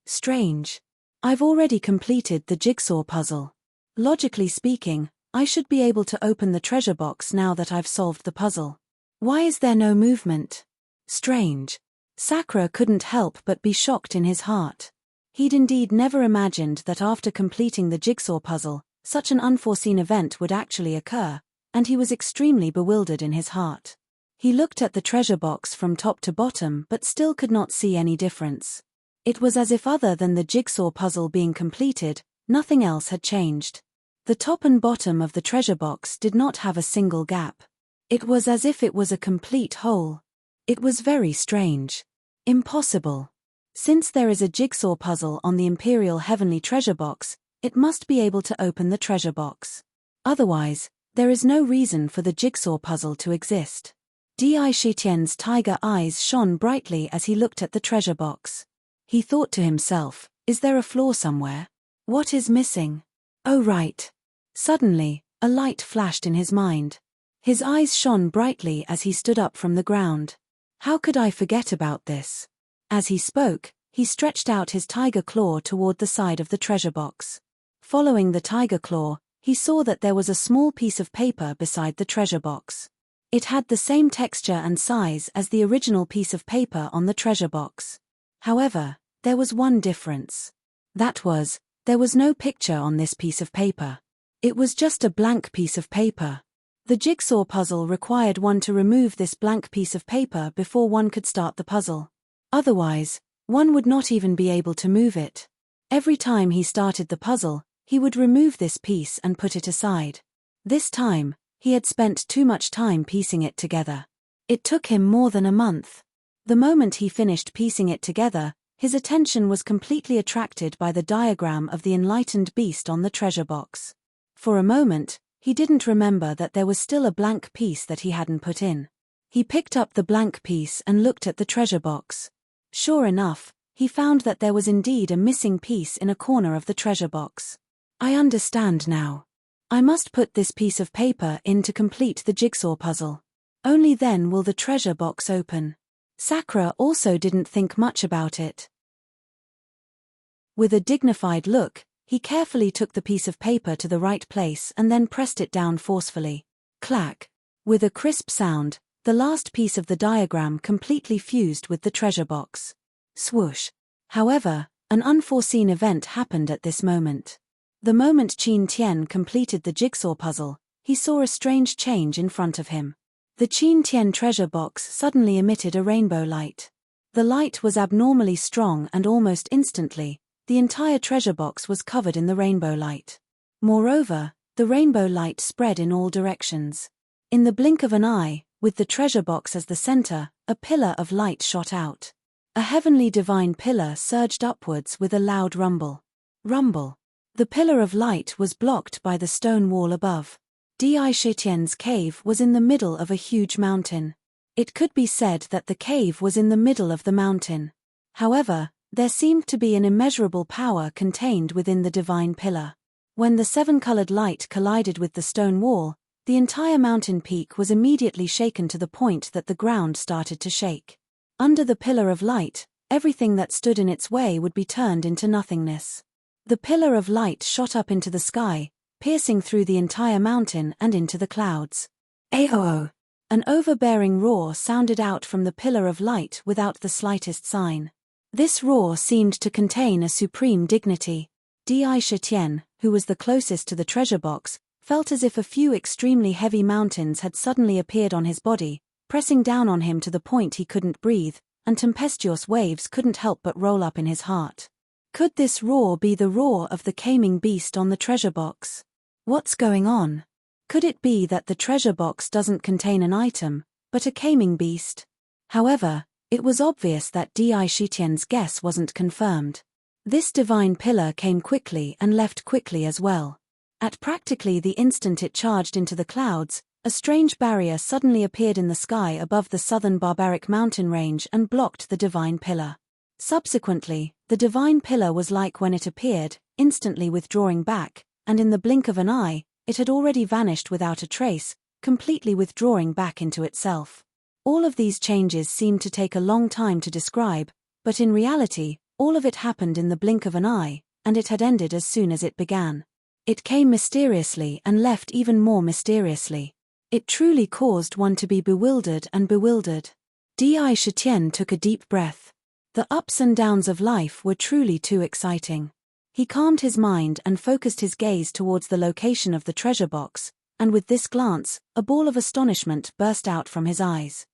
Strange. I've already completed the jigsaw puzzle. Logically speaking, I should be able to open the treasure box now that I've solved the puzzle. Why is there no movement? Strange. Sakura couldn't help but be shocked in his heart. He'd indeed never imagined that after completing the jigsaw puzzle, such an unforeseen event would actually occur, and he was extremely bewildered in his heart. He looked at the treasure box from top to bottom but still could not see any difference. It was as if other than the jigsaw puzzle being completed, nothing else had changed. The top and bottom of the treasure box did not have a single gap. It was as if it was a complete whole. It was very strange. Impossible. Since there is a jigsaw puzzle on the Imperial Heavenly Treasure Box, it must be able to open the treasure box. Otherwise, there is no reason for the jigsaw puzzle to exist. Di Shitian's tiger eyes shone brightly as he looked at the treasure box. He thought to himself, is there a flaw somewhere? What is missing? Oh right. Suddenly, a light flashed in his mind. His eyes shone brightly as he stood up from the ground. How could I forget about this? As he spoke, he stretched out his tiger claw toward the side of the treasure box. Following the tiger claw, he saw that there was a small piece of paper beside the treasure box. It had the same texture and size as the original piece of paper on the treasure box. However, there was one difference. That was, there was no picture on this piece of paper. It was just a blank piece of paper. The jigsaw puzzle required one to remove this blank piece of paper before one could start the puzzle. Otherwise, one would not even be able to move it. Every time he started the puzzle, he would remove this piece and put it aside. This time, he had spent too much time piecing it together. It took him more than a month. The moment he finished piecing it together, his attention was completely attracted by the diagram of the enlightened beast on the treasure box. For a moment, he didn't remember that there was still a blank piece that he hadn't put in. He picked up the blank piece and looked at the treasure box. Sure enough, he found that there was indeed a missing piece in a corner of the treasure box. I understand now. I must put this piece of paper in to complete the jigsaw puzzle. Only then will the treasure box open. Sakura also didn't think much about it. With a dignified look, he carefully took the piece of paper to the right place and then pressed it down forcefully. Clack! With a crisp sound, the last piece of the diagram completely fused with the treasure box. Swoosh! However, an unforeseen event happened at this moment. The moment Qin Tian completed the jigsaw puzzle, he saw a strange change in front of him. The Qin Tian treasure box suddenly emitted a rainbow light. The light was abnormally strong and almost instantly, the entire treasure box was covered in the rainbow light. Moreover, the rainbow light spread in all directions. In the blink of an eye, with the treasure box as the center, a pillar of light shot out. A heavenly divine pillar surged upwards with a loud rumble. Rumble. The pillar of light was blocked by the stone wall above. Di Shitian's cave was in the middle of a huge mountain. It could be said that the cave was in the middle of the mountain. However, there seemed to be an immeasurable power contained within the divine pillar. When the seven-colored light collided with the stone wall, the entire mountain peak was immediately shaken to the point that the ground started to shake. Under the pillar of light, everything that stood in its way would be turned into nothingness. The pillar of light shot up into the sky, piercing through the entire mountain and into the clouds. Aho! An overbearing roar sounded out from the pillar of light without the slightest sign. This roar seemed to contain a supreme dignity. Di Shitian, who was the closest to the treasure box, felt as if a few extremely heavy mountains had suddenly appeared on his body, pressing down on him to the point he couldn't breathe, and tempestuous waves couldn't help but roll up in his heart. Could this roar be the roar of the caming beast on the treasure box? What's going on? Could it be that the treasure box doesn't contain an item, but a caming beast? However, It was obvious that Di Shitian's guess wasn't confirmed. This divine pillar came quickly and left quickly as well. At practically the instant it charged into the clouds, a strange barrier suddenly appeared in the sky above the southern barbaric mountain range and blocked the divine pillar. Subsequently, the divine pillar was like when it appeared, instantly withdrawing back, and in the blink of an eye, it had already vanished without a trace, completely withdrawing back into itself. All of these changes seemed to take a long time to describe, but in reality, all of it happened in the blink of an eye, and it had ended as soon as it began. It came mysteriously and left even more mysteriously. It truly caused one to be bewildered and bewildered. Di Shitian took a deep breath. The ups and downs of life were truly too exciting. He calmed his mind and focused his gaze towards the location of the treasure box, and with this glance, a ball of astonishment burst out from his eyes.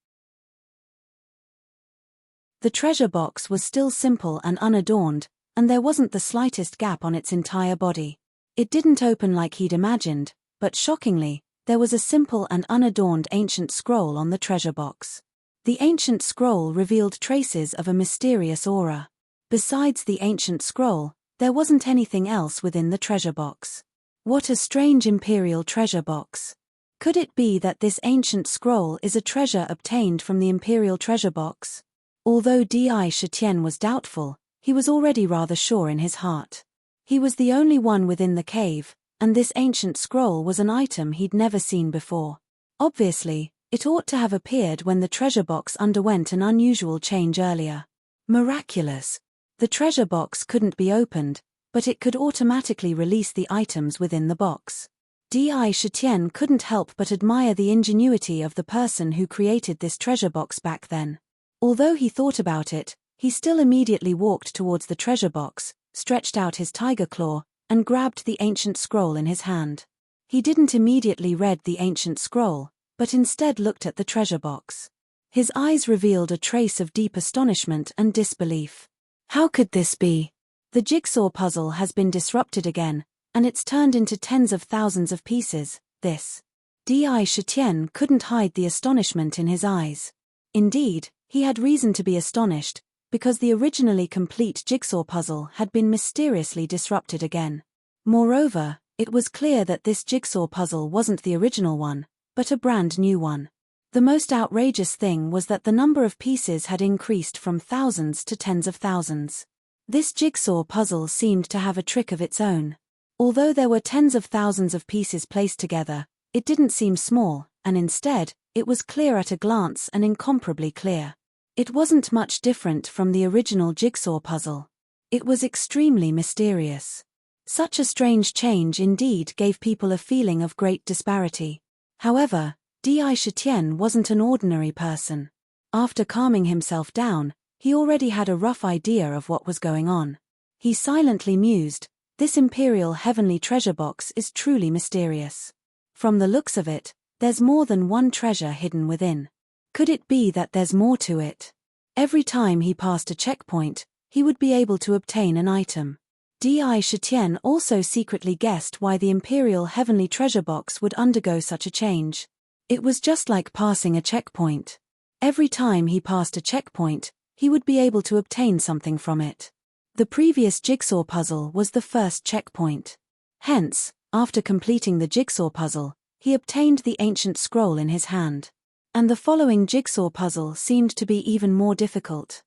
The treasure box was still simple and unadorned, and there wasn't the slightest gap on its entire body. It didn't open like he'd imagined, but shockingly, there was a simple and unadorned ancient scroll on the treasure box. The ancient scroll revealed traces of a mysterious aura. Besides the ancient scroll, there wasn't anything else within the treasure box. What a strange imperial treasure box. Could it be that this ancient scroll is a treasure obtained from the imperial treasure box? Although Di Shitian was doubtful, he was already rather sure in his heart. He was the only one within the cave, and this ancient scroll was an item he'd never seen before. Obviously, it ought to have appeared when the treasure box underwent an unusual change earlier. Miraculous. The treasure box couldn't be opened, but it could automatically release the items within the box. Di Shitian couldn't help but admire the ingenuity of the person who created this treasure box back then. Although he thought about it, he still immediately walked towards the treasure box, stretched out his tiger claw, and grabbed the ancient scroll in his hand. He didn't immediately read the ancient scroll, but instead looked at the treasure box. His eyes revealed a trace of deep astonishment and disbelief. How could this be? The jigsaw puzzle has been disrupted again, and it's turned into tens of thousands of pieces. This. Di Shitian couldn't hide the astonishment in his eyes. Indeed, he had reason to be astonished, because the originally complete jigsaw puzzle had been mysteriously disrupted again. Moreover, it was clear that this jigsaw puzzle wasn't the original one, but a brand new one. The most outrageous thing was that the number of pieces had increased from thousands to tens of thousands. This jigsaw puzzle seemed to have a trick of its own. Although there were tens of thousands of pieces placed together, it didn't seem small, and instead, it was clear at a glance and incomparably clear. It wasn't much different from the original jigsaw puzzle. It was extremely mysterious. Such a strange change indeed gave people a feeling of great disparity. However, Di Shitian wasn't an ordinary person. After calming himself down, he already had a rough idea of what was going on. He silently mused, "This imperial heavenly treasure box is truly mysterious. From the looks of it, there's more than one treasure hidden within. Could it be that there's more to it?" Every time he passed a checkpoint, he would be able to obtain an item. Di Shitian also secretly guessed why the imperial heavenly treasure box would undergo such a change. It was just like passing a checkpoint. Every time he passed a checkpoint, he would be able to obtain something from it. The previous jigsaw puzzle was the first checkpoint. Hence, after completing the jigsaw puzzle, he obtained the ancient scroll in his hand. And the following jigsaw puzzle seemed to be even more difficult.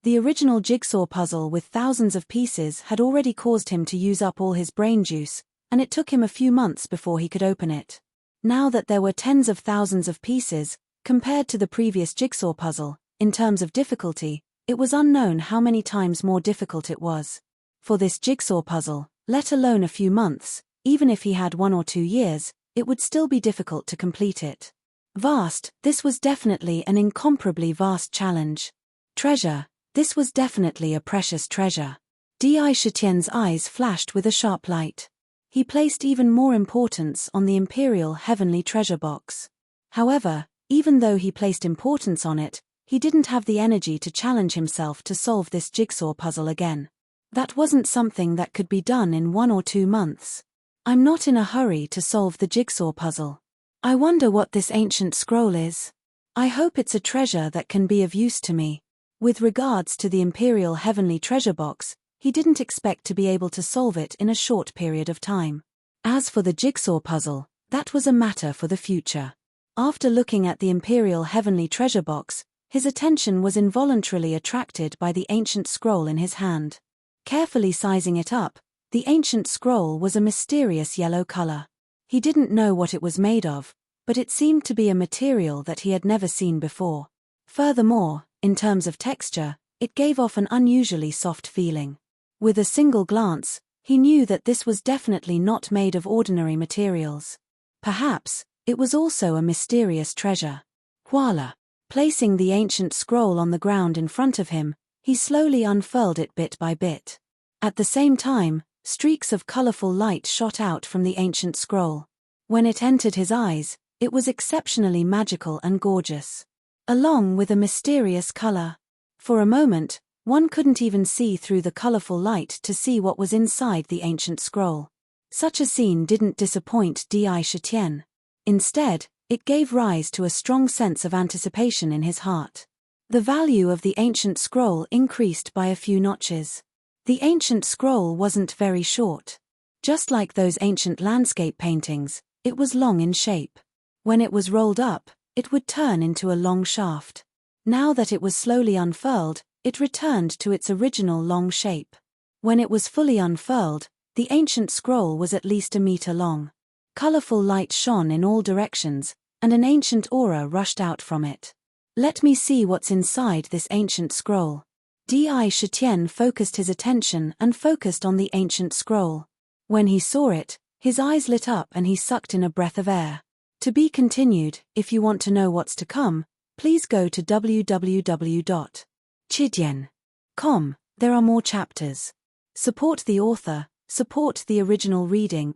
The original jigsaw puzzle with thousands of pieces had already caused him to use up all his brain juice, and it took him a few months before he could open it. Now that there were tens of thousands of pieces, compared to the previous jigsaw puzzle, in terms of difficulty, it was unknown how many times more difficult it was. For this jigsaw puzzle, let alone a few months, even if he had 1 or 2 years, it would still be difficult to complete it. Vast, this was definitely an incomparably vast challenge. Treasure, this was definitely a precious treasure. Di Shitian's eyes flashed with a sharp light. He placed even more importance on the imperial heavenly treasure box. However, even though he placed importance on it, he didn't have the energy to challenge himself to solve this jigsaw puzzle again. That wasn't something that could be done in 1 or 2 months. I'm not in a hurry to solve the jigsaw puzzle. I wonder what this ancient scroll is. I hope it's a treasure that can be of use to me. With regards to the Imperial Heavenly Treasure Box, he didn't expect to be able to solve it in a short period of time. As for the jigsaw puzzle, that was a matter for the future. After looking at the Imperial Heavenly Treasure Box, his attention was involuntarily attracted by the ancient scroll in his hand. Carefully sizing it up, the ancient scroll was a mysterious yellow color. He didn't know what it was made of, but it seemed to be a material that he had never seen before. Furthermore, in terms of texture, it gave off an unusually soft feeling. With a single glance, he knew that this was definitely not made of ordinary materials. Perhaps, it was also a mysterious treasure. Voila! Placing the ancient scroll on the ground in front of him, he slowly unfurled it bit by bit. At the same time, streaks of colorful light shot out from the ancient scroll. When it entered his eyes, it was exceptionally magical and gorgeous, along with a mysterious color. For a moment, one couldn't even see through the colorful light to see what was inside the ancient scroll. Such a scene didn't disappoint Di Shitian. Instead, it gave rise to a strong sense of anticipation in his heart. The value of the ancient scroll increased by a few notches. The ancient scroll wasn't very short. Just like those ancient landscape paintings, it was long in shape. When it was rolled up, it would turn into a long shaft. Now that it was slowly unfurled, it returned to its original long shape. When it was fully unfurled, the ancient scroll was at least a meter long. Colorful light shone in all directions, and an ancient aura rushed out from it. Let me see what's inside this ancient scroll. Di Shitian focused his attention and focused on the ancient scroll. When he saw it, his eyes lit up and he sucked in a breath of air. To be continued. If you want to know what's to come, please go to www.chidian.com. There are more chapters. Support the author, support the original reading.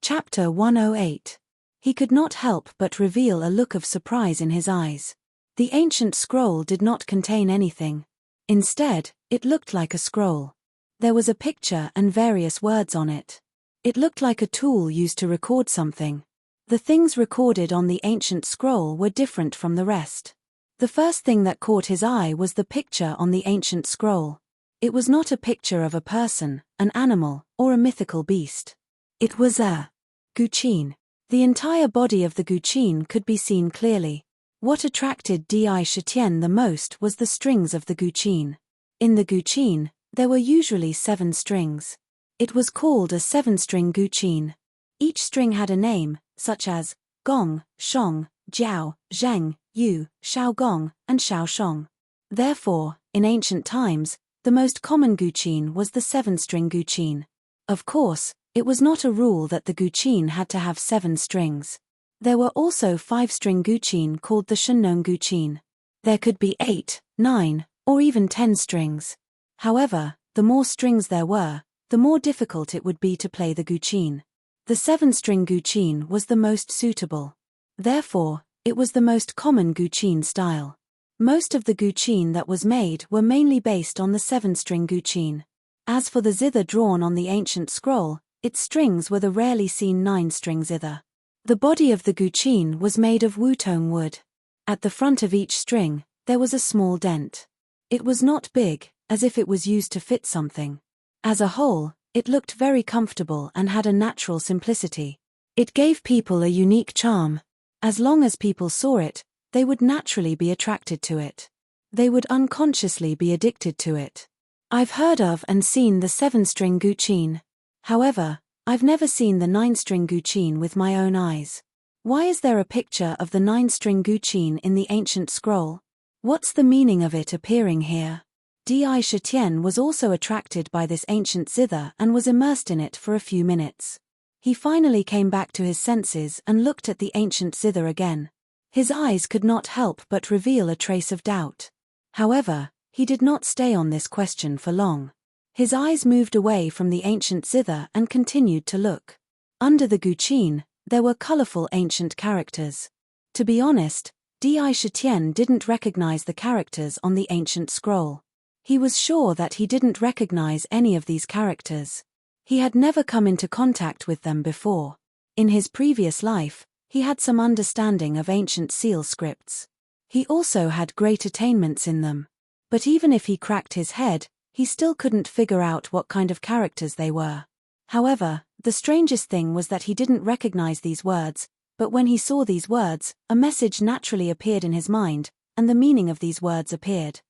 Chapter 108. He could not help but reveal a look of surprise in his eyes. The ancient scroll did not contain anything. Instead, it looked like a scroll. There was a picture and various words on it. It looked like a tool used to record something. The things recorded on the ancient scroll were different from the rest. The first thing that caught his eye was the picture on the ancient scroll. It was not a picture of a person, an animal, or a mythical beast. It was a guqin. The entire body of the guqin could be seen clearly. What attracted Di Shitian the most was the strings of the guqin. In the guqin, there were usually 7 strings. It was called a 7-string guqin. Each string had a name, such as gong, shong, jiao, zheng, yu, shao gong, and shao shong. Therefore, in ancient times, the most common guqin was the 7-string guqin. Of course, it was not a rule that the guqin had to have 7 strings. There were also 5-string guqin called the shennon guqin. There could be 8, 9, or even 10 strings. However, the more strings there were, the more difficult it would be to play the guqin. The 7-string guqin was the most suitable. Therefore, it was the most common guqin style. Most of the guqin that was made were mainly based on the 7-string guqin. As for the zither drawn on the ancient scroll, its strings were the rarely seen 9-string zither. The body of the guqin was made of wutong wood. At the front of each string, there was a small dent. It was not big, as if it was used to fit something. As a whole, it looked very comfortable and had a natural simplicity. It gave people a unique charm. As long as people saw it, they would naturally be attracted to it. They would unconsciously be addicted to it. I've heard of and seen the 7-string guqin. However, I've never seen the 9-string guqin with my own eyes. Why is there a picture of the 9-string guqin in the ancient scroll? What's the meaning of it appearing here? Di Shitian was also attracted by this ancient zither and was immersed in it for a few minutes. He finally came back to his senses and looked at the ancient zither again. His eyes could not help but reveal a trace of doubt. However, he did not stay on this question for long. His eyes moved away from the ancient zither and continued to look. Under the guqin, there were colorful ancient characters. To be honest, Di Shitian didn't recognize the characters on the ancient scroll. He was sure that he didn't recognize any of these characters. He had never come into contact with them before. In his previous life, he had some understanding of ancient seal scripts. He also had great attainments in them. But even if he cracked his head, he still couldn't figure out what kind of characters they were. However, the strangest thing was that he didn't recognize these words, but when he saw these words, a message naturally appeared in his mind, and the meaning of these words appeared.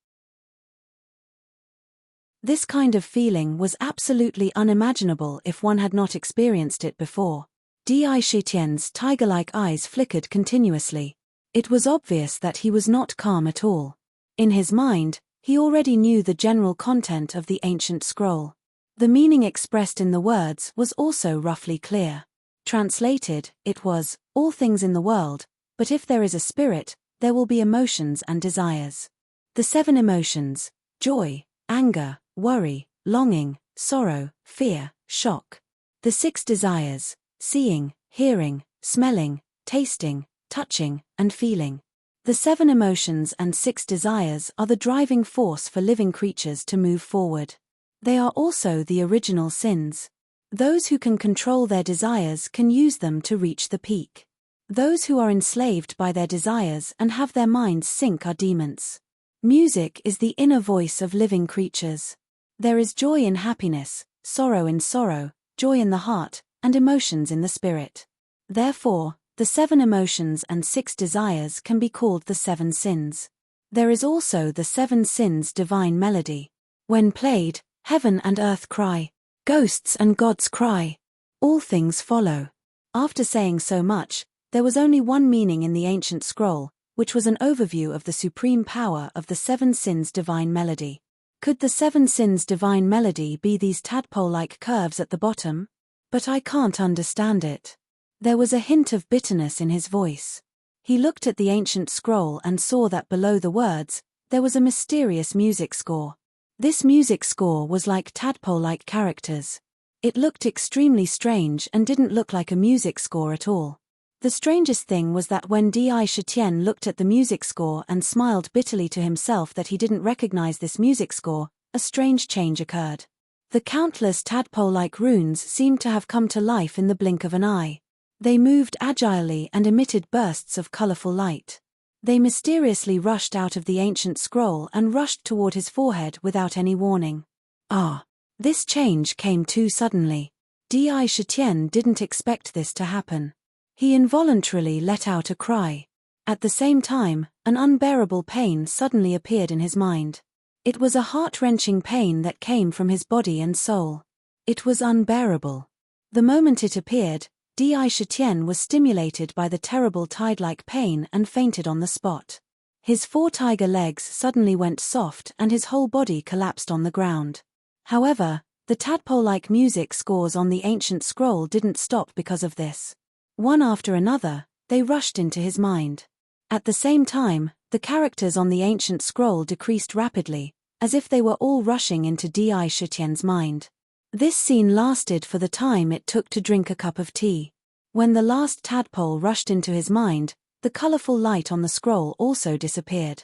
This kind of feeling was absolutely unimaginable if one had not experienced it before. Di Shitian's tiger-like eyes flickered continuously. It was obvious that he was not calm at all. In his mind, he already knew the general content of the ancient scroll. The meaning expressed in the words was also roughly clear. Translated, it was, all things in the world, but if there is a spirit, there will be emotions and desires. The 7 emotions: joy, anger, worry, longing, sorrow, fear, shock. The 6 desires: seeing, hearing, smelling, tasting, touching, and feeling. The 7 emotions and 6 desires are the driving force for living creatures to move forward. They are also the original sins. Those who can control their desires can use them to reach the peak. Those who are enslaved by their desires and have their minds sink are demons. Music is the inner voice of living creatures. There is joy in happiness, sorrow in sorrow, joy in the heart, and emotions in the spirit. Therefore, the 7 emotions and 6 desires can be called the 7 sins. There is also the 7 sins divine melody. When played, heaven and earth cry, ghosts and gods cry, all things follow. After saying so much, there was only one meaning in the ancient scroll, which was an overview of the supreme power of the 7 sins divine melody. Could the 7 sins divine melody be these tadpole-like curves at the bottom? But I can't understand it. There was a hint of bitterness in his voice. He looked at the ancient scroll and saw that below the words, there was a mysterious music score. This music score was like tadpole-like characters. It looked extremely strange and didn't look like a music score at all. The strangest thing was that when Di Shitian looked at the music score and smiled bitterly to himself that he didn't recognize this music score, a strange change occurred. The countless tadpole-like runes seemed to have come to life in the blink of an eye. They moved agilely and emitted bursts of colorful light. They mysteriously rushed out of the ancient scroll and rushed toward his forehead without any warning. This change came too suddenly. Di Shitian didn't expect this to happen. He involuntarily let out a cry. At the same time, an unbearable pain suddenly appeared in his mind. It was a heart-wrenching pain that came from his body and soul. It was unbearable. The moment it appeared, Di Shitian was stimulated by the terrible tide-like pain and fainted on the spot. His 4 tiger legs suddenly went soft and his whole body collapsed on the ground. However, the tadpole-like music scores on the ancient scroll didn't stop because of this. One after another, they rushed into his mind. At the same time, the characters on the ancient scroll decreased rapidly, as if they were all rushing into Di Shitian's mind. This scene lasted for the time it took to drink a cup of tea. When the last tadpole rushed into his mind, the colorful light on the scroll also disappeared.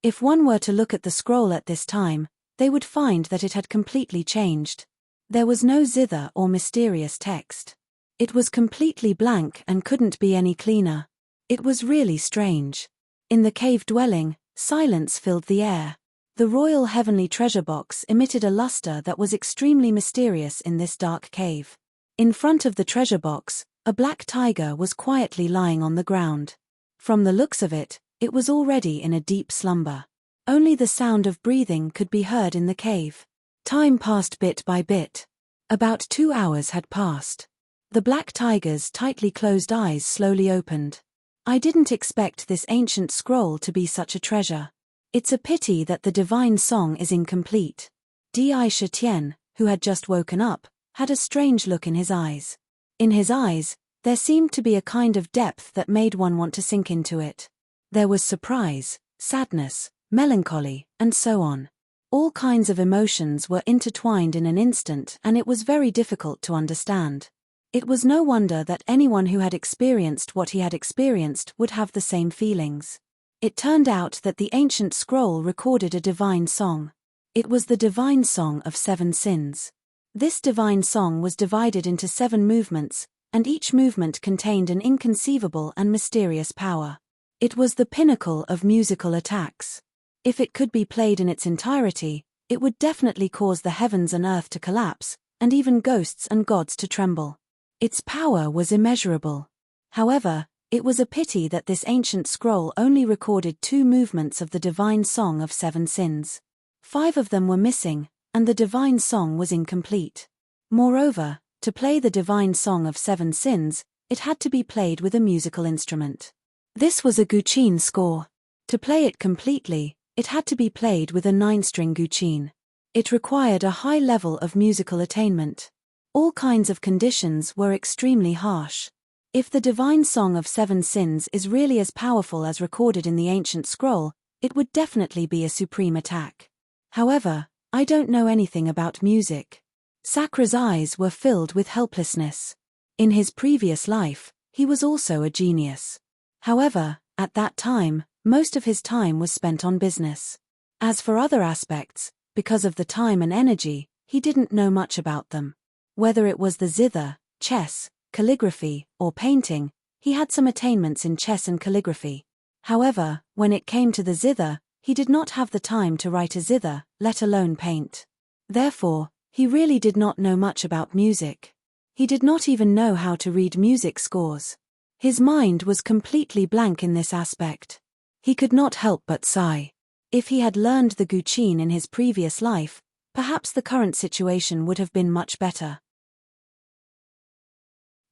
If one were to look at the scroll at this time, they would find that it had completely changed. There was no zither or mysterious text. It was completely blank and couldn't be any cleaner. It was really strange. In the cave dwelling, silence filled the air. The royal heavenly treasure box emitted a luster that was extremely mysterious in this dark cave. In front of the treasure box, a black tiger was quietly lying on the ground. From the looks of it, it was already in a deep slumber. Only the sound of breathing could be heard in the cave. Time passed bit by bit. About 2 hours had passed. The black tiger's tightly closed eyes slowly opened. I didn't expect this ancient scroll to be such a treasure. It's a pity that the divine song is incomplete. Di Shitian, who had just woken up, had a strange look in his eyes. In his eyes, there seemed to be a kind of depth that made one want to sink into it. There was surprise, sadness, melancholy, and so on. All kinds of emotions were intertwined in an instant and it was very difficult to understand. It was no wonder that anyone who had experienced what he had experienced would have the same feelings. It turned out that the ancient scroll recorded a divine song. It was the divine song of 7 sins. This divine song was divided into 7 movements, and each movement contained an inconceivable and mysterious power. It was the pinnacle of musical attacks. If it could be played in its entirety, it would definitely cause the heavens and earth to collapse, and even ghosts and gods to tremble. Its power was immeasurable. However, it was a pity that this ancient scroll only recorded 2 movements of the divine song of 7 sins. 5 of them were missing, and the divine song was incomplete. Moreover, to play the divine song of 7 sins, it had to be played with a musical instrument. This was a guqin score. To play it completely, it had to be played with a 9-string guqin. It required a high level of musical attainment. All kinds of conditions were extremely harsh. If the divine song of 7 sins is really as powerful as recorded in the ancient scroll, it would definitely be a supreme attack. However, I don't know anything about music. Sakra's eyes were filled with helplessness. In his previous life, he was also a genius. However, at that time, most of his time was spent on business. As for other aspects, because of the time and energy, he didn't know much about them. Whether it was the zither, chess, calligraphy, or painting, he had some attainments in chess and calligraphy. However, when it came to the zither, he did not have the time to write a zither, let alone paint. Therefore, he really did not know much about music. He did not even know how to read music scores. His mind was completely blank in this aspect. He could not help but sigh. If he had learned the guqin in his previous life, perhaps the current situation would have been much better.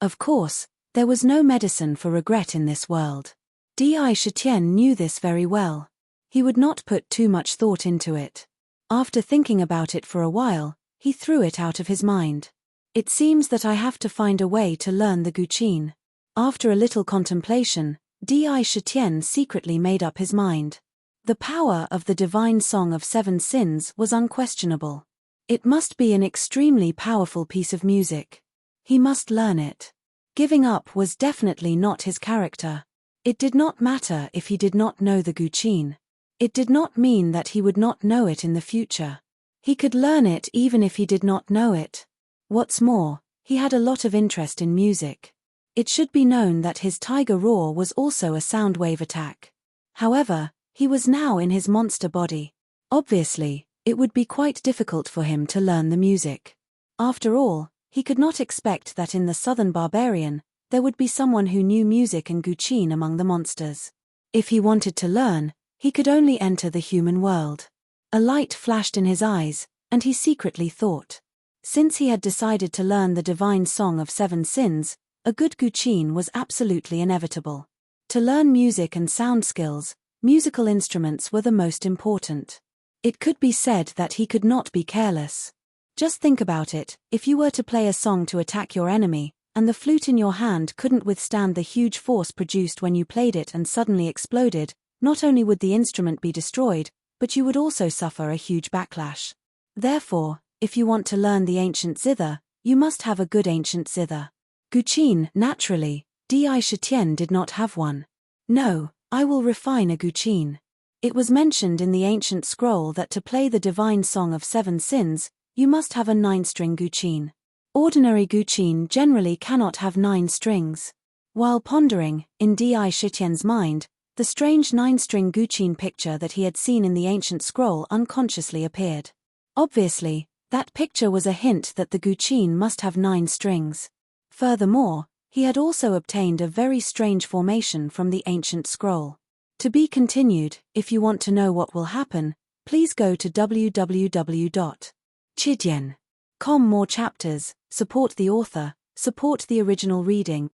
Of course, there was no medicine for regret in this world. Di Shitian knew this very well. He would not put too much thought into it. After thinking about it for a while, he threw it out of his mind. It seems that I have to find a way to learn the guqin. After a little contemplation, Di Shitian secretly made up his mind. The power of the divine song of 7 sins was unquestionable. It must be an extremely powerful piece of music. He must learn it. Giving up was definitely not his character. It did not matter if he did not know the guqin. It did not mean that he would not know it in the future. He could learn it even if he did not know it. What's more, he had a lot of interest in music. It should be known that his tiger roar was also a sound wave attack. However, he was now in his monster body. Obviously, it would be quite difficult for him to learn the music. After all, he could not expect that in the southern barbarian, there would be someone who knew music and guqin among the monsters. If he wanted to learn, he could only enter the human world. A light flashed in his eyes, and he secretly thought. Since he had decided to learn the divine song of 7 sins, a good guqin was absolutely inevitable. To learn music and sound skills, musical instruments were the most important. It could be said that he could not be careless. Just think about it, if you were to play a song to attack your enemy, and the flute in your hand couldn't withstand the huge force produced when you played it and suddenly exploded, not only would the instrument be destroyed, but you would also suffer a huge backlash. Therefore, if you want to learn the ancient zither, you must have a good ancient zither. Guqin, naturally, Di Shitian did not have one. No, I will refine a guqin. It was mentioned in the ancient scroll that to play the divine song of 7 sins, you must have a 9-string guqin. Ordinary guqin generally cannot have 9 strings. While pondering, in Di Shitian's mind, the strange 9-string guqin picture that he had seen in the ancient scroll unconsciously appeared. Obviously, that picture was a hint that the guqin must have 9 strings. Furthermore, he had also obtained a very strange formation from the ancient scroll. To be continued. If you want to know what will happen, please go to www.chidian.com. More chapters, support the author, support the original reading.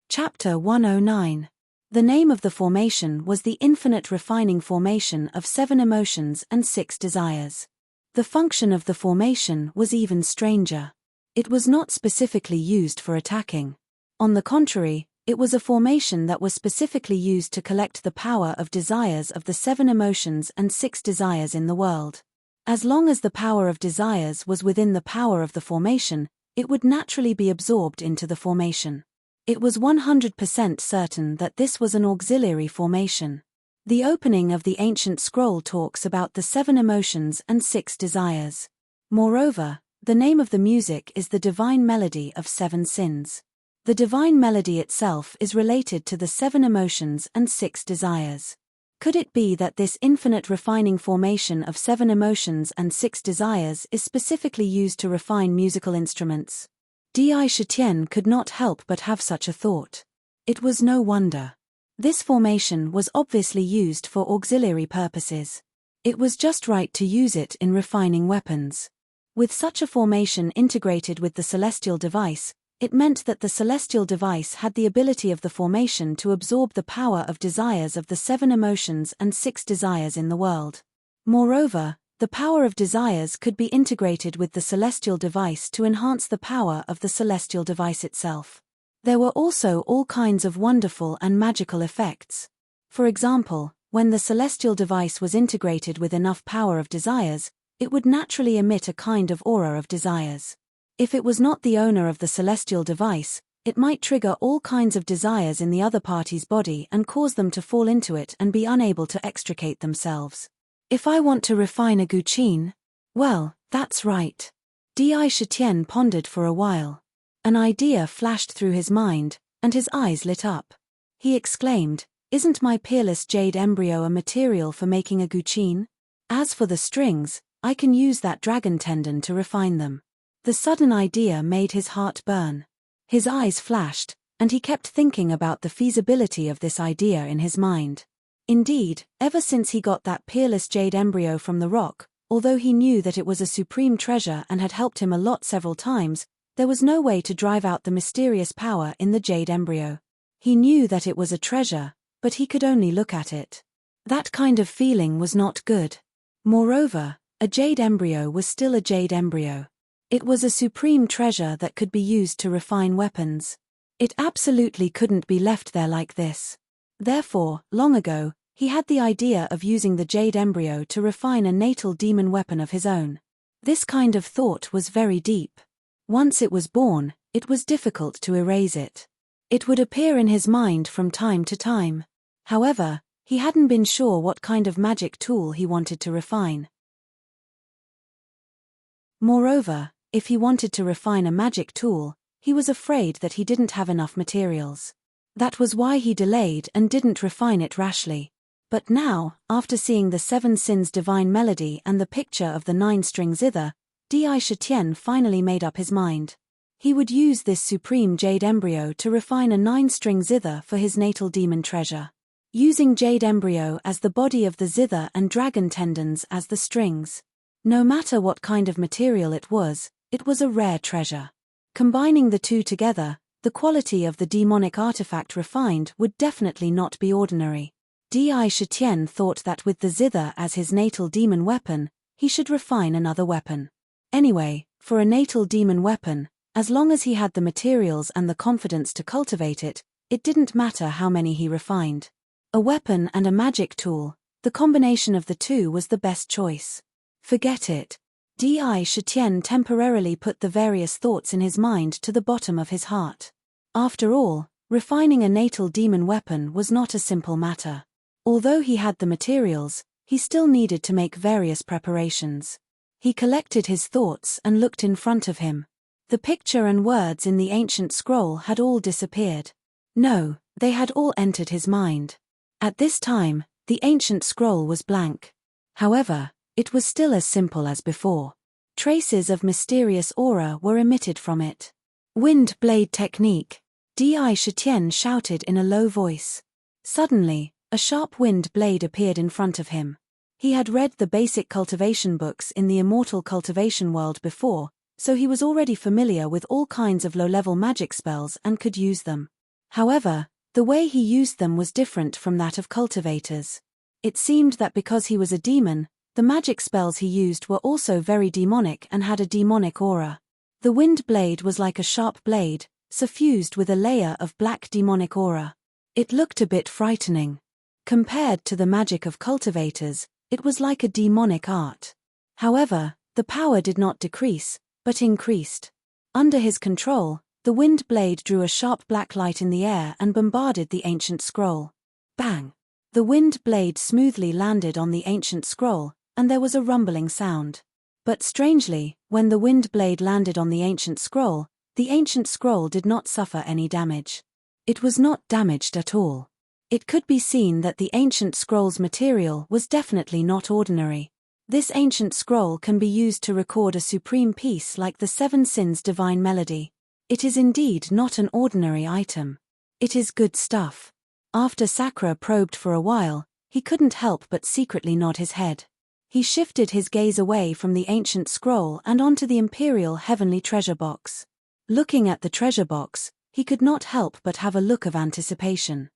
Chapter 109. The name of the formation was the infinite refining formation of 7 emotions and 6 desires. The function of the formation was even stranger. It was not specifically used for attacking. On the contrary, it was a formation that was specifically used to collect the power of desires of the 7 emotions and 6 desires in the world. As long as the power of desires was within the power of the formation, it would naturally be absorbed into the formation. It was 100% certain that this was an auxiliary formation. The opening of the ancient scroll talks about the 7 emotions and 6 desires. Moreover, the name of the music is the divine melody of 7 sins. The divine melody itself is related to the 7 emotions and 6 desires. Could it be that this infinite refining formation of 7 emotions and 6 desires is specifically used to refine musical instruments? Di Shitian could not help but have such a thought. It was no wonder. This formation was obviously used for auxiliary purposes. It was just right to use it in refining weapons. With such a formation integrated with the celestial device, it meant that the celestial device had the ability of the formation to absorb the power of desires of the 7 emotions and 6 desires in the world. Moreover, the power of desires could be integrated with the celestial device to enhance the power of the celestial device itself. There were also all kinds of wonderful and magical effects. For example, when the celestial device was integrated with enough power of desires, it would naturally emit a kind of aura of desires. If it was not the owner of the celestial device, it might trigger all kinds of desires in the other party's body and cause them to fall into it and be unable to extricate themselves. If I want to refine a guqin? Well, that's right. Di Shitian pondered for a while. An idea flashed through his mind, and his eyes lit up. He exclaimed, "Isn't my peerless jade embryo a material for making a guqin? As for the strings, I can use that dragon tendon to refine them." The sudden idea made his heart burn. His eyes flashed, and he kept thinking about the feasibility of this idea in his mind. Indeed, ever since he got that peerless jade embryo from the rock, although he knew that it was a supreme treasure and had helped him a lot several times, there was no way to drive out the mysterious power in the jade embryo. He knew that it was a treasure, but he could only look at it. That kind of feeling was not good. Moreover, a jade embryo was still a jade embryo. It was a supreme treasure that could be used to refine weapons. It absolutely couldn't be left there like this. Therefore, long ago, he had the idea of using the jade embryo to refine a natal demon weapon of his own. This kind of thought was very deep. Once it was born, it was difficult to erase it. It would appear in his mind from time to time. However, he hadn't been sure what kind of magic tool he wanted to refine. Moreover, if he wanted to refine a magic tool, he was afraid that he didn't have enough materials. That was why he delayed and didn't refine it rashly. But now, after seeing the 7 sins divine melody and the picture of the 9-string zither, Di Shitian finally made up his mind. He would use this supreme jade embryo to refine a 9-string zither for his natal demon treasure. Using jade embryo as the body of the zither and dragon tendons as the strings. No matter what kind of material it was a rare treasure. Combining the two together, the quality of the demonic artifact refined would definitely not be ordinary. Di Shitian thought that with the zither as his natal demon weapon, he should refine another weapon. Anyway, for a natal demon weapon, as long as he had the materials and the confidence to cultivate it, it didn't matter how many he refined. A weapon and a magic tool, the combination of the two was the best choice. Forget it. Di Shitian temporarily put the various thoughts in his mind to the bottom of his heart. After all, refining a natal demon weapon was not a simple matter. Although he had the materials, he still needed to make various preparations. He collected his thoughts and looked in front of him. The picture and words in the ancient scroll had all disappeared. No, they had all entered his mind. At this time, the ancient scroll was blank. However, it was still as simple as before. Traces of mysterious aura were emitted from it. Wind blade technique. Di Shitian shouted in a low voice. Suddenly, a sharp wind blade appeared in front of him. He had read the basic cultivation books in the immortal cultivation world before, so he was already familiar with all kinds of low-level magic spells and could use them. However, the way he used them was different from that of cultivators. It seemed that because he was a demon, the magic spells he used were also very demonic and had a demonic aura. The wind blade was like a sharp blade, suffused with a layer of black demonic aura. It looked a bit frightening. Compared to the magic of cultivators, it was like a demonic art. However, the power did not decrease, but increased. Under his control, the wind blade drew a sharp black light in the air and bombarded the ancient scroll. Bang! The wind blade smoothly landed on the ancient scroll, and there was a rumbling sound. But strangely, when the wind blade landed on the ancient scroll did not suffer any damage. It was not damaged at all. It could be seen that the ancient scroll's material was definitely not ordinary. This ancient scroll can be used to record a supreme piece like the Seven Sins Divine Melody. It is indeed not an ordinary item. It is good stuff. After Sakura probed for a while, he couldn't help but secretly nod his head. He shifted his gaze away from the ancient scroll and onto the imperial heavenly treasure box. Looking at the treasure box, he could not help but have a look of anticipation.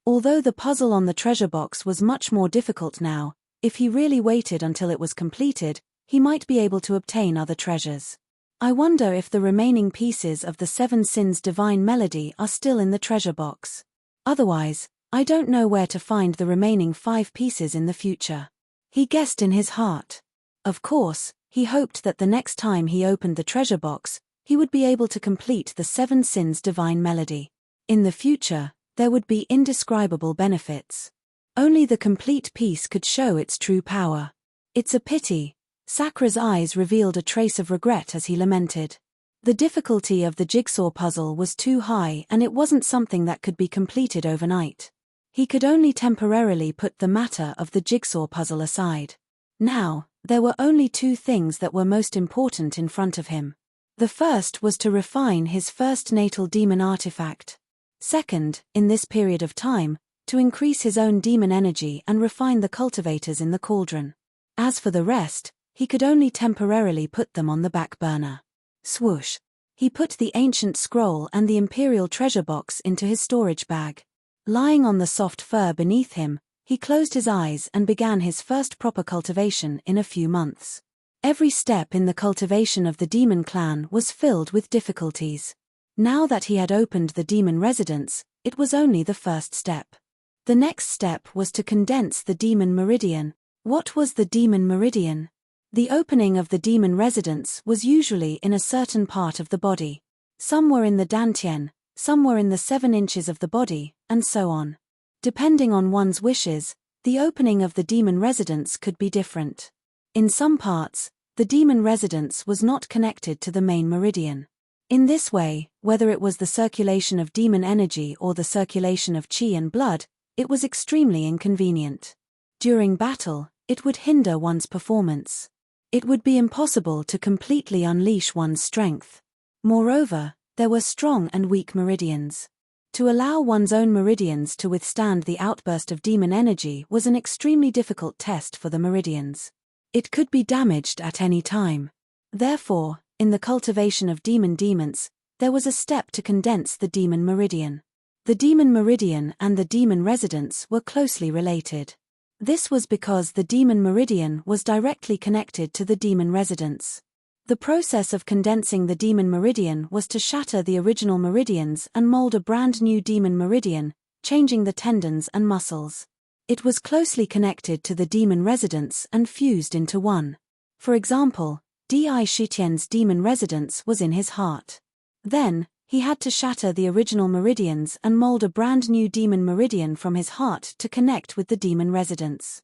Although the puzzle on the treasure box was much more difficult now, if he really waited until it was completed, he might be able to obtain other treasures. I wonder if the remaining pieces of the Seven Sins Divine Melody are still in the treasure box. Otherwise, I don't know where to find the remaining 5 pieces in the future. He guessed in his heart. Of course, he hoped that the next time he opened the treasure box, he would be able to complete the Seven Sins Divine Melody. In the future, there would be indescribable benefits. Only the complete piece could show its true power. It's a pity. Sakura's eyes revealed a trace of regret as he lamented. The difficulty of the jigsaw puzzle was too high and it wasn't something that could be completed overnight. He could only temporarily put the matter of the jigsaw puzzle aside. Now, there were only 2 things that were most important in front of him. The first was to refine his first natal demon artifact. Second, in this period of time, to increase his own demon energy and refine the cultivators in the cauldron. As for the rest, he could only temporarily put them on the back burner. Swoosh! He put the ancient scroll and the imperial treasure box into his storage bag. Lying on the soft fur beneath him, he closed his eyes and began his first proper cultivation in a few months. Every step in the cultivation of the demon clan was filled with difficulties. Now that he had opened the demon residence, it was only the first step. The next step was to condense the demon meridian. What was the demon meridian? The opening of the demon residence was usually in a certain part of the body. Some were in the dantian, some were in the 7 inches of the body, and so on. Depending on one's wishes, the opening of the demon residence could be different. In some parts, the demon residence was not connected to the main meridian. In this way, whether it was the circulation of demon energy or the circulation of chi and blood, it was extremely inconvenient. During battle, it would hinder one's performance. It would be impossible to completely unleash one's strength. Moreover, there were strong and weak meridians. To allow one's own meridians to withstand the outburst of demon energy was an extremely difficult test for the meridians. It could be damaged at any time. Therefore, in the cultivation of demons, there was a step to condense the demon meridian. The demon meridian and the demon residence were closely related. This was because the demon meridian was directly connected to the demon residence. The process of condensing the demon meridian was to shatter the original meridians and mold a brand new demon meridian, changing the tendons and muscles. It was closely connected to the demon residence and fused into one. For example, Di Shitian's demon residence was in his heart. Then, he had to shatter the original meridians and mold a brand new demon meridian from his heart to connect with the demon residence.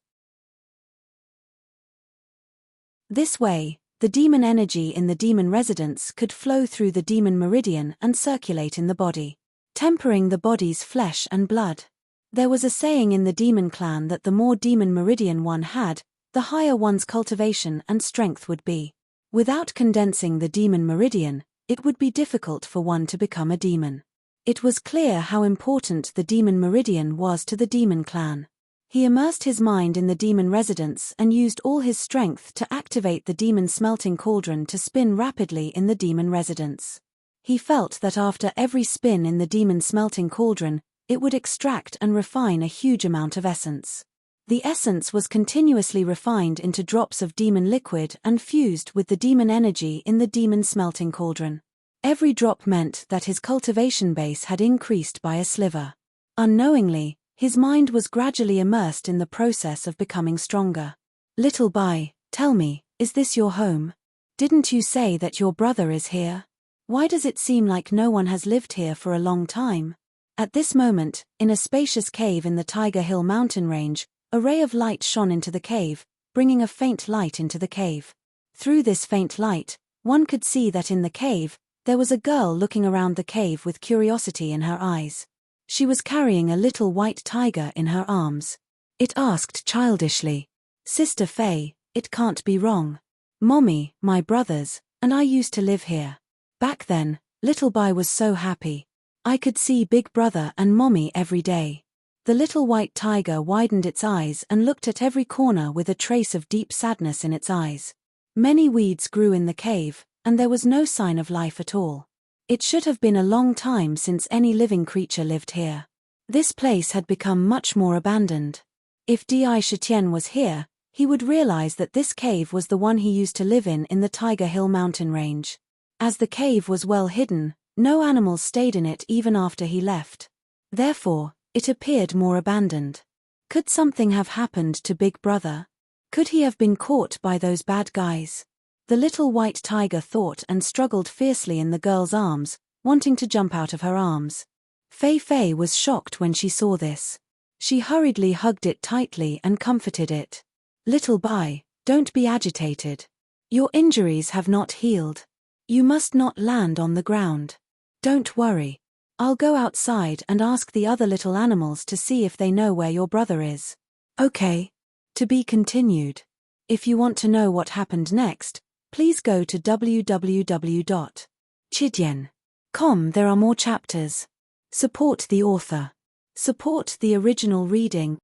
This way, the demon energy in the demon residence could flow through the demon meridian and circulate in the body, tempering the body's flesh and blood. There was a saying in the demon clan that the more demon meridian one had, the higher one's cultivation and strength would be. Without condensing the demon meridian, it would be difficult for one to become a demon. It was clear how important the demon meridian was to the demon clan. He immersed his mind in the demon residence and used all his strength to activate the demon smelting cauldron to spin rapidly in the demon residence. He felt that after every spin in the demon smelting cauldron, it would extract and refine a huge amount of essence. The essence was continuously refined into drops of demon liquid and fused with the demon energy in the demon smelting cauldron. Every drop meant that his cultivation base had increased by a sliver. Unknowingly, his mind was gradually immersed in the process of becoming stronger. Little Bai, tell me, is this your home? Didn't you say that your brother is here? Why does it seem like no one has lived here for a long time? At this moment, in a spacious cave in the Tiger Hill mountain range, a ray of light shone into the cave, bringing a faint light into the cave. Through this faint light, one could see that in the cave, there was a girl looking around the cave with curiosity in her eyes. She was carrying a little white tiger in her arms. It asked childishly, "Sister Faye, it can't be wrong. Mommy, my brothers, and I used to live here. Back then, little Bai was so happy. I could see Big Brother and Mommy every day." The little white tiger widened its eyes and looked at every corner with a trace of deep sadness in its eyes. Many weeds grew in the cave, and there was no sign of life at all. It should have been a long time since any living creature lived here. This place had become much more abandoned. If Di Shitian was here, he would realize that this cave was the one he used to live in the Tiger Hill mountain range. As the cave was well hidden, no animals stayed in it even after he left. Therefore, it appeared more abandoned. Could something have happened to Big Brother? Could he have been caught by those bad guys? The little white tiger thought and struggled fiercely in the girl's arms, wanting to jump out of her arms. Fei Fei was shocked when she saw this. She hurriedly hugged it tightly and comforted it. "Little Bai, don't be agitated. Your injuries have not healed. You must not land on the ground. Don't worry. I'll go outside and ask the other little animals to see if they know where your brother is." "Okay. To be continued. If you want to know what happened next, please go to www.chidian.com. There are more chapters. Support the author. Support the original reading.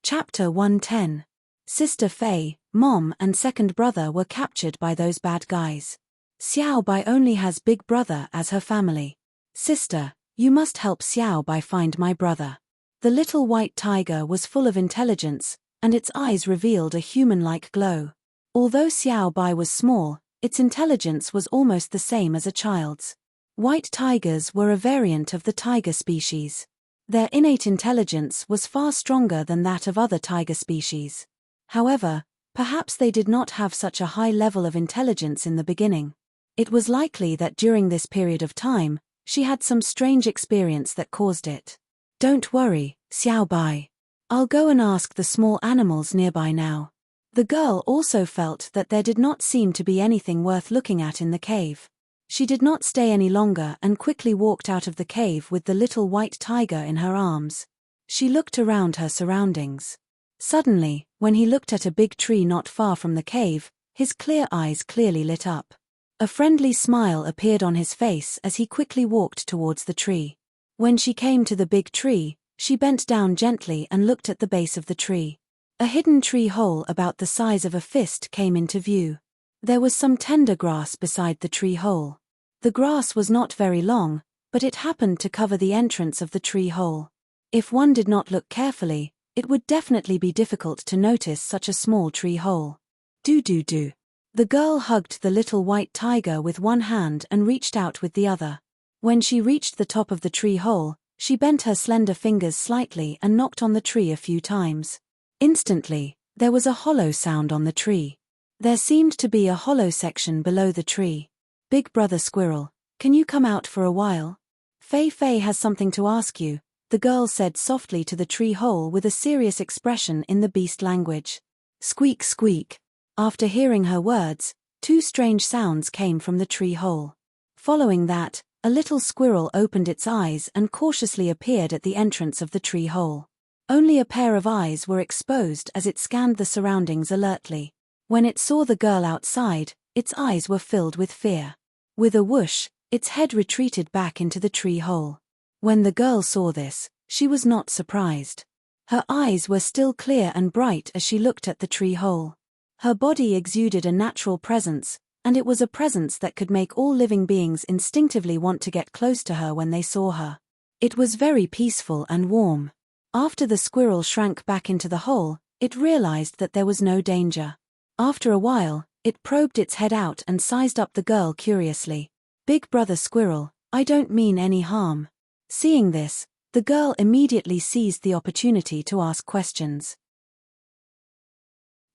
Chapter 110. Sister Fei, Mom and second brother were captured by those bad guys. Xiao Bai only has Big Brother as her family. "Sister, you must help Xiao Bai find my brother." The little white tiger was full of intelligence, and its eyes revealed a human-like glow. Although Xiao Bai was small, its intelligence was almost the same as a child's. White tigers were a variant of the tiger species. Their innate intelligence was far stronger than that of other tiger species. However, perhaps they did not have such a high level of intelligence in the beginning. It was likely that during this period of time, she had some strange experience that caused it. "Don't worry, Xiao Bai. I'll go and ask the small animals nearby now." The girl also felt that there did not seem to be anything worth looking at in the cave. She did not stay any longer and quickly walked out of the cave with the little white tiger in her arms. She looked around her surroundings. Suddenly, when he looked at a big tree not far from the cave, his clear eyes clearly lit up. A friendly smile appeared on his face as he quickly walked towards the tree. When she came to the big tree, she bent down gently and looked at the base of the tree. A hidden tree hole about the size of a fist came into view. There was some tender grass beside the tree hole. The grass was not very long, but it happened to cover the entrance of the tree hole. If one did not look carefully, it would definitely be difficult to notice such a small tree hole. Do. The girl hugged the little white tiger with one hand and reached out with the other. When she reached the top of the tree hole, she bent her slender fingers slightly and knocked on the tree a few times. Instantly, there was a hollow sound on the tree. There seemed to be a hollow section below the tree. "Big Brother Squirrel, can you come out for a while? Fei Fei has something to ask you," the girl said softly to the tree hole with a serious expression in the beast language. Squeak, squeak. After hearing her words, two strange sounds came from the tree hole. Following that, a little squirrel opened its eyes and cautiously appeared at the entrance of the tree hole. Only a pair of eyes were exposed as it scanned the surroundings alertly. When it saw the girl outside, its eyes were filled with fear. With a whoosh, its head retreated back into the tree hole. When the girl saw this, she was not surprised. Her eyes were still clear and bright as she looked at the tree hole. Her body exuded a natural presence, and it was a presence that could make all living beings instinctively want to get close to her when they saw her. It was very peaceful and warm. After the squirrel shrank back into the hole, it realized that there was no danger. After a while, it probed its head out and sized up the girl curiously. "Big Brother Squirrel, I don't mean any harm." Seeing this, the girl immediately seized the opportunity to ask questions.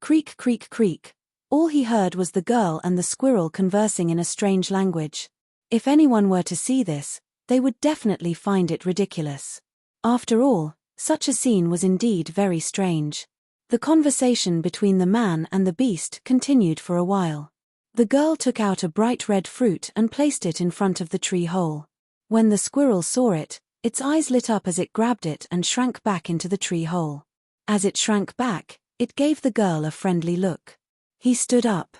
Creak, creak, creak. All he heard was the girl and the squirrel conversing in a strange language. If anyone were to see this, they would definitely find it ridiculous. After all, such a scene was indeed very strange. The conversation between the man and the beast continued for a while. The girl took out a bright red fruit and placed it in front of the tree hole. When the squirrel saw it, its eyes lit up as it grabbed it and shrank back into the tree hole. As it shrank back, it gave the girl a friendly look. He stood up.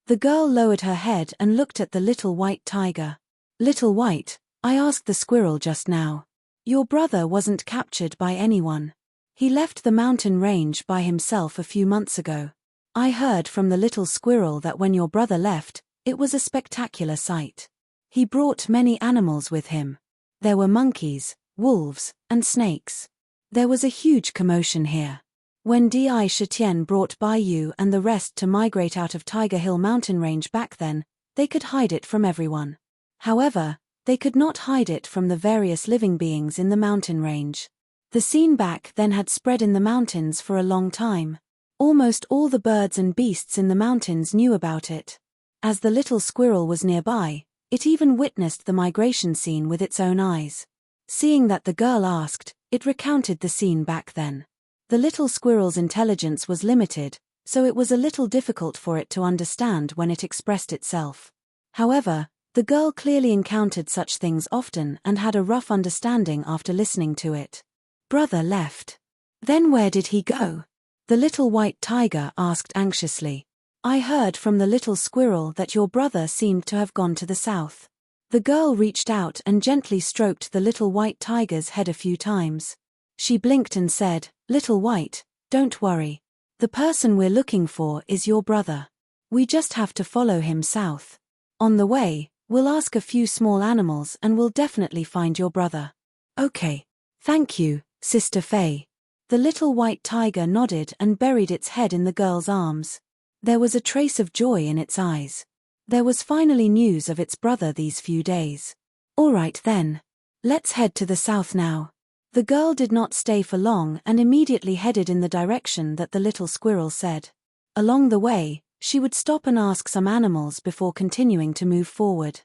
The girl lowered her head and looked at the little white tiger. "Little White, I asked the squirrel just now. Your brother wasn't captured by anyone. He left the mountain range by himself a few months ago. I heard from the little squirrel that when your brother left, it was a spectacular sight. He brought many animals with him. There were monkeys, wolves, and snakes. There was a huge commotion here. When Di Shetien brought by you and the rest to migrate out of Tiger Hill mountain range back then, they could hide it from everyone. However, they could not hide it from the various living beings in the mountain range. The scene back then had spread in the mountains for a long time. Almost all the birds and beasts in the mountains knew about it. As the little squirrel was nearby, it even witnessed the migration scene with its own eyes. Seeing that the girl asked, it recounted the scene back then. The little squirrel's intelligence was limited, so it was a little difficult for it to understand when it expressed itself. However, the girl clearly encountered such things often and had a rough understanding after listening to it. Brother left. Then where did he go? The little white tiger asked anxiously. I heard from the little squirrel that your brother seemed to have gone to the south. The girl reached out and gently stroked the little white tiger's head a few times. She blinked and said, Little White, don't worry. The person we're looking for is your brother. We just have to follow him south. On the way, we'll ask a few small animals and we'll definitely find your brother. Okay. Thank you, Sister Faye. The little white tiger nodded and buried its head in the girl's arms. There was a trace of joy in its eyes. There was finally news of its brother these few days. All right then. Let's head to the south now. The girl did not stay for long and immediately headed in the direction that the little squirrel said. Along the way, she would stop and ask some animals before continuing to move forward.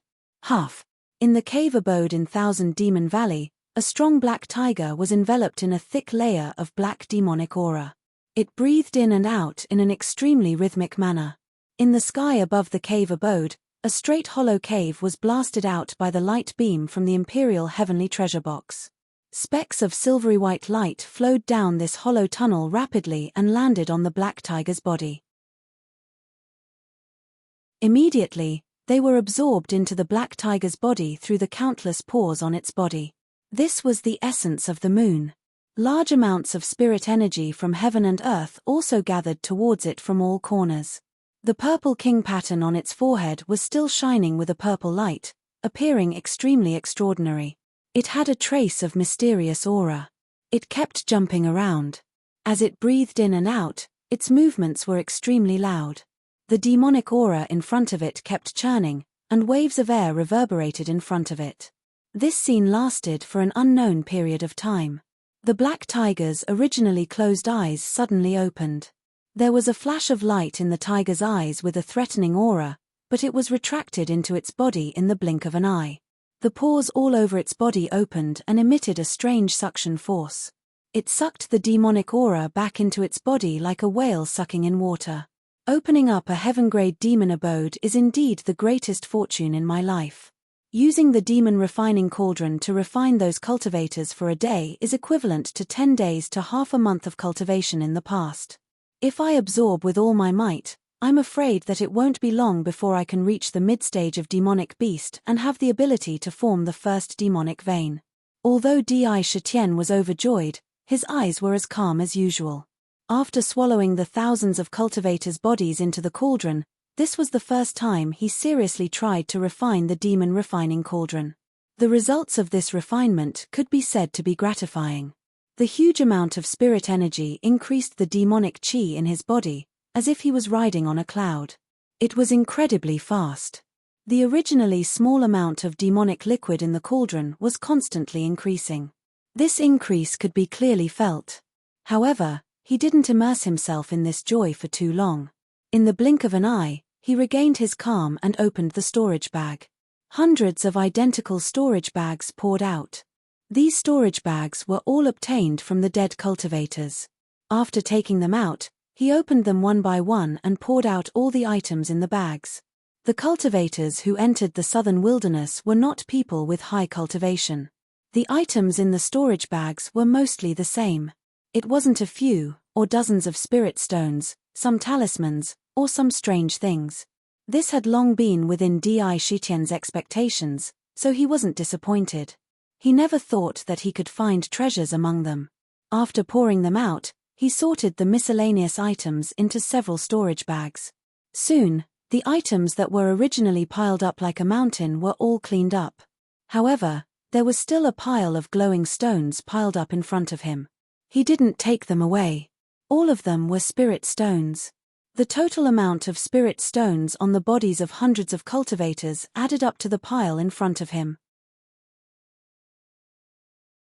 In the cave abode in Thousand Demon Valley, a strong black tiger was enveloped in a thick layer of black demonic aura. It breathed in and out in an extremely rhythmic manner. In the sky above the cave abode, a straight hollow cave was blasted out by the light beam from the Imperial Heavenly Treasure Box. Specks of silvery white light flowed down this hollow tunnel rapidly and landed on the black tiger's body. Immediately, they were absorbed into the black tiger's body through the countless pores on its body. This was the essence of the moon. Large amounts of spirit energy from heaven and earth also gathered towards it from all corners. The purple king pattern on its forehead was still shining with a purple light, appearing extremely extraordinary. It had a trace of mysterious aura. It kept jumping around. As it breathed in and out, its movements were extremely loud. The demonic aura in front of it kept churning, and waves of air reverberated in front of it. This scene lasted for an unknown period of time. The black tiger's originally closed eyes suddenly opened. There was a flash of light in the tiger's eyes with a threatening aura, but it was retracted into its body in the blink of an eye. The pores all over its body opened and emitted a strange suction force. It sucked the demonic aura back into its body like a whale sucking in water. Opening up a heaven-grade demon abode is indeed the greatest fortune in my life. Using the demon refining cauldron to refine those cultivators for a day is equivalent to 10 days to half a month of cultivation in the past. If I absorb with all my might, I'm afraid that it won't be long before I can reach the mid-stage of demonic beast and have the ability to form the first demonic vein. Although Di Shetien was overjoyed, his eyes were as calm as usual. After swallowing the thousands of cultivators' bodies into the cauldron, this was the first time he seriously tried to refine the demon refining cauldron. The results of this refinement could be said to be gratifying. The huge amount of spirit energy increased the demonic chi in his body, as if he was riding on a cloud. It was incredibly fast. The originally small amount of demonic liquid in the cauldron was constantly increasing. This increase could be clearly felt. However, he didn't immerse himself in this joy for too long. In the blink of an eye, he regained his calm and opened the storage bag. Hundreds of identical storage bags poured out. These storage bags were all obtained from the dead cultivators. After taking them out, he opened them one by one and poured out all the items in the bags. The cultivators who entered the southern wilderness were not people with high cultivation. The items in the storage bags were mostly the same. It wasn't a few, or dozens of spirit stones, some talismans, or some strange things. This had long been within Di Shitian's expectations, so he wasn't disappointed. He never thought that he could find treasures among them. After pouring them out, he sorted the miscellaneous items into several storage bags. Soon, the items that were originally piled up like a mountain were all cleaned up. However, there was still a pile of glowing stones piled up in front of him. He didn't take them away. All of them were spirit stones. The total amount of spirit stones on the bodies of hundreds of cultivators added up to the pile in front of him.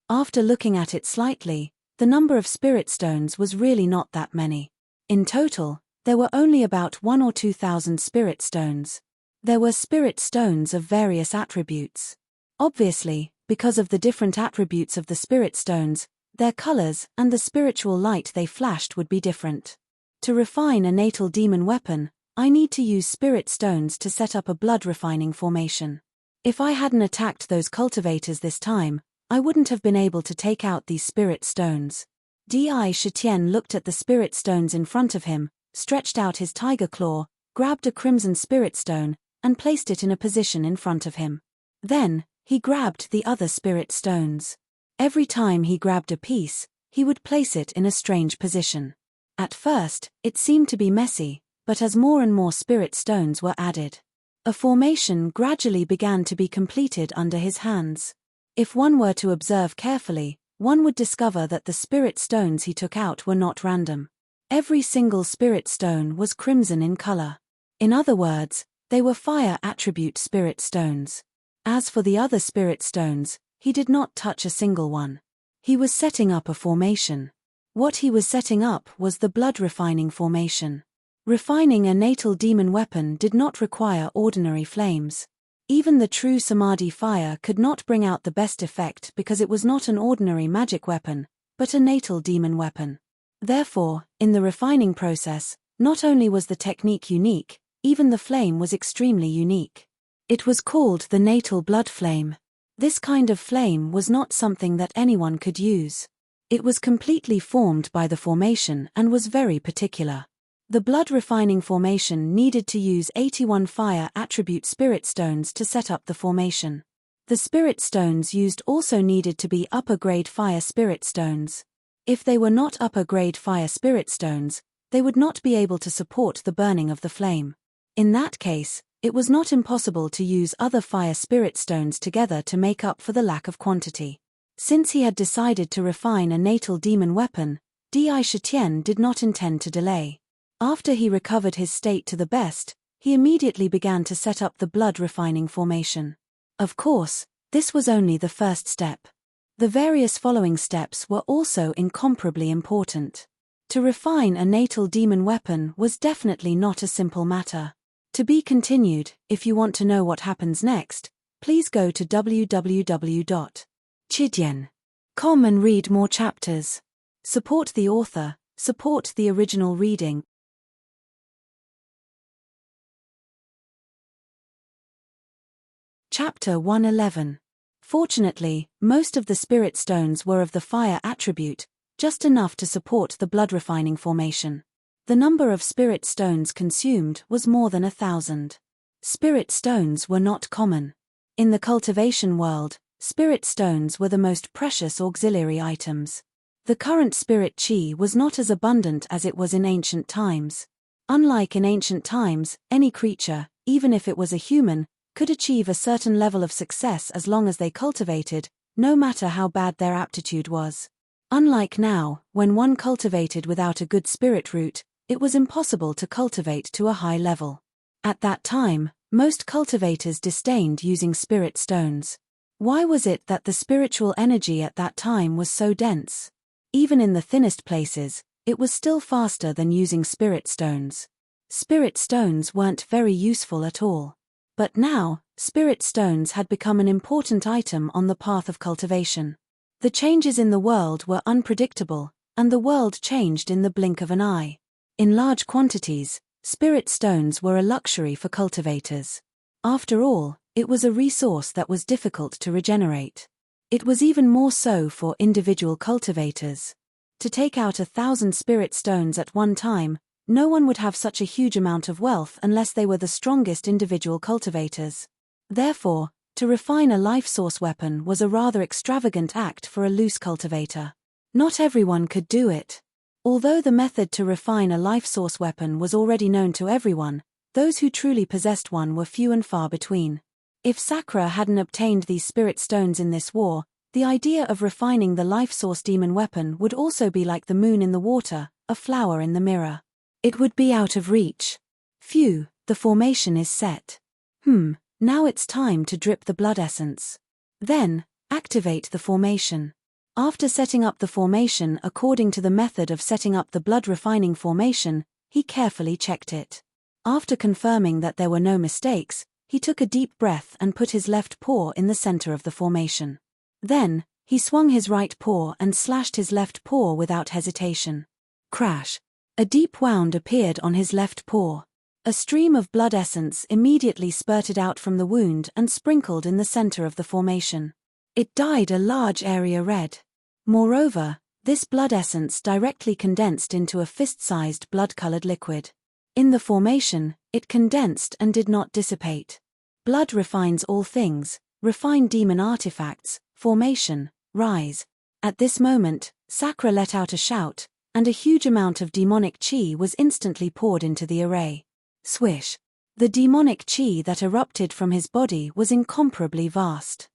After looking at it slightly, the number of spirit stones was really not that many. In total, there were only about 1,000 or 2,000 spirit stones. There were spirit stones of various attributes. Obviously, because of the different attributes of the spirit stones, their colors and the spiritual light they flashed would be different. To refine a natal demon weapon, I need to use spirit stones to set up a blood refining formation. If I hadn't attacked those cultivators this time, I wouldn't have been able to take out these spirit stones. Di Shitian looked at the spirit stones in front of him, stretched out his tiger claw, grabbed a crimson spirit stone, and placed it in a position in front of him. Then, he grabbed the other spirit stones. Every time he grabbed a piece, he would place it in a strange position. At first, it seemed to be messy, but as more and more spirit stones were added, a formation gradually began to be completed under his hands. If one were to observe carefully, one would discover that the spirit stones he took out were not random. Every single spirit stone was crimson in color. In other words, they were fire attribute spirit stones. As for the other spirit stones, he did not touch a single one. He was setting up a formation. What he was setting up was the blood refining formation. Refining a natal demon weapon did not require ordinary flames. Even the true Samadhi fire could not bring out the best effect because it was not an ordinary magic weapon, but a natal demon weapon. Therefore, in the refining process, not only was the technique unique, even the flame was extremely unique. It was called the natal blood flame. This kind of flame was not something that anyone could use. It was completely formed by the formation and was very particular. The blood refining formation needed to use 81 fire attribute spirit stones to set up the formation. The spirit stones used also needed to be upper grade fire spirit stones. If they were not upper grade fire spirit stones, they would not be able to support the burning of the flame. In that case, it was not impossible to use other fire spirit stones together to make up for the lack of quantity. Since he had decided to refine a natal demon weapon, Di Shitian did not intend to delay. After he recovered his state to the best, he immediately began to set up the blood refining formation. Of course, this was only the first step. The various following steps were also incomparably important. To refine a natal demon weapon was definitely not a simple matter. To be continued. If you want to know what happens next, please go to www.chidian.com and read more chapters. Support the author, support the original reading. Chapter 111. Fortunately, most of the spirit stones were of the fire attribute, just enough to support the blood refining formation. The number of spirit stones consumed was more than 1,000. Spirit stones were not common. In the cultivation world, spirit stones were the most precious auxiliary items. The current spirit chi was not as abundant as it was in ancient times. Unlike in ancient times, any creature, even if it was a human, could achieve a certain level of success as long as they cultivated, no matter how bad their aptitude was. Unlike now, when one cultivated without a good spirit root, it was impossible to cultivate to a high level. At that time, most cultivators disdained using spirit stones. Why was it that the spiritual energy at that time was so dense? Even in the thinnest places, it was still faster than using spirit stones. Spirit stones weren't very useful at all. But now, spirit stones had become an important item on the path of cultivation. The changes in the world were unpredictable, and the world changed in the blink of an eye. In large quantities, spirit stones were a luxury for cultivators. After all, it was a resource that was difficult to regenerate. It was even more so for individual cultivators. To take out 1,000 spirit stones at one time, no one would have such a huge amount of wealth unless they were the strongest individual cultivators. Therefore, to refine a life source weapon was a rather extravagant act for a loose cultivator. Not everyone could do it. Although the method to refine a life source weapon was already known to everyone, those who truly possessed one were few and far between. If Sakura hadn't obtained these spirit stones in this war, the idea of refining the life source demon weapon would also be like the moon in the water, a flower in the mirror. It would be out of reach. Phew, the formation is set. Now it's time to drip the blood essence. Then, activate the formation. After setting up the formation according to the method of setting up the blood refining formation, he carefully checked it. After confirming that there were no mistakes, he took a deep breath and put his left paw in the center of the formation. Then, he swung his right paw and slashed his left paw without hesitation. Crash! A deep wound appeared on his left paw. A stream of blood essence immediately spurted out from the wound and sprinkled in the center of the formation. It dyed a large area red. Moreover, this blood essence directly condensed into a fist-sized blood-colored liquid. In the formation, it condensed and did not dissipate. Blood refines all things, refine demon artifacts, formation, rise. At this moment, Sakura let out a shout, and a huge amount of demonic chi was instantly poured into the array. Swish! The demonic chi that erupted from his body was incomparably vast.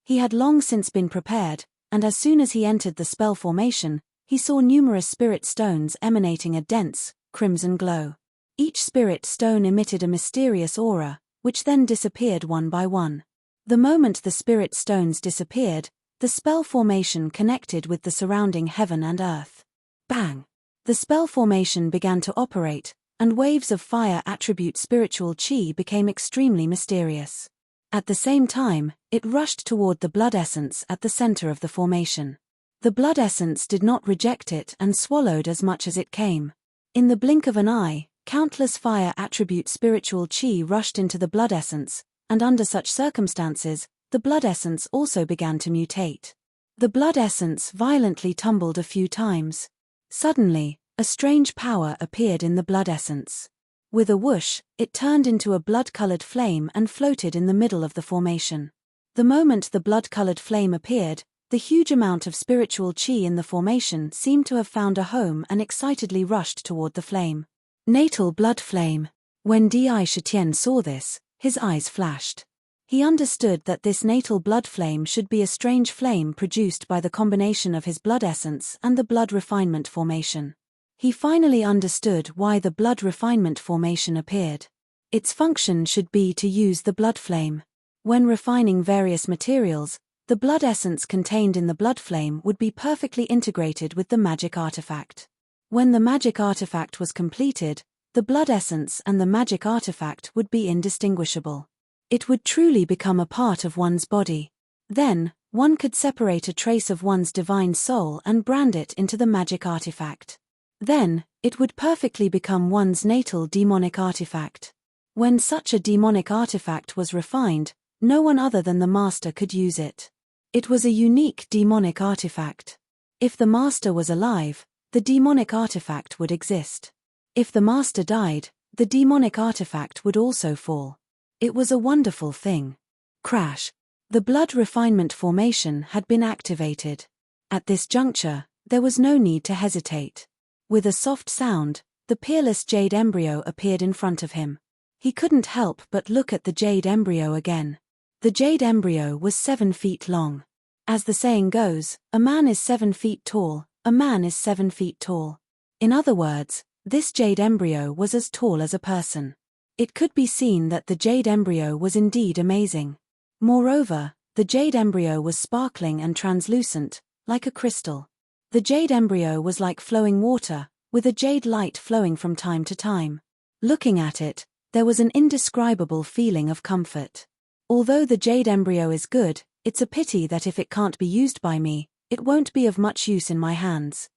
He had long since been prepared, and as soon as he entered the spell formation, he saw numerous spirit stones emanating a dense, crimson glow. Each spirit stone emitted a mysterious aura, which then disappeared one by one. The moment the spirit stones disappeared, the spell formation connected with the surrounding heaven and earth. Bang! The spell formation began to operate, and waves of fire attribute spiritual chi became extremely mysterious. At the same time, it rushed toward the blood essence at the center of the formation. The blood essence did not reject it and swallowed as much as it came. In the blink of an eye, countless fire attribute spiritual chi rushed into the blood essence, and under such circumstances, the blood essence also began to mutate. The blood essence violently tumbled a few times. Suddenly, a strange power appeared in the blood essence. With a whoosh, it turned into a blood-colored flame and floated in the middle of the formation. The moment the blood-colored flame appeared, the huge amount of spiritual chi in the formation seemed to have found a home and excitedly rushed toward the flame. Natal blood flame. When Di Shitian saw this, his eyes flashed. He understood that this natal blood flame should be a strange flame produced by the combination of his blood essence and the blood refinement formation. He finally understood why the blood refinement formation appeared. Its function should be to use the blood flame. When refining various materials, the blood essence contained in the blood flame would be perfectly integrated with the magic artifact. When the magic artifact was completed, the blood essence and the magic artifact would be indistinguishable. It would truly become a part of one's body. Then, one could separate a trace of one's divine soul and brand it into the magic artifact. Then, it would perfectly become one's natal demonic artifact. When such a demonic artifact was refined, no one other than the master could use it. It was a unique demonic artifact. If the master was alive, the demonic artifact would exist. If the master died, the demonic artifact would also fall. It was a wonderful thing. Crash! The blood refinement formation had been activated. At this juncture, there was no need to hesitate. With a soft sound, the peerless jade embryo appeared in front of him. He couldn't help but look at the jade embryo again. The jade embryo was 7 feet long. As the saying goes, a man is 7 feet tall, a man is 7 feet tall. In other words, this jade embryo was as tall as a person. It could be seen that the jade embryo was indeed amazing. Moreover, the jade embryo was sparkling and translucent, like a crystal. The jade embryo was like flowing water, with a jade light flowing from time to time. Looking at it, there was an indescribable feeling of comfort. Although the jade embryo is good, it's a pity that if it can't be used by me, it won't be of much use in my hands.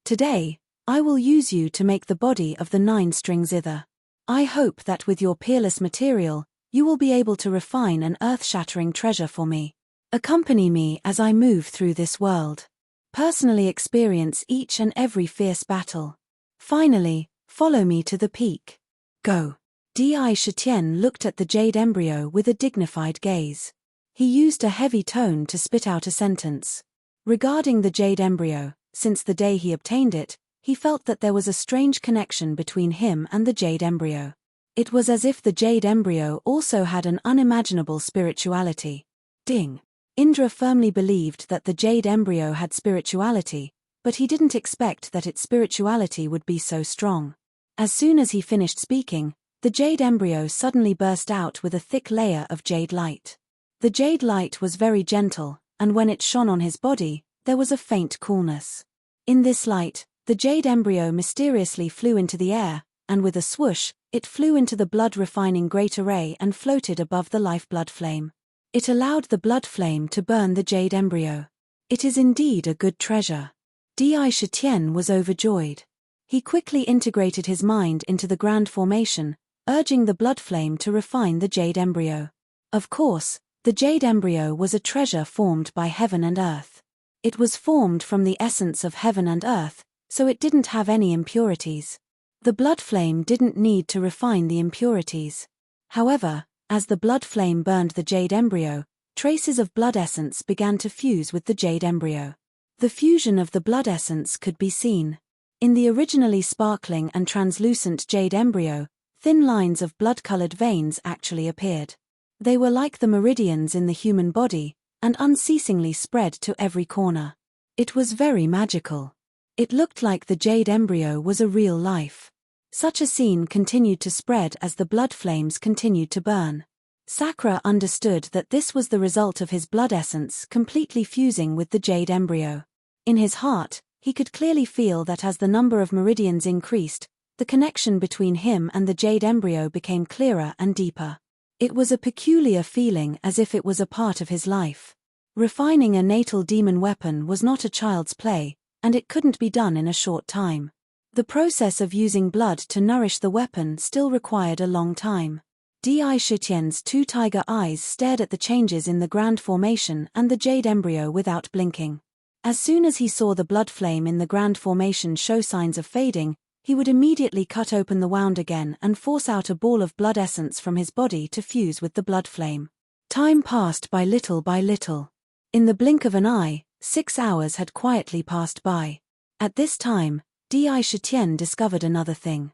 Today, I will use you to make the body of the 9-string zither. I hope that with your peerless material, you will be able to refine an earth-shattering treasure for me. Accompany me as I move through this world. Personally experience each and every fierce battle. Finally, follow me to the peak. Go. Di Shitian looked at the jade embryo with a dignified gaze. He used a heavy tone to spit out a sentence. Regarding the jade embryo, since the day he obtained it, he felt that there was a strange connection between him and the jade embryo. It was as if the jade embryo also had an unimaginable spirituality. Ding. Indra firmly believed that the jade embryo had spirituality, but he didn't expect that its spirituality would be so strong. As soon as he finished speaking, the jade embryo suddenly burst out with a thick layer of jade light. The jade light was very gentle, and when it shone on his body, there was a faint coolness. In this light, the jade embryo mysteriously flew into the air, and with a swoosh, it flew into the blood-refining great array and floated above the lifeblood flame. It allowed the blood flame to burn the jade embryo. It is indeed a good treasure. Di Shitian was overjoyed. He quickly integrated his mind into the grand formation, urging the blood flame to refine the jade embryo. Of course, the jade embryo was a treasure formed by heaven and earth. It was formed from the essence of heaven and earth, so it didn't have any impurities. The blood flame didn't need to refine the impurities. However, as the blood flame burned the jade embryo, traces of blood essence began to fuse with the jade embryo. The fusion of the blood essence could be seen. In the originally sparkling and translucent jade embryo, thin lines of blood-colored veins actually appeared. They were like the meridians in the human body, and unceasingly spread to every corner. It was very magical. It looked like the jade embryo was a real life. Such a scene continued to spread as the blood flames continued to burn. Sakra understood that this was the result of his blood essence completely fusing with the jade embryo. In his heart, he could clearly feel that as the number of meridians increased, the connection between him and the jade embryo became clearer and deeper. It was a peculiar feeling as if it was a part of his life. Refining a natal demon weapon was not a child's play, and it couldn't be done in a short time. The process of using blood to nourish the weapon still required a long time. Di Shitian's 2 tiger eyes stared at the changes in the grand formation and the jade embryo without blinking. As soon as he saw the blood flame in the grand formation show signs of fading, he would immediately cut open the wound again and force out a ball of blood essence from his body to fuse with the blood flame. Time passed by little by little. In the blink of an eye, 6 hours had quietly passed by. At this time, Di Shitian discovered another thing.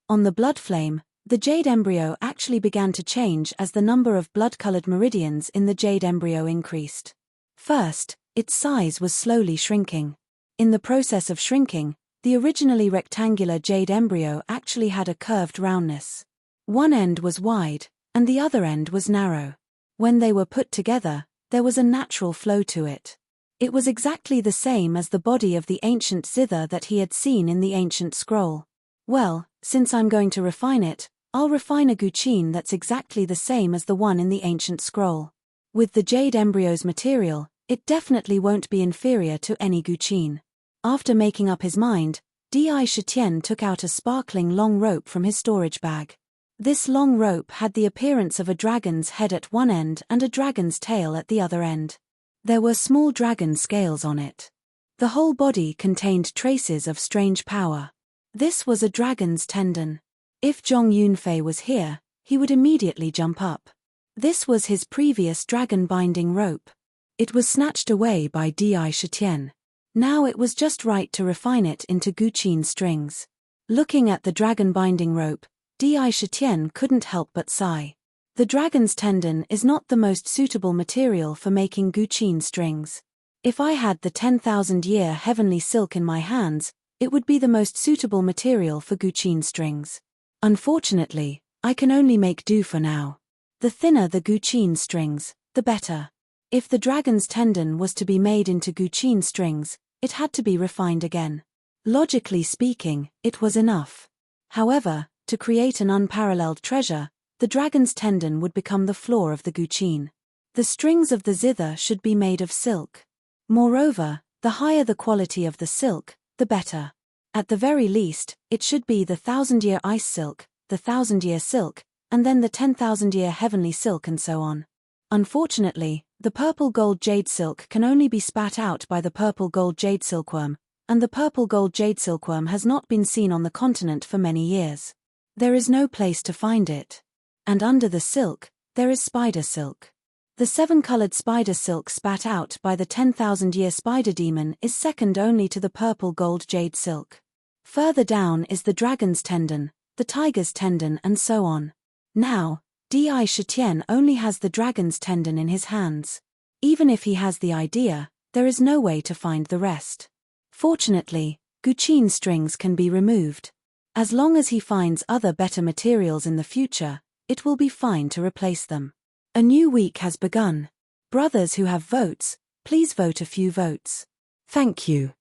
On the blood flame, the jade embryo actually began to change as the number of blood-colored meridians in the jade embryo increased. First, its size was slowly shrinking. In the process of shrinking, the originally rectangular jade embryo actually had a curved roundness. One end was wide, and the other end was narrow. When they were put together, there was a natural flow to it. It was exactly the same as the body of the ancient zither that he had seen in the ancient scroll. Well, since I'm going to refine it, I'll refine a guqin that's exactly the same as the one in the ancient scroll. With the jade embryo's material, it definitely won't be inferior to any guqin. After making up his mind, Di Shitian took out a sparkling long rope from his storage bag. This long rope had the appearance of a dragon's head at one end and a dragon's tail at the other end. There were small dragon scales on it. The whole body contained traces of strange power. This was a dragon's tendon. If Zhong Yunfei was here, he would immediately jump up. This was his previous dragon binding rope. It was snatched away by Di Shitian. Now it was just right to refine it into guqin strings. Looking at the dragon binding rope, Di Shitian couldn't help but sigh. The dragon's tendon is not the most suitable material for making guqin strings. If I had the 10,000-year heavenly silk in my hands, it would be the most suitable material for guqin strings. Unfortunately, I can only make do for now. The thinner the guqin strings, the better. If the dragon's tendon was to be made into guqin strings, it had to be refined again. Logically speaking, it was enough. However, to create an unparalleled treasure, the dragon's tendon would become the floor of the guqin. The strings of the zither should be made of silk. Moreover, the higher the quality of the silk, the better. At the very least, it should be the 1,000-year ice silk, the 1,000-year silk, and then the 10,000-year heavenly silk and so on. Unfortunately, the purple gold jade silk can only be spat out by the purple gold jade silkworm, and the purple gold jade silkworm has not been seen on the continent for many years. There is no place to find it. And under the silk, there is spider silk. The 7-colored spider silk spat out by the 10,000-year spider demon is second only to the purple gold jade silk. Further down is the dragon's tendon, the tiger's tendon and so on. Now, Di Shitian only has the dragon's tendon in his hands. Even if he has the idea, there is no way to find the rest. Fortunately, guqin strings can be removed. As long as he finds other better materials in the future, it will be fine to replace them. A new week has begun. Brothers who have votes, please vote a few votes. Thank you.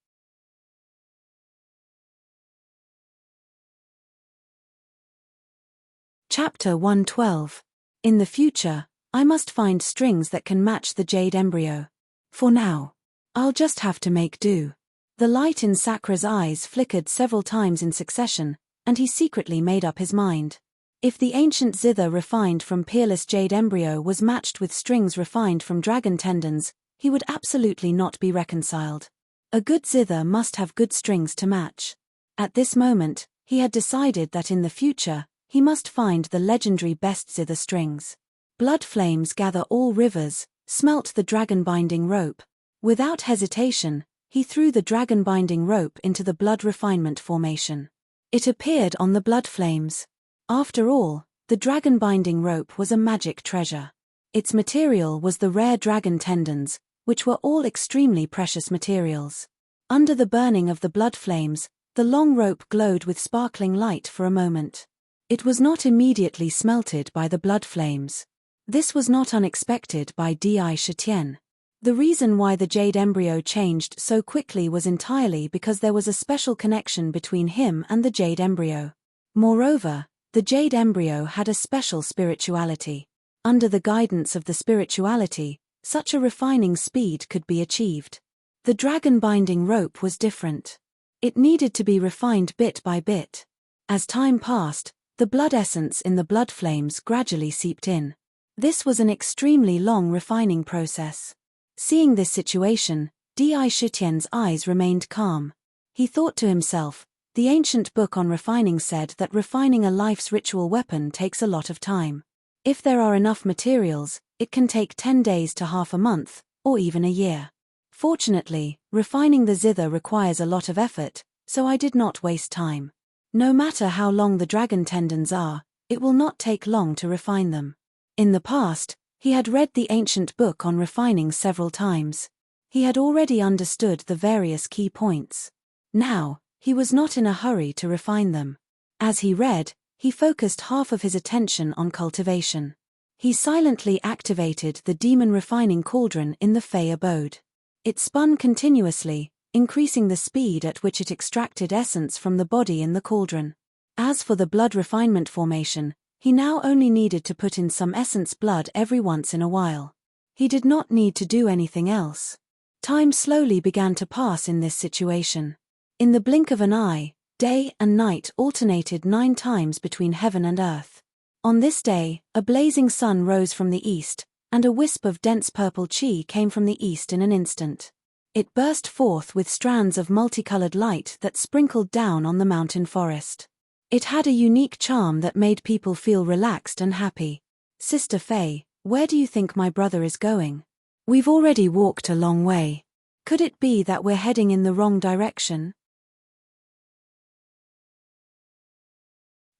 Chapter 112. In the future, I must find strings that can match the jade embryo. For now, I'll just have to make do. The light in Sakra's eyes flickered several times in succession, and he secretly made up his mind. If the ancient zither refined from peerless jade embryo was matched with strings refined from dragon tendons, he would absolutely not be reconciled. A good zither must have good strings to match. At this moment, he had decided that in the future, he must find the legendary best zither strings. Blood flames gather all rivers, smelt the dragon-binding rope. Without hesitation, he threw the dragon-binding rope into the blood refinement formation. It appeared on the blood flames. After all, the dragon-binding rope was a magic treasure. Its material was the rare dragon tendons, which were all extremely precious materials. Under the burning of the blood flames, the long rope glowed with sparkling light for a moment. It was not immediately smelted by the blood flames. This was not unexpected by Di Shitian. The reason why the jade embryo changed so quickly was entirely because there was a special connection between him and the jade embryo. Moreover, the jade embryo had a special spirituality. Under the guidance of the spirituality, such a refining speed could be achieved. The dragon-binding rope was different. It needed to be refined bit by bit. As time passed, the blood essence in the blood flames gradually seeped in. This was an extremely long refining process. Seeing this situation, Di Shitian's eyes remained calm. He thought to himself, the ancient book on refining said that refining a life's ritual weapon takes a lot of time. If there are enough materials, it can take 10 days to half a month, or even a year. Fortunately, refining the zither requires a lot of effort, so I did not waste time. No matter how long the dragon tendons are, it will not take long to refine them. In the past, he had read the ancient book on refining several times. He had already understood the various key points. Now, he was not in a hurry to refine them. As he read, he focused half of his attention on cultivation. He silently activated the demon refining cauldron in the Fey abode. It spun continuously, increasing the speed at which it extracted essence from the body in the cauldron. As for the blood refinement formation, he now only needed to put in some essence blood every once in a while. He did not need to do anything else. Time slowly began to pass in this situation. In the blink of an eye, day and night alternated 9 times between heaven and earth. On this day, a blazing sun rose from the east, and a wisp of dense purple chi came from the east in an instant. It burst forth with strands of multicolored light that sprinkled down on the mountain forest. It had a unique charm that made people feel relaxed and happy. Sister Faye, where do you think my brother is going? We've already walked a long way. Could it be that we're heading in the wrong direction?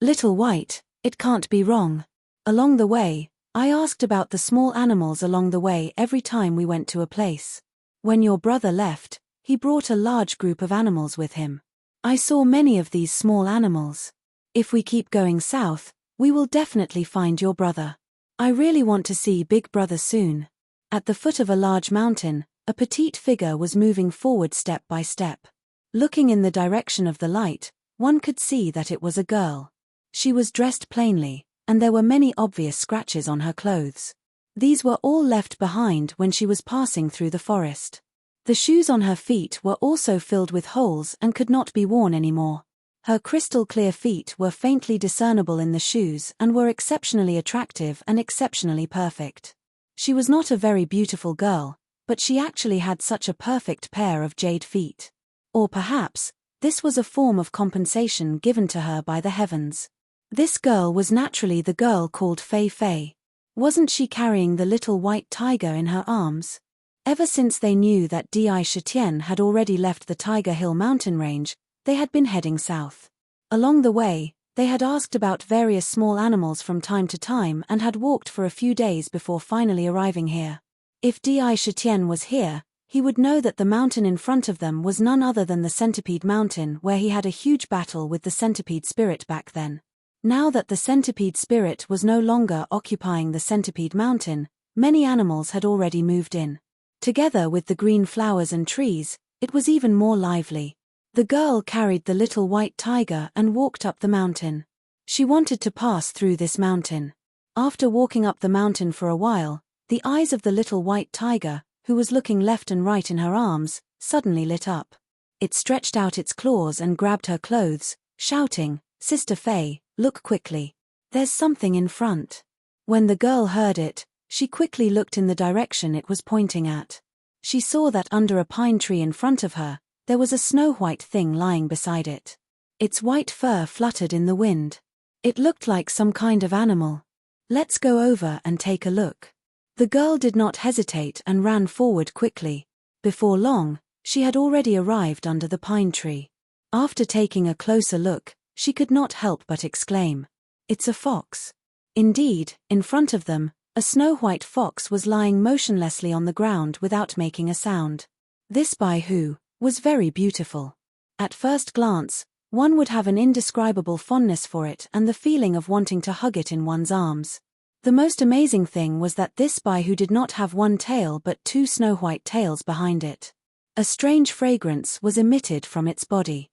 Little White, it can't be wrong. Along the way, I asked about the small animals along the way every time we went to a place. When your brother left, he brought a large group of animals with him. I saw many of these small animals. If we keep going south, we will definitely find your brother. I really want to see Big Brother soon. At the foot of a large mountain, a petite figure was moving forward step by step. Looking in the direction of the light, one could see that it was a girl. She was dressed plainly, and there were many obvious scratches on her clothes. These were all left behind when she was passing through the forest. The shoes on her feet were also filled with holes and could not be worn anymore. Her crystal-clear feet were faintly discernible in the shoes and were exceptionally attractive and exceptionally perfect. She was not a very beautiful girl, but she actually had such a perfect pair of jade feet. Or perhaps, this was a form of compensation given to her by the heavens. This girl was naturally the girl called Fei Fei. Wasn't she carrying the little white tiger in her arms? Ever since they knew that Di Shitian had already left the Tiger Hill mountain range, they had been heading south. Along the way, they had asked about various small animals from time to time and had walked for a few days before finally arriving here. If Di Shitian was here, he would know that the mountain in front of them was none other than the Centipede Mountain, where he had a huge battle with the Centipede Spirit back then. Now that the Centipede Spirit was no longer occupying the Centipede Mountain, many animals had already moved in. Together with the green flowers and trees, it was even more lively. The girl carried the little white tiger and walked up the mountain. She wanted to pass through this mountain. After walking up the mountain for a while, the eyes of the little white tiger, who was looking left and right in her arms, suddenly lit up. It stretched out its claws and grabbed her clothes, shouting, "Sister Fei, look quickly. There's something in front." When the girl heard it, she quickly looked in the direction it was pointing at. She saw that under a pine tree in front of her, there was a snow-white thing lying beside it. Its white fur fluttered in the wind. It looked like some kind of animal. "Let's go over and take a look." The girl did not hesitate and ran forward quickly. Before long, she had already arrived under the pine tree. After taking a closer look, she could not help but exclaim, "It's a fox." Indeed, in front of them, a snow-white fox was lying motionlessly on the ground without making a sound. This Baihu was very beautiful. At first glance, one would have an indescribable fondness for it and the feeling of wanting to hug it in one's arms. The most amazing thing was that this Baihu did not have one tail but two snow-white tails behind it. A strange fragrance was emitted from its body.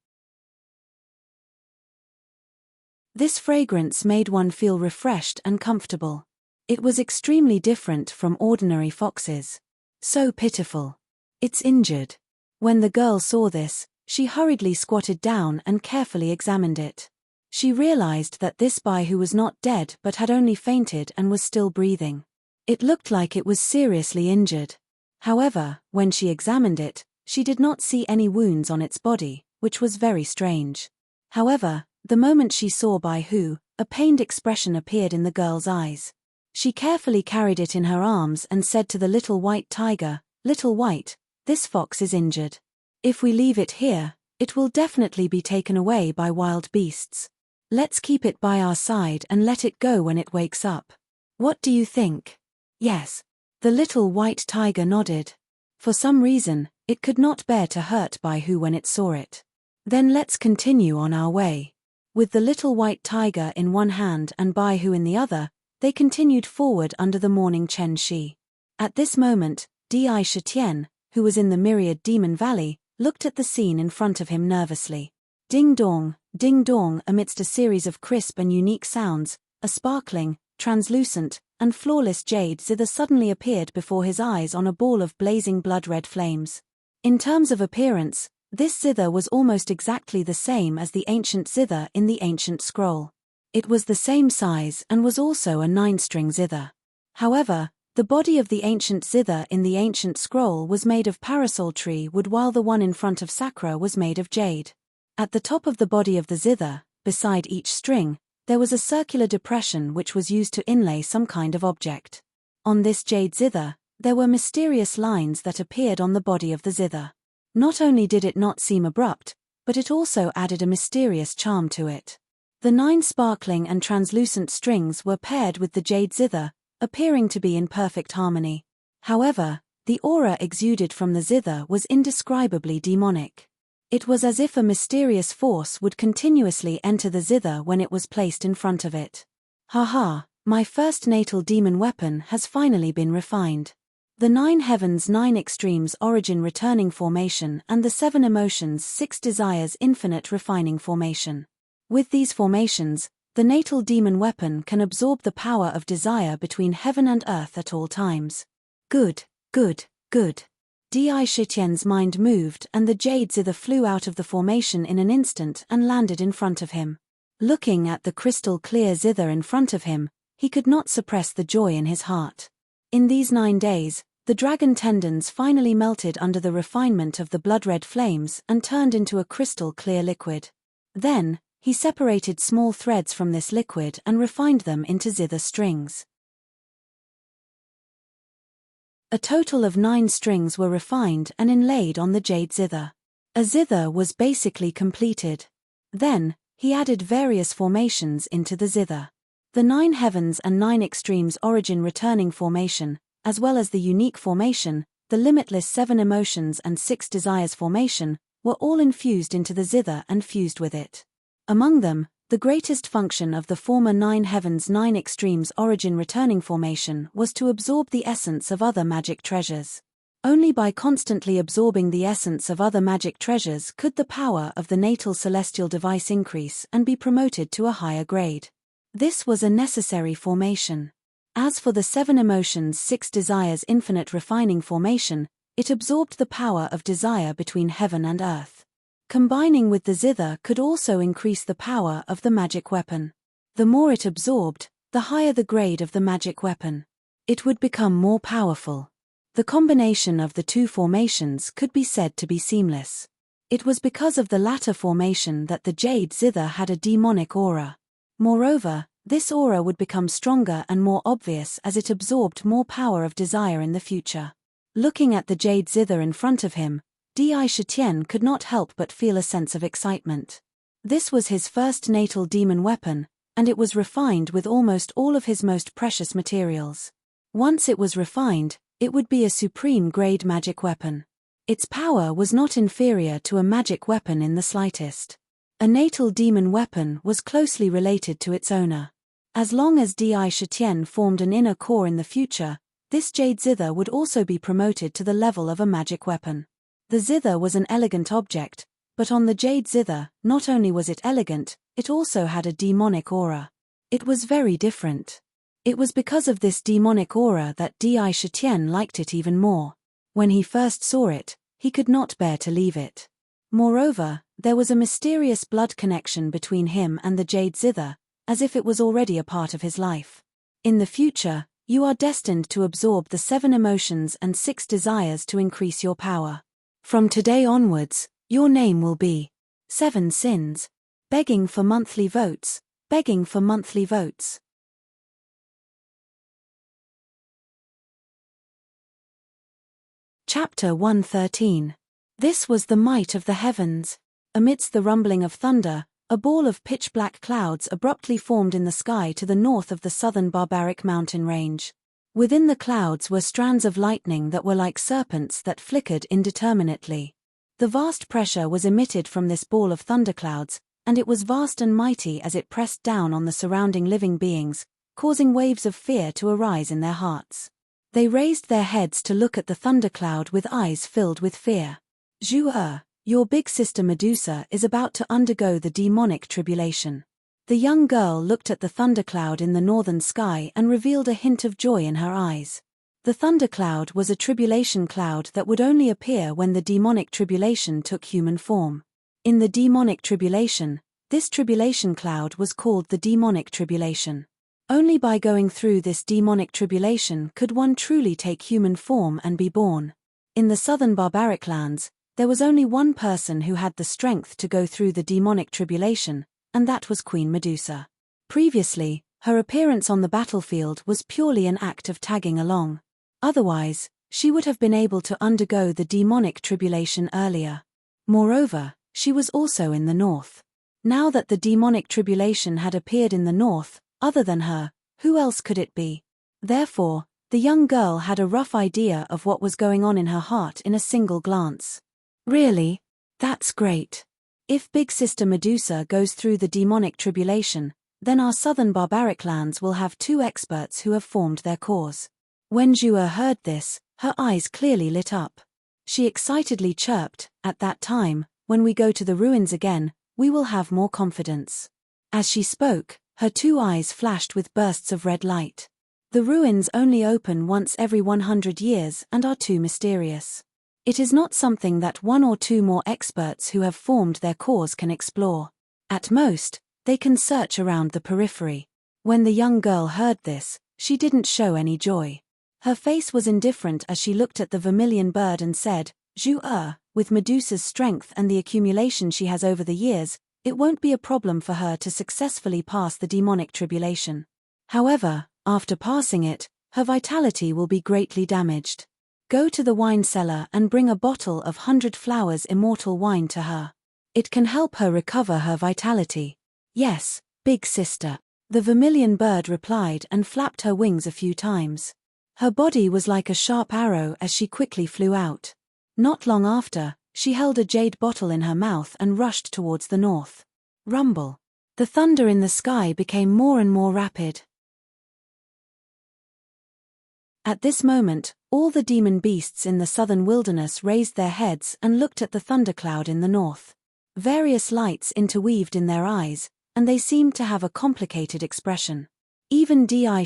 This fragrance made one feel refreshed and comfortable. It was extremely different from ordinary foxes. So pitiful. "It's injured." When the girl saw this, she hurriedly squatted down and carefully examined it. She realized that this Baihu was not dead but had only fainted and was still breathing. It looked like it was seriously injured. However, when she examined it, she did not see any wounds on its body, which was very strange. However, the moment she saw Baihu, a pained expression appeared in the girl's eyes. She carefully carried it in her arms and said to the little white tiger, "Little White, this fox is injured. If we leave it here, it will definitely be taken away by wild beasts. Let's keep it by our side and let it go when it wakes up. What do you think?" "Yes." The little white tiger nodded. For some reason, it could not bear to hurt Baihu when it saw it. "Then let's continue on our way." With the little white tiger in one hand and Baihu in the other, they continued forward under the morning Chen Shi. At this moment, Di Shitian, who was in the Myriad Demon Valley, looked at the scene in front of him nervously. Ding dong, amidst a series of crisp and unique sounds, a sparkling, translucent, and flawless jade zither suddenly appeared before his eyes on a ball of blazing blood-red flames. In terms of appearance, this zither was almost exactly the same as the ancient zither in the ancient scroll. It was the same size and was also a 9-string zither. However, the body of the ancient zither in the ancient scroll was made of parasol tree wood while the one in front of Sakura was made of jade. At the top of the body of the zither, beside each string, there was a circular depression which was used to inlay some kind of object. On this jade zither, there were mysterious lines that appeared on the body of the zither. Not only did it not seem abrupt, but it also added a mysterious charm to it. The 9 sparkling and translucent strings were paired with the jade zither, appearing to be in perfect harmony. However, the aura exuded from the zither was indescribably demonic. It was as if a mysterious force would continuously enter the zither when it was placed in front of it. "Haha, my first natal demon weapon has finally been refined." The 9 heavens 9 extremes origin returning formation and the 7 emotions 6 desires infinite refining formation. With these formations, the natal demon weapon can absorb the power of desire between heaven and earth at all times. Good, good, good. Di Shitian's mind moved and the jade zither flew out of the formation in an instant and landed in front of him. Looking at the crystal clear zither in front of him, he could not suppress the joy in his heart. In these 9 days, the dragon tendons finally melted under the refinement of the blood-red flames and turned into a crystal clear liquid. Then, he separated small threads from this liquid and refined them into zither strings. A total of 9 strings were refined and inlaid on the jade zither. A zither was basically completed. Then, he added various formations into the zither. The 9 heavens and 9 extremes origin returning formation, as well as the unique formation, the limitless 7 emotions and 6 desires formation, were all infused into the zither and fused with it. Among them, the greatest function of the former 9 heavens 9 extremes origin returning formation was to absorb the essence of other magic treasures. Only by constantly absorbing the essence of other magic treasures could the power of the natal celestial device increase and be promoted to a higher grade. This was a necessary formation. As for the 7 emotions 6 desires infinite refining formation, it absorbed the power of desire between heaven and earth. Combining with the zither could also increase the power of the magic weapon. The more it absorbed, the higher the grade of the magic weapon. It would become more powerful. The combination of the 2 formations could be said to be seamless. It was because of the latter formation that the jade zither had a demonic aura. Moreover, this aura would become stronger and more obvious as it absorbed more power of desire in the future. Looking at the jade zither in front of him, Di Shitian could not help but feel a sense of excitement. This was his first natal demon weapon, and it was refined with almost all of his most precious materials. Once it was refined, it would be a supreme-grade magic weapon. Its power was not inferior to a magic weapon in the slightest. A natal demon weapon was closely related to its owner. As long as Di Shitian formed an inner core in the future, this jade zither would also be promoted to the level of a magic weapon. The zither was an elegant object, but on the jade zither, not only was it elegant, it also had a demonic aura. It was very different. It was because of this demonic aura that Di Shitian liked it even more. When he first saw it, he could not bear to leave it. Moreover, there was a mysterious blood connection between him and the jade zither, as if it was already a part of his life. In the future, you are destined to absorb the 7 emotions and 6 desires to increase your power. From today onwards, your name will be 7 Sins. Begging for monthly votes, begging for monthly votes. Chapter 113. This was the might of the heavens. Amidst the rumbling of thunder, a ball of pitch-black clouds abruptly formed in the sky to the north of the southern barbaric mountain range. Within the clouds were strands of lightning that were like serpents that flickered indeterminately. The vast pressure was emitted from this ball of thunderclouds, and it was vast and mighty as it pressed down on the surrounding living beings, causing waves of fear to arise in their hearts. They raised their heads to look at the thundercloud with eyes filled with fear. Zhu, your big sister Medusa is about to undergo the demonic tribulation. The young girl looked at the thundercloud in the northern sky and revealed a hint of joy in her eyes. The thundercloud was a tribulation cloud that would only appear when the demonic tribulation took human form. In the demonic tribulation, this tribulation cloud was called the demonic tribulation. Only by going through this demonic tribulation could one truly take human form and be born. In the southern barbaric lands, there was only one person who had the strength to go through the demonic tribulation, and that was Queen Medusa. Previously, her appearance on the battlefield was purely an act of tagging along. Otherwise, she would have been able to undergo the demonic tribulation earlier. Moreover, she was also in the north. Now that the demonic tribulation had appeared in the north, other than her, who else could it be? Therefore, the young girl had a rough idea of what was going on in her heart in a single glance. Really? That's great. If Big Sister Medusa goes through the demonic tribulation, then our southern barbaric lands will have 2 experts who have formed their cause. When Zhu heard this, Her eyes clearly lit up. She excitedly chirped, "At that time, when we go to the ruins again, we will have more confidence." As she spoke, her 2 eyes flashed with bursts of red light. The ruins only open once every 100 years and are too mysterious. It is not something that 1 or 2 more experts who have formed their cores can explore. At most, they can search around the periphery. When the young girl heard this, she didn't show any joy. Her face was indifferent as she looked at the vermilion bird and said, with Medusa's strength and the accumulation she has over the years, it won't be a problem for her to successfully pass the demonic tribulation. However, after passing it, her vitality will be greatly damaged. Go to the wine cellar and bring a bottle of 100 Flowers immortal wine to her. It can help her recover her vitality. Yes, big sister. The vermilion bird replied and flapped her wings a few times. Her body was like a sharp arrow as she quickly flew out. Not long after, she held a jade bottle in her mouth and rushed towards the north. Rumble. The thunder in the sky became more and more rapid. At this moment, all the demon beasts in the southern wilderness raised their heads and looked at the thundercloud in the north. Various lights interweaved in their eyes, and they seemed to have a complicated expression. Even Di,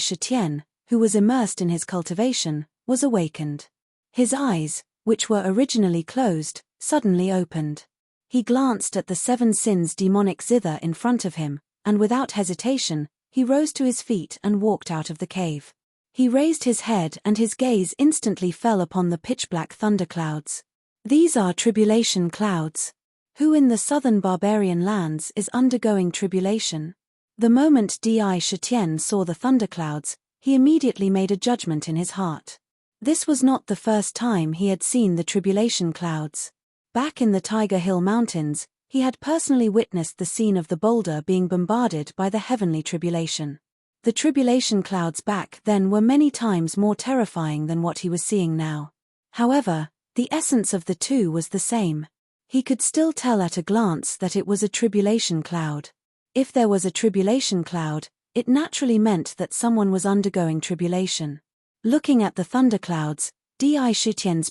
who was immersed in his cultivation, was awakened. His eyes, which were originally closed, suddenly opened. He glanced at the 7 sins demonic zither in front of him, and without hesitation, he rose to his feet and walked out of the cave. He raised his head and his gaze instantly fell upon the pitch-black thunderclouds. These are tribulation clouds. Who in the southern barbarian lands is undergoing tribulation? The moment Di saw the thunderclouds, he immediately made a judgment in his heart. This was not the first time he had seen the tribulation clouds. Back in the Tiger Hill Mountains, he had personally witnessed the scene of the boulder being bombarded by the heavenly tribulation. The tribulation clouds back then were many times more terrifying than what he was seeing now. However, the essence of the two was the same. He could still tell at a glance that it was a tribulation cloud. If there was a tribulation cloud, it naturally meant that someone was undergoing tribulation. Looking at the thunderclouds, Di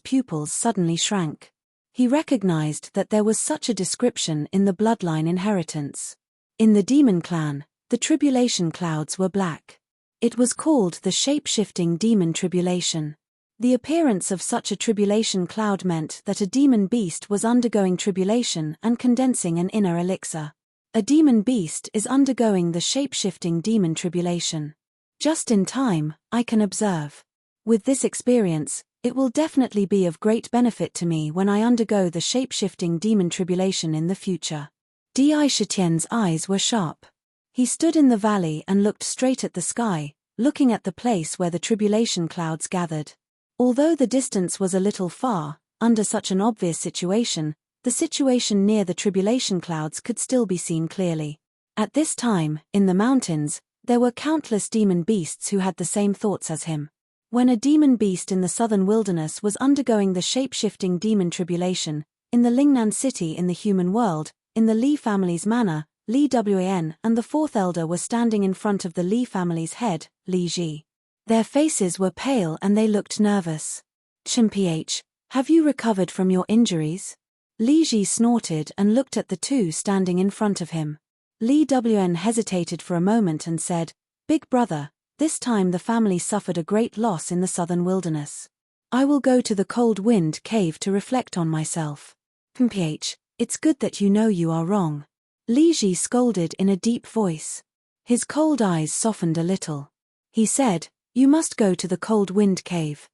pupils suddenly shrank. He recognized that there was such a description in the bloodline inheritance. In the demon clan, the tribulation clouds were black. It was called the shape-shifting demon tribulation. The appearance of such a tribulation cloud meant that a demon beast was undergoing tribulation and condensing an inner elixir. A demon beast is undergoing the shape-shifting demon tribulation. Just in time, I can observe. With this experience, it will definitely be of great benefit to me when I undergo the shape-shifting demon tribulation in the future. Di eyes were sharp. He stood in the valley and looked straight at the sky, looking at the place where the tribulation clouds gathered. Although the distance was a little far, under such an obvious situation, the situation near the tribulation clouds could still be seen clearly. At this time, in the mountains, there were countless demon beasts who had the same thoughts as him. When a demon beast in the southern wilderness was undergoing the shape-shifting demon tribulation, in the Lingnan city in the human world, in the Li family's manor, Li Wan and the fourth elder were standing in front of the Li family's head, Li Ji. Their faces were pale and they looked nervous. "Chimph, have you recovered from your injuries?" Li Ji snorted and looked at the two standing in front of him. Li Wan hesitated for a moment and said, "Big brother, this time the family suffered a great loss in the southern wilderness. I will go to the cold wind cave to reflect on myself." "Chimph, it's good that you know you are wrong." Li Ji scolded in a deep voice. His cold eyes softened a little. He said, "You must go to the cold wind cave.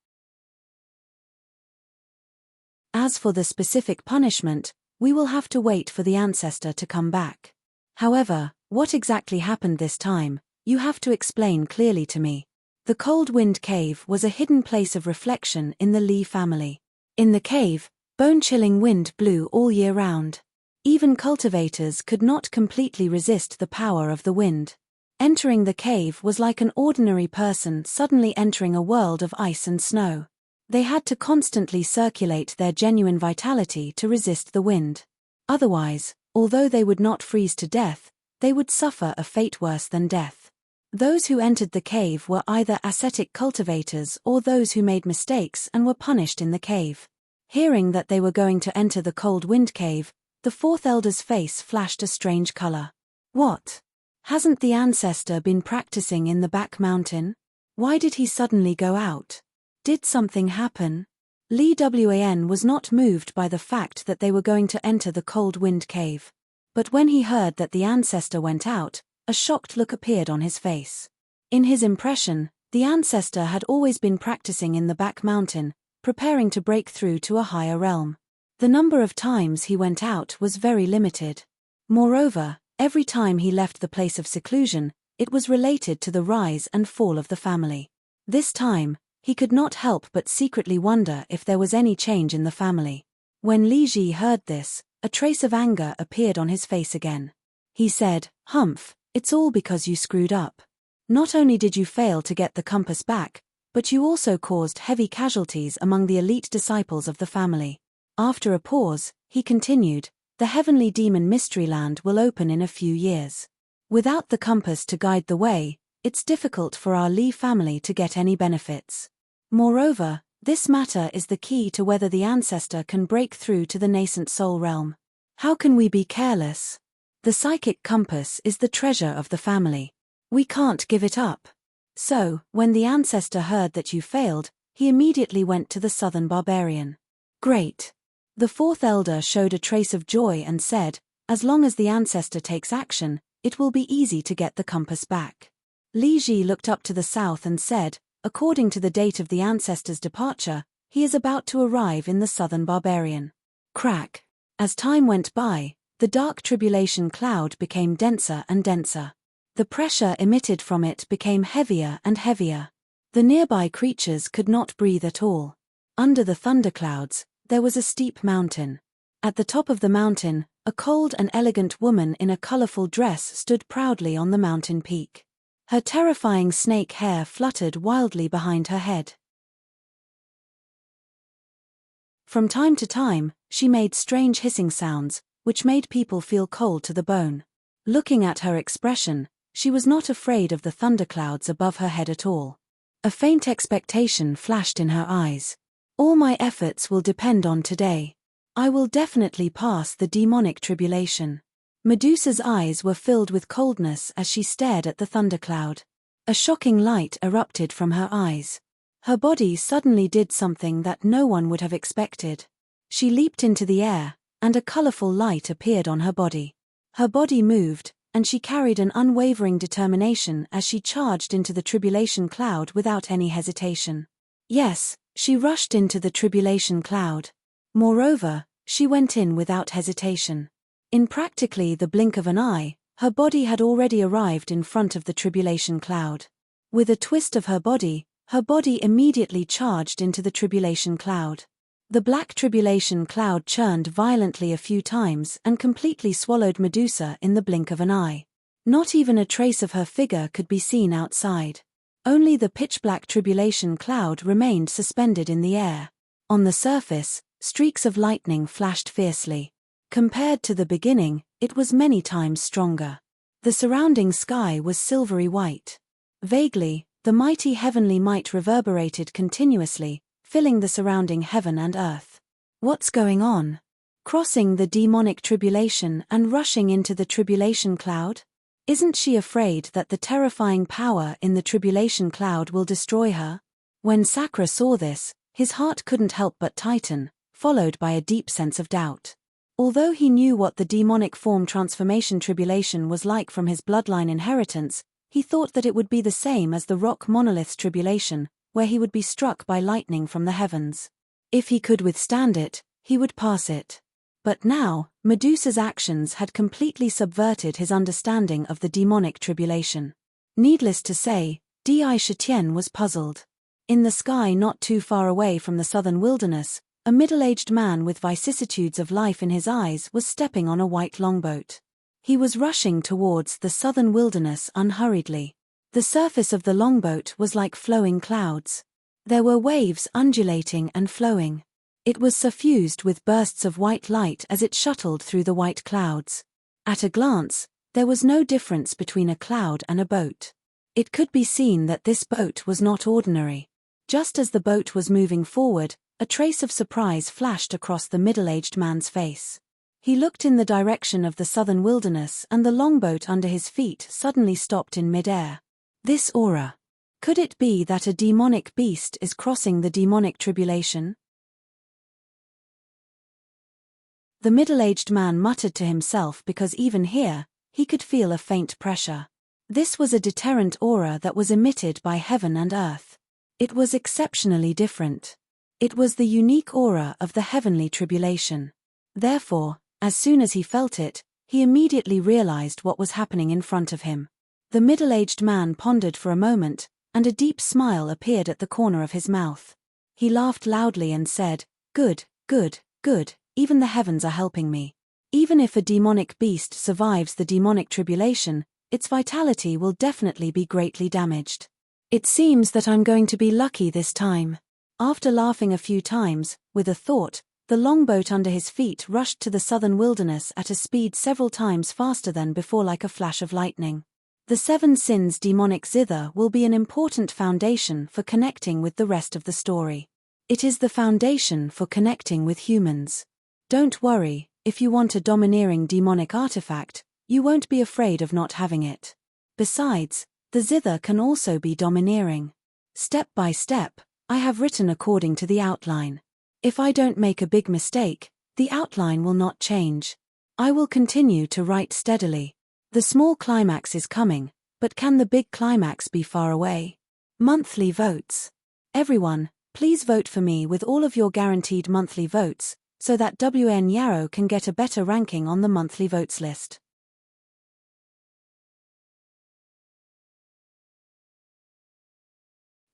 As for the specific punishment, we will have to wait for the ancestor to come back. However, what exactly happened this time, you have to explain clearly to me." The cold wind cave was a hidden place of reflection in the Li family. In the cave, bone-chilling wind blew all year round. Even cultivators could not completely resist the power of the wind. Entering the cave was like an ordinary person suddenly entering a world of ice and snow. They had to constantly circulate their genuine vitality to resist the wind. Otherwise, although they would not freeze to death, they would suffer a fate worse than death. Those who entered the cave were either ascetic cultivators or those who made mistakes and were punished in the cave. Hearing that they were going to enter the cold wind cave, the fourth elder's face flashed a strange color. What? Hasn't the ancestor been practicing in the back mountain? Why did he suddenly go out? Did something happen? Li Wan was not moved by the fact that they were going to enter the cold wind cave. But when he heard that the ancestor went out, a shocked look appeared on his face. In his impression, the ancestor had always been practicing in the back mountain, preparing to break through to a higher realm. The number of times he went out was very limited. Moreover, every time he left the place of seclusion, it was related to the rise and fall of the family. This time, he could not help but secretly wonder if there was any change in the family. When Li Ji heard this, a trace of anger appeared on his face again. He said, "Humph, it's all because you screwed up. Not only did you fail to get the compass back, but you also caused heavy casualties among the elite disciples of the family." After a pause, he continued, "The heavenly demon Mysteryland will open in a few years. Without the compass to guide the way, it's difficult for our Li family to get any benefits. Moreover, this matter is the key to whether the ancestor can break through to the nascent soul realm. How can we be careless? The psychic compass is the treasure of the family. We can't give it up." So, when the ancestor heard that you failed, he immediately went to the southern barbarian. "Great." The fourth elder showed a trace of joy and said, "As long as the ancestor takes action, it will be easy to get the compass back." Li Ji looked up to the south and said, "According to the date of the ancestor's departure, he is about to arrive in the southern barbarian." Crack. As time went by, the dark tribulation cloud became denser and denser. The pressure emitted from it became heavier and heavier. The nearby creatures could not breathe at all. Under the thunderclouds, there was a steep mountain. At the top of the mountain, a cold and elegant woman in a colorful dress stood proudly on the mountain peak. Her terrifying snake hair fluttered wildly behind her head. From time to time, she made strange hissing sounds, which made people feel cold to the bone. Looking at her expression, she was not afraid of the thunderclouds above her head at all. A faint expectation flashed in her eyes. "All my efforts will depend on today. I will definitely pass the demonic tribulation." Medusa's eyes were filled with coldness as she stared at the thundercloud. A shocking light erupted from her eyes. Her body suddenly did something that no one would have expected. She leaped into the air, and a colorful light appeared on her body. Her body moved, and she carried an unwavering determination as she charged into the tribulation cloud without any hesitation. Yes, she rushed into the tribulation cloud. Moreover, she went in without hesitation. In practically the blink of an eye, her body had already arrived in front of the tribulation cloud. With a twist of her body immediately charged into the tribulation cloud. The black tribulation cloud churned violently a few times and completely swallowed Medusa in the blink of an eye. Not even a trace of her figure could be seen outside. Only the pitch-black tribulation cloud remained suspended in the air. On the surface, streaks of lightning flashed fiercely. Compared to the beginning, it was many times stronger. The surrounding sky was silvery white. Vaguely, the mighty heavenly might reverberated continuously, filling the surrounding heaven and earth. What's going on? Crossing the demonic tribulation and rushing into the tribulation cloud? Isn't she afraid that the terrifying power in the tribulation cloud will destroy her? When Sakra saw this, his heart couldn't help but tighten, followed by a deep sense of doubt. Although he knew what the demonic form transformation tribulation was like from his bloodline inheritance, he thought that it would be the same as the rock monolith's tribulation, where he would be struck by lightning from the heavens. If he could withstand it, he would pass it. But now, Medusa's actions had completely subverted his understanding of the demonic tribulation. Needless to say, Di Shitian was puzzled. In the sky not too far away from the southern wilderness, a middle-aged man with vicissitudes of life in his eyes was stepping on a white longboat. He was rushing towards the southern wilderness unhurriedly. The surface of the longboat was like flowing clouds. There were waves undulating and flowing. It was suffused with bursts of white light as it shuttled through the white clouds. At a glance, there was no difference between a cloud and a boat. It could be seen that this boat was not ordinary. Just as the boat was moving forward, a trace of surprise flashed across the middle-aged man's face. He looked in the direction of the southern wilderness and the longboat under his feet suddenly stopped in mid-air. This aura. Could it be that a demonic beast is crossing the demonic tribulation? The middle-aged man muttered to himself because even here, he could feel a faint pressure. This was a deterrent aura that was emitted by heaven and earth. It was exceptionally different. It was the unique aura of the heavenly tribulation. Therefore, as soon as he felt it, he immediately realized what was happening in front of him. The middle-aged man pondered for a moment, and a deep smile appeared at the corner of his mouth. He laughed loudly and said, "Good, good, good, even the heavens are helping me. Even if a demonic beast survives the demonic tribulation, its vitality will definitely be greatly damaged. It seems that I'm going to be lucky this time." After laughing a few times, with a thought, the longboat under his feet rushed to the southern wilderness at a speed several times faster than before, like a flash of lightning. The Seven Sins demonic zither will be an important foundation for connecting with the rest of the story. It is the foundation for connecting with humans. Don't worry, if you want a domineering demonic artifact, you won't be afraid of not having it. Besides, the zither can also be domineering. Step by step, I have written according to the outline. If I don't make a big mistake, the outline will not change. I will continue to write steadily. The small climax is coming, but can the big climax be far away? Monthly votes. Everyone, please vote for me with all of your guaranteed monthly votes, so that WN Yarrow can get a better ranking on the monthly votes list.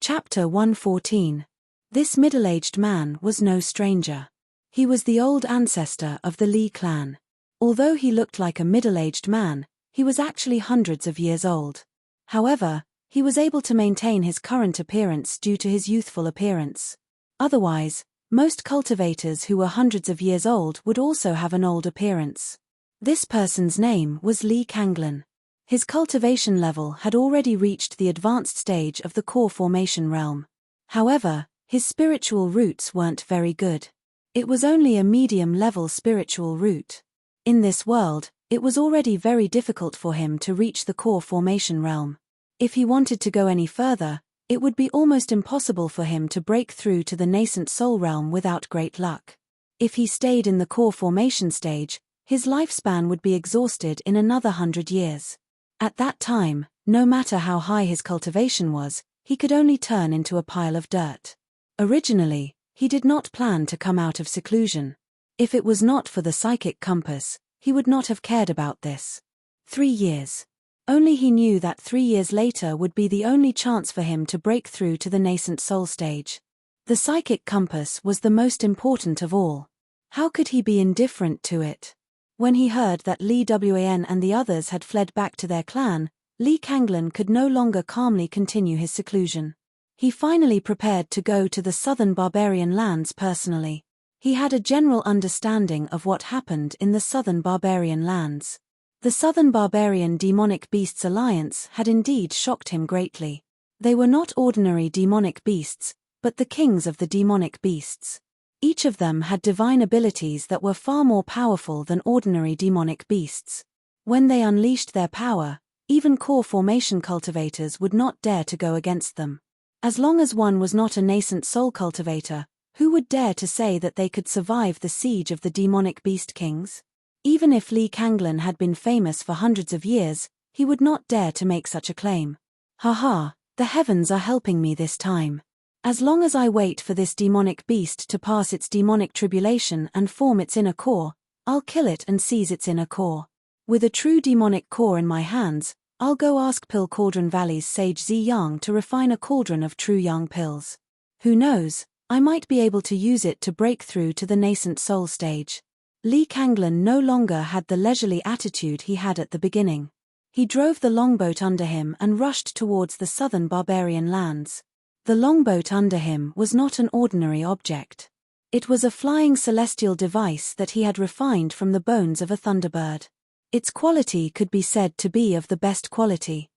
Chapter 114. This middle-aged man was no stranger. He was the old ancestor of the Lee clan. Although he looked like a middle-aged man, he was actually hundreds of years old. However, he was able to maintain his current appearance due to his youthful appearance. Otherwise, most cultivators who were hundreds of years old would also have an old appearance. This person's name was Lee Kanglin. His cultivation level had already reached the advanced stage of the core formation realm. However, his spiritual roots weren't very good. It was only a medium-level spiritual root. In this world, it was already very difficult for him to reach the core formation realm. If he wanted to go any further, it would be almost impossible for him to break through to the nascent soul realm without great luck. If he stayed in the core formation stage, his lifespan would be exhausted in another 100 years. At that time, no matter how high his cultivation was, he could only turn into a pile of dirt. Originally, he did not plan to come out of seclusion. If it was not for the psychic compass, he would not have cared about this. 3 years. Only he knew that 3 years later would be the only chance for him to break through to the nascent soul stage. The psychic compass was the most important of all. How could he be indifferent to it? When he heard that Lee Wan and the others had fled back to their clan, Lee Kanglin could no longer calmly continue his seclusion. He finally prepared to go to the southern barbarian lands personally. He had a general understanding of what happened in the southern barbarian lands. The Southern Barbarian Demonic Beasts Alliance had indeed shocked him greatly. They were not ordinary demonic beasts, but the kings of the demonic beasts. Each of them had divine abilities that were far more powerful than ordinary demonic beasts. When they unleashed their power, even core formation cultivators would not dare to go against them. As long as one was not a nascent soul cultivator, who would dare to say that they could survive the siege of the demonic beast kings? Even if Lee Kanglin had been famous for hundreds of years, he would not dare to make such a claim. Haha, the heavens are helping me this time. As long as I wait for this demonic beast to pass its demonic tribulation and form its inner core, I'll kill it and seize its inner core. With a true demonic core in my hands, I'll go ask Pill Cauldron Valley's sage Zi Yang to refine a cauldron of true young pills. Who knows, I might be able to use it to break through to the nascent soul stage. Lee Kanglin no longer had the leisurely attitude he had at the beginning. He drove the longboat under him and rushed towards the southern barbarian lands. The longboat under him was not an ordinary object. It was a flying celestial device that he had refined from the bones of a thunderbird. Its quality could be said to be of the best quality.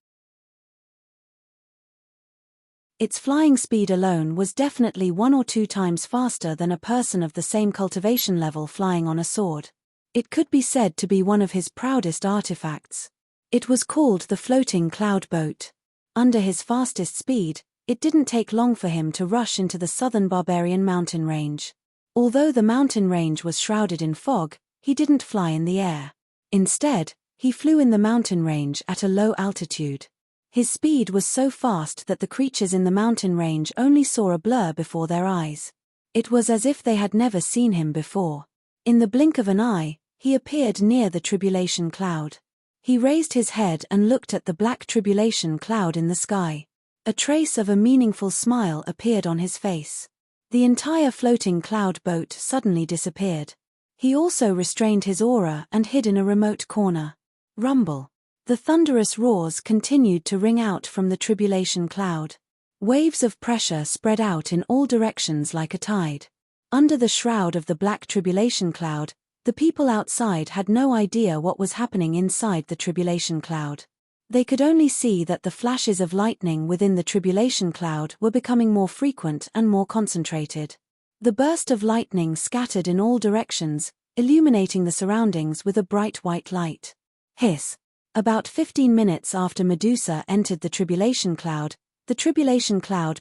Its flying speed alone was definitely 1 or 2 times faster than a person of the same cultivation level flying on a sword. It could be said to be one of his proudest artifacts. It was called the floating cloud boat. Under his fastest speed, it didn't take long for him to rush into the southern barbarian mountain range. Although the mountain range was shrouded in fog, he didn't fly in the air. Instead, he flew in the mountain range at a low altitude. His speed was so fast that the creatures in the mountain range only saw a blur before their eyes. It was as if they had never seen him before. In the blink of an eye, he appeared near the tribulation cloud. He raised his head and looked at the black tribulation cloud in the sky. A trace of a meaningful smile appeared on his face. The entire floating cloud boat suddenly disappeared. He also restrained his aura and hid in a remote corner. Rumble. The thunderous roars continued to ring out from the tribulation cloud. Waves of pressure spread out in all directions like a tide. Under the shroud of the black tribulation cloud, the people outside had no idea what was happening inside the tribulation cloud. They could only see that the flashes of lightning within the tribulation cloud were becoming more frequent and more concentrated. The burst of lightning scattered in all directions, illuminating the surroundings with a bright white light. Hiss. About 15 minutes after Medusa entered the tribulation cloud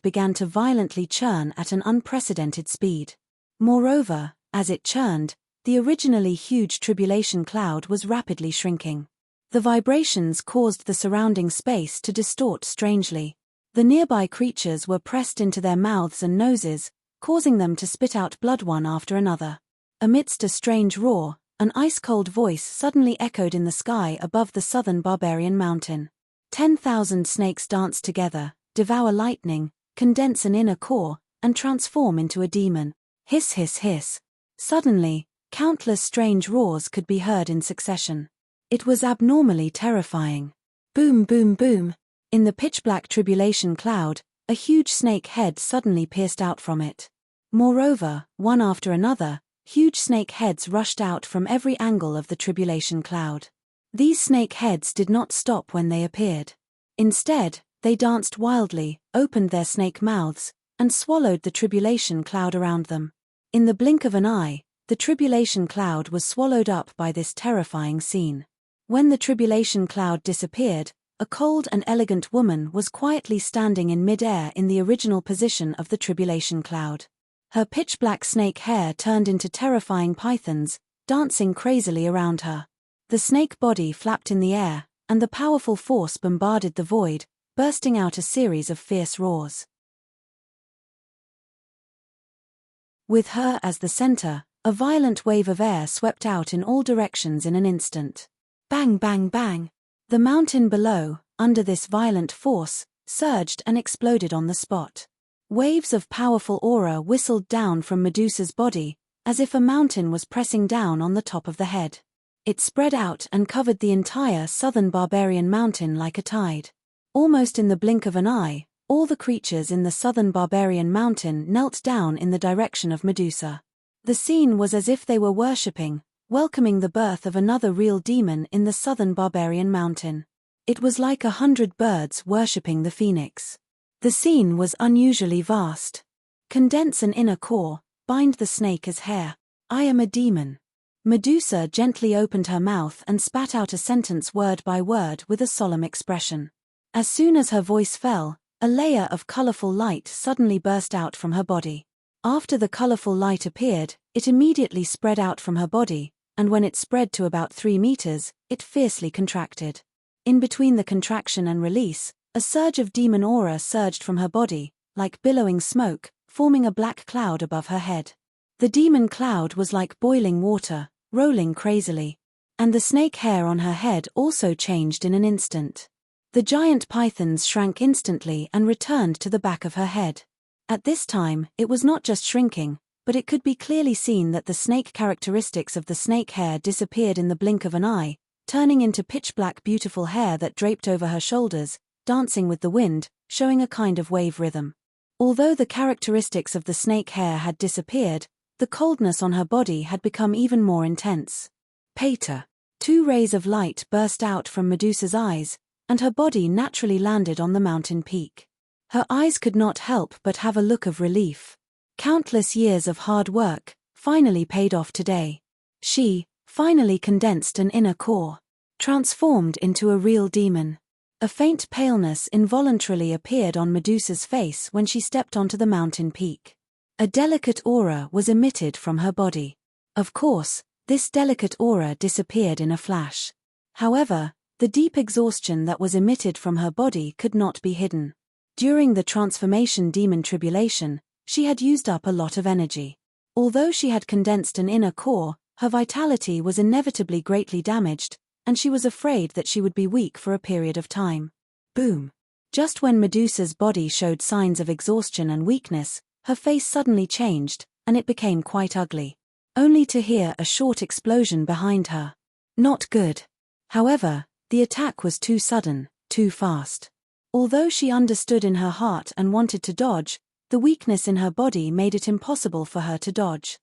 began to violently churn at an unprecedented speed. Moreover, as it churned, the originally huge tribulation cloud was rapidly shrinking. The vibrations caused the surrounding space to distort strangely. The nearby creatures were pressed into their mouths and noses, causing them to spit out blood one after another. Amidst a strange roar, an ice-cold voice suddenly echoed in the sky above the southern barbarian mountain. 10,000 snakes dance together, devour lightning, condense an inner core, and transform into a demon. Hiss hiss hiss. Suddenly, countless strange roars could be heard in succession. It was abnormally terrifying. Boom boom boom. In the pitch-black tribulation cloud, a huge snake head suddenly pierced out from it. Moreover, one after another, huge snake heads rushed out from every angle of the tribulation cloud. These snake heads did not stop when they appeared. Instead, they danced wildly, opened their snake mouths, and swallowed the tribulation cloud around them. In the blink of an eye, the tribulation cloud was swallowed up by this terrifying scene. When the tribulation cloud disappeared, a cold and elegant woman was quietly standing in mid-air in the original position of the tribulation cloud. Her pitch-black snake hair turned into terrifying pythons, dancing crazily around her. The snake body flapped in the air, and the powerful force bombarded the void, bursting out a series of fierce roars. With her as the center, a violent wave of air swept out in all directions in an instant. Bang bang bang! The mountain below, under this violent force, surged and exploded on the spot. Waves of powerful aura whistled down from Medusa's body, as if a mountain was pressing down on the top of the head. It spread out and covered the entire southern barbarian mountain like a tide. Almost in the blink of an eye, all the creatures in the southern barbarian mountain knelt down in the direction of Medusa. The scene was as if they were worshipping, welcoming the birth of another real demon in the southern barbarian mountain. It was like 100 birds worshipping the phoenix. The scene was unusually vast. Condense an inner core, bind the snake as hair. I am a demon. Medusa gently opened her mouth and spat out a sentence word by word with a solemn expression. As soon as her voice fell, a layer of colorful light suddenly burst out from her body. After the colorful light appeared, it immediately spread out from her body, and when it spread to about 3 meters, it fiercely contracted. In between the contraction and release, a surge of demon aura surged from her body, like billowing smoke, forming a black cloud above her head. The demon cloud was like boiling water, rolling crazily. And the snake hair on her head also changed in an instant. The giant pythons shrank instantly and returned to the back of her head. At this time, it was not just shrinking, but it could be clearly seen that the snake characteristics of the snake hair disappeared in the blink of an eye, turning into pitch-black beautiful hair that draped over her shoulders, dancing with the wind, showing a kind of wave rhythm. Although the characteristics of the snake hair had disappeared, the coldness on her body had become even more intense. Pater. 2 rays of light burst out from Medusa's eyes, and her body naturally landed on the mountain peak. Her eyes could not help but have a look of relief. Countless years of hard work finally paid off today. She finally condensed an inner core, transformed into a real demon. A faint paleness involuntarily appeared on Medusa's face when she stepped onto the mountain peak. A delicate aura was emitted from her body. Of course, this delicate aura disappeared in a flash. However, the deep exhaustion that was emitted from her body could not be hidden. During the transformation demon tribulation, she had used up a lot of energy. Although she had condensed an inner core, her vitality was inevitably greatly damaged, and she was afraid that she would be weak for a period of time. Boom! Just when Medusa's body showed signs of exhaustion and weakness, her face suddenly changed, and it became quite ugly. Only to hear a short explosion behind her. Not good. However, the attack was too sudden, too fast. Although she understood in her heart and wanted to dodge, the weakness in her body made it impossible for her to dodge.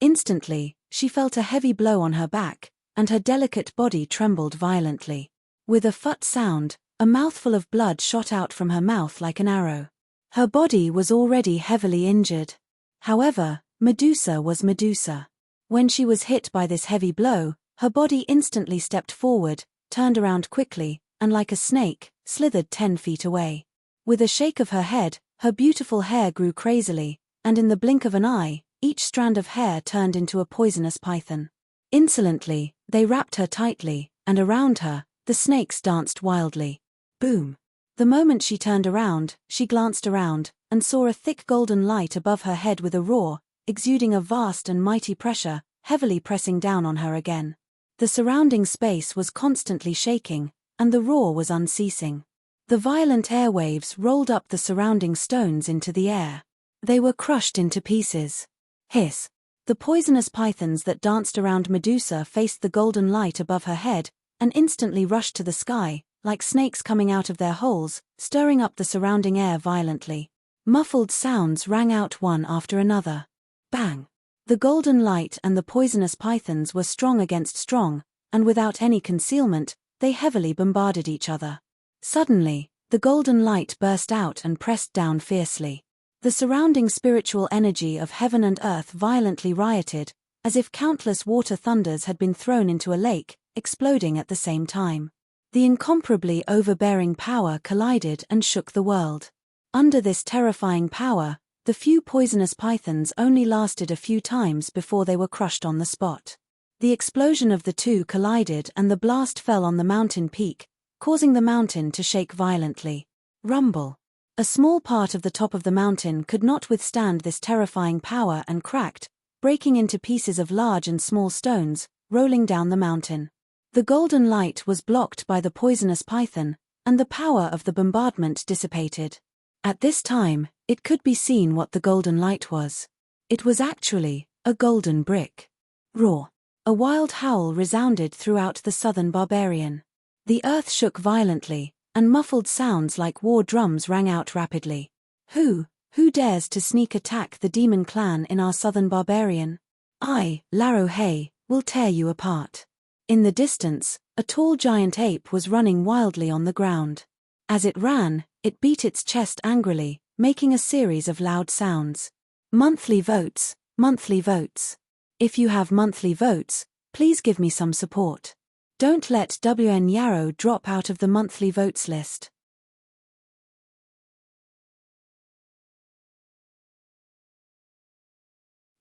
Instantly, she felt a heavy blow on her back, and her delicate body trembled violently. With a phut sound, a mouthful of blood shot out from her mouth like an arrow. Her body was already heavily injured. However, Medusa was Medusa. When she was hit by this heavy blow, her body instantly stepped forward, turned around quickly, and like a snake, slithered 10 feet away. With a shake of her head, her beautiful hair grew crazily, and in the blink of an eye, each strand of hair turned into a poisonous python. Insolently, they wrapped her tightly, and around her, the snakes danced wildly. Boom! The moment she turned around, she glanced around, and saw a thick golden light above her head with a roar, exuding a vast and mighty pressure, heavily pressing down on her again. The surrounding space was constantly shaking, and the roar was unceasing. The violent airwaves rolled up the surrounding stones into the air. They were crushed into pieces. Hiss! The poisonous pythons that danced around Medusa faced the golden light above her head, and instantly rushed to the sky, like snakes coming out of their holes, stirring up the surrounding air violently. Muffled sounds rang out one after another. Bang! The golden light and the poisonous pythons were strong against strong, and without any concealment, they heavily bombarded each other. Suddenly, the golden light burst out and pressed down fiercely. The surrounding spiritual energy of heaven and earth violently rioted, as if countless water thunders had been thrown into a lake, exploding at the same time. The incomparably overbearing power collided and shook the world. Under this terrifying power, the few poisonous pythons only lasted a few times before they were crushed on the spot. The explosion of the two collided and the blast fell on the mountain peak, causing the mountain to shake violently. Rumble! A small part of the top of the mountain could not withstand this terrifying power and cracked, breaking into pieces of large and small stones, rolling down the mountain. The golden light was blocked by the poisonous python, and the power of the bombardment dissipated. At this time, it could be seen what the golden light was. It was actually a golden brick. Roar! A wild howl resounded throughout the southern barbarian. The earth shook violently, and muffled sounds like war drums rang out rapidly. Who dares to sneak attack the demon clan in our southern barbarian? I, Laro Hay, will tear you apart. In the distance, a tall giant ape was running wildly on the ground. As it ran, it beat its chest angrily, making a series of loud sounds. Monthly votes, monthly votes. If you have monthly votes, please give me some support. Don't let WN Yarrow drop out of the monthly votes list.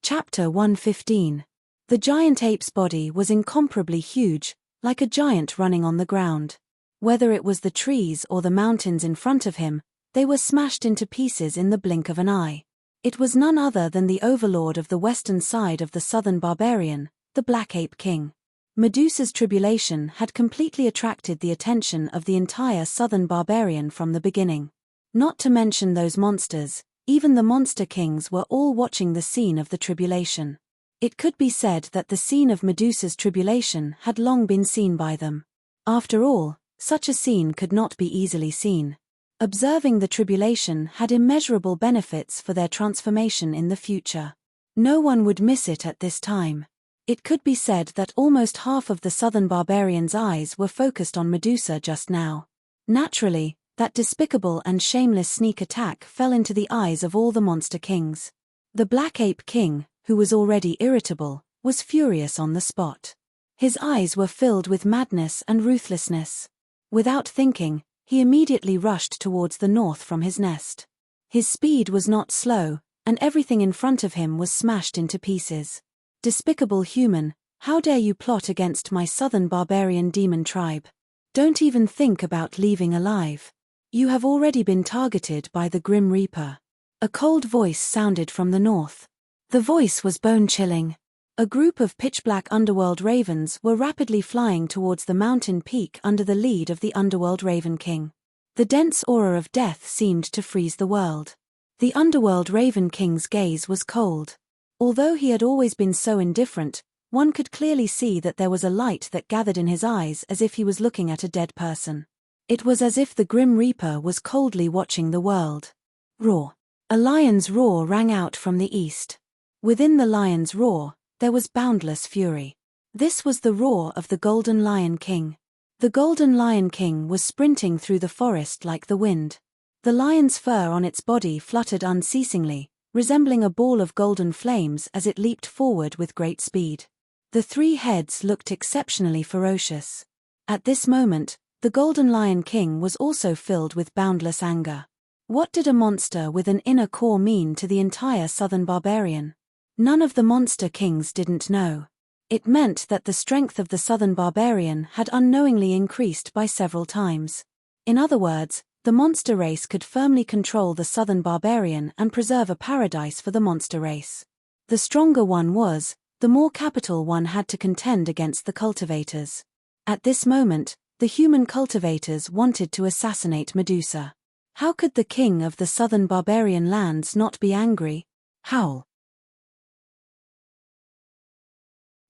Chapter 115. The giant ape's body was incomparably huge, like a giant running on the ground. Whether it was the trees or the mountains in front of him, they were smashed into pieces in the blink of an eye. It was none other than the overlord of the western side of the southern barbarian, the Black Ape King. Medusa's tribulation had completely attracted the attention of the entire southern barbarian from the beginning. Not to mention those monsters, even the monster kings were all watching the scene of the tribulation. It could be said that the scene of Medusa's tribulation had long been seen by them. After all, such a scene could not be easily seen. Observing the tribulation had immeasurable benefits for their transformation in the future. No one would miss it at this time. It could be said that almost half of the southern barbarians' eyes were focused on Medusa just now. Naturally, That despicable and shameless sneak attack fell into the eyes of all the monster kings. The Black Ape King, who was already irritable, was furious on the spot. His eyes were filled with madness and ruthlessness. Without thinking, he immediately rushed towards the north from his nest. His speed was not slow, and everything in front of him was smashed into pieces. Despicable human, how dare you plot against my southern barbarian demon tribe? Don't even think about leaving alive. You have already been targeted by the Grim Reaper. A cold voice sounded from the north. The voice was bone-chilling. A group of pitch-black underworld ravens were rapidly flying towards the mountain peak under the lead of the underworld Raven King. The dense aura of death seemed to freeze the world. The underworld Raven King's gaze was cold. Although he had always been so indifferent, one could clearly see that there was a light that gathered in his eyes as if he was looking at a dead person. It was as if the Grim Reaper was coldly watching the world. Roar. A lion's roar rang out from the east. Within the lion's roar, there was boundless fury. This was the roar of the Golden Lion King. The Golden Lion King was sprinting through the forest like the wind. The lion's fur on its body fluttered unceasingly, resembling a ball of golden flames as it leaped forward with great speed. The three heads looked exceptionally ferocious. At this moment, the Golden Lion King was also filled with boundless anger. What did a monster with an inner core mean to the entire southern barbarian? None of the monster kings didn't know. It meant that the strength of the southern barbarian had unknowingly increased by several times. In other words, the monster race could firmly control the southern barbarian and preserve a paradise for the monster race. The stronger one was, the more capital one had to contend against the cultivators. At this moment, the human cultivators wanted to assassinate Medusa. How could the king of the southern barbarian lands not be angry? Howl.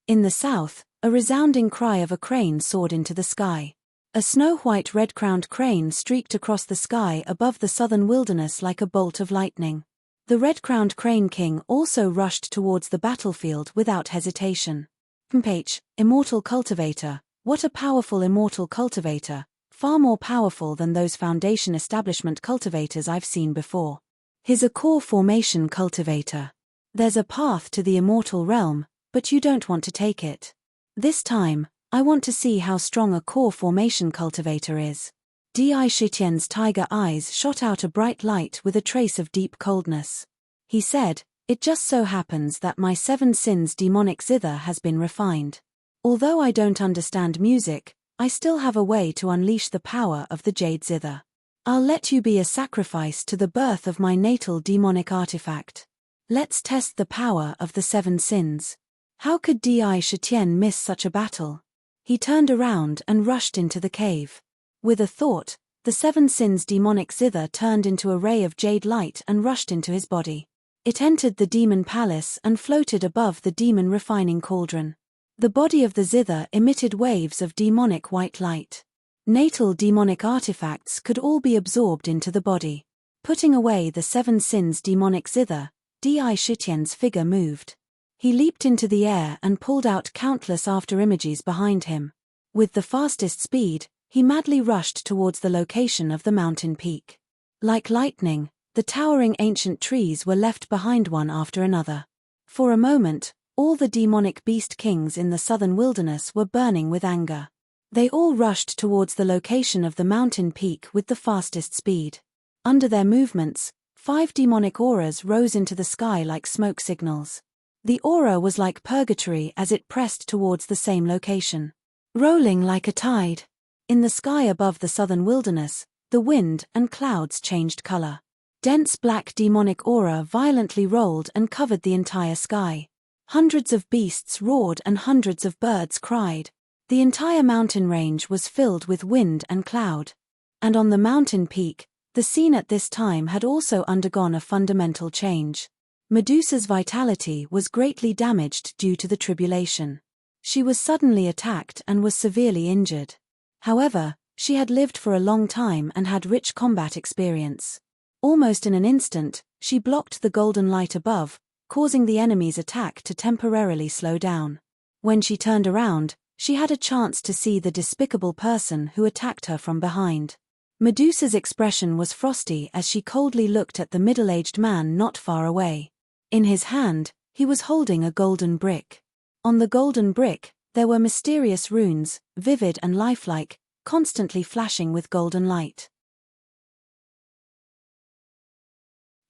In the south, a resounding cry of a crane soared into the sky. A snow-white red-crowned crane streaked across the sky above the southern wilderness like a bolt of lightning. The red-crowned crane king also rushed towards the battlefield without hesitation. Immortal cultivator. What a powerful immortal cultivator, far more powerful than those foundation establishment cultivators I've seen before. He's a core formation cultivator. There's a path to the immortal realm, but you don't want to take it. This time, I want to see how strong a core formation cultivator is. Di Shitian's tiger eyes shot out a bright light with a trace of deep coldness. He said, "It just so happens that my 7 sins demonic zither has been refined. Although I don't understand music, I still have a way to unleash the power of the jade zither. I'll let you be a sacrifice to the birth of my natal demonic artifact. Let's test the power of the 7 sins." How could Di Shitian miss such a battle? He turned around and rushed into the cave. With a thought, the 7 sins demonic zither turned into a ray of jade light and rushed into his body. It entered the demon palace and floated above the demon refining cauldron. The body of the zither emitted waves of demonic white light. Natal demonic artifacts could all be absorbed into the body. Putting away the 7 sins demonic zither, Di Shitian's figure moved. He leaped into the air and pulled out countless afterimages behind him. With the fastest speed, he madly rushed towards the location of the mountain peak. Like lightning, the towering ancient trees were left behind one after another. For a moment, all the demonic beast kings in the southern wilderness were burning with anger. They all rushed towards the location of the mountain peak with the fastest speed. Under their movements, 5 demonic auras rose into the sky like smoke signals. The aura was like purgatory as it pressed towards the same location. Rolling like a tide. In the sky above the southern wilderness, the wind and clouds changed color. Dense black demonic aura violently rolled and covered the entire sky. Hundreds of beasts roared and hundreds of birds cried. The entire mountain range was filled with wind and cloud. And on the mountain peak, the scene at this time had also undergone a fundamental change. Medusa's vitality was greatly damaged due to the tribulation. She was suddenly attacked and was severely injured. However, she had lived for a long time and had rich combat experience. Almost in an instant, she blocked the golden light above, causing the enemy's attack to temporarily slow down. When she turned around, she had a chance to see the despicable person who attacked her from behind. Medusa's expression was frosty as she coldly looked at the middle-aged man not far away. In his hand, he was holding a golden brick. On the golden brick, there were mysterious runes, vivid and lifelike, constantly flashing with golden light.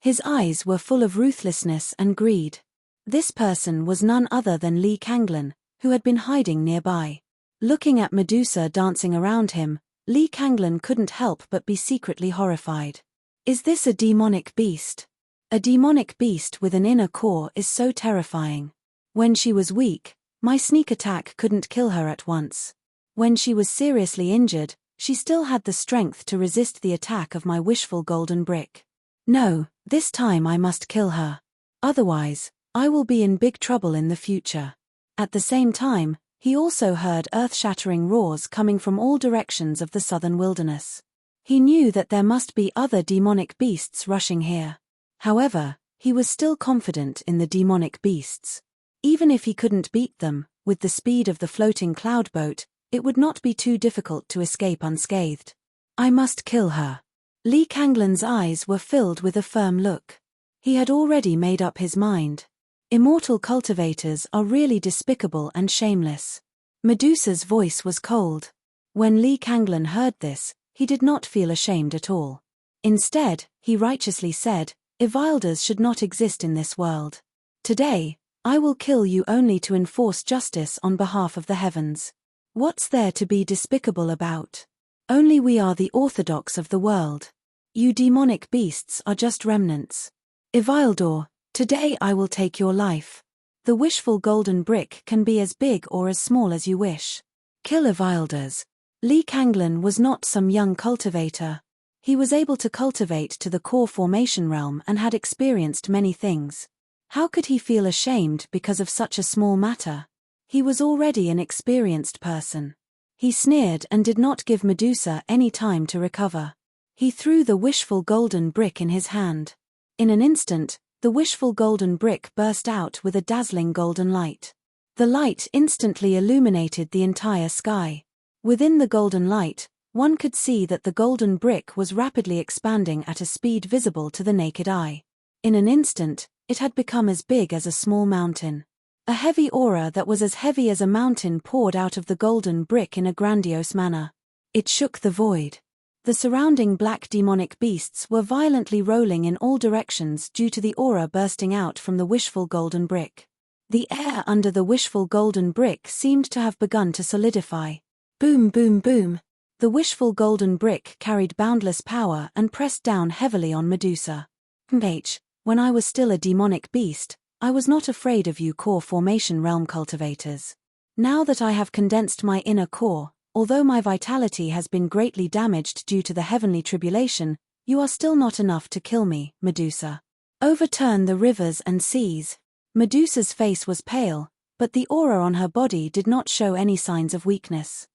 His eyes were full of ruthlessness and greed. This person was none other than Lee Kanglin, who had been hiding nearby. Looking at Medusa dancing around him, Lee Kanglin couldn't help but be secretly horrified. Is this a demonic beast? A demonic beast with an inner core is so terrifying. When she was weak, my sneak attack couldn't kill her at once. When she was seriously injured, she still had the strength to resist the attack of my wishful golden brick. No, this time I must kill her. Otherwise, I will be in big trouble in the future. At the same time, he also heard earth-shattering roars coming from all directions of the southern wilderness. He knew that there must be other demonic beasts rushing here. However, he was still confident in the demonic beasts. Even if he couldn't beat them, with the speed of the floating cloud boat, it would not be too difficult to escape unscathed. I must kill her. Lee Kanglin's eyes were filled with a firm look. He had already made up his mind. Immortal cultivators are really despicable and shameless. Medusa's voice was cold. When Lee Kanglin heard this, he did not feel ashamed at all. Instead, he righteously said, "Evilders should not exist in this world. Today, I will kill you only to enforce justice on behalf of the heavens. What's there to be despicable about? Only we are the orthodox of the world. You demonic beasts are just remnants. Evildor, today I will take your life. The wishful golden brick can be as big or as small as you wish. Kill Evilders." Lee Kanglin was not some young cultivator. He was able to cultivate to the core formation realm and had experienced many things. How could he feel ashamed because of such a small matter? He was already an experienced person. He sneered and did not give Medusa any time to recover. He threw the wishful golden brick in his hand. In an instant, the wishful golden brick burst out with a dazzling golden light. The light instantly illuminated the entire sky. Within the golden light, one could see that the golden brick was rapidly expanding at a speed visible to the naked eye. In an instant, it had become as big as a small mountain. A heavy aura that was as heavy as a mountain poured out of the golden brick in a grandiose manner. It shook the void. The surrounding black demonic beasts were violently rolling in all directions due to the aura bursting out from the wishful golden brick. The air under the wishful golden brick seemed to have begun to solidify. Boom, boom, boom. The wishful golden brick carried boundless power and pressed down heavily on Medusa. When I was still a demonic beast, I was not afraid of you core formation realm cultivators. Now that I have condensed my inner core, although my vitality has been greatly damaged due to the heavenly tribulation, you are still not enough to kill me, Medusa. Overturn the rivers and seas. Medusa's face was pale, but the aura on her body did not show any signs of weakness.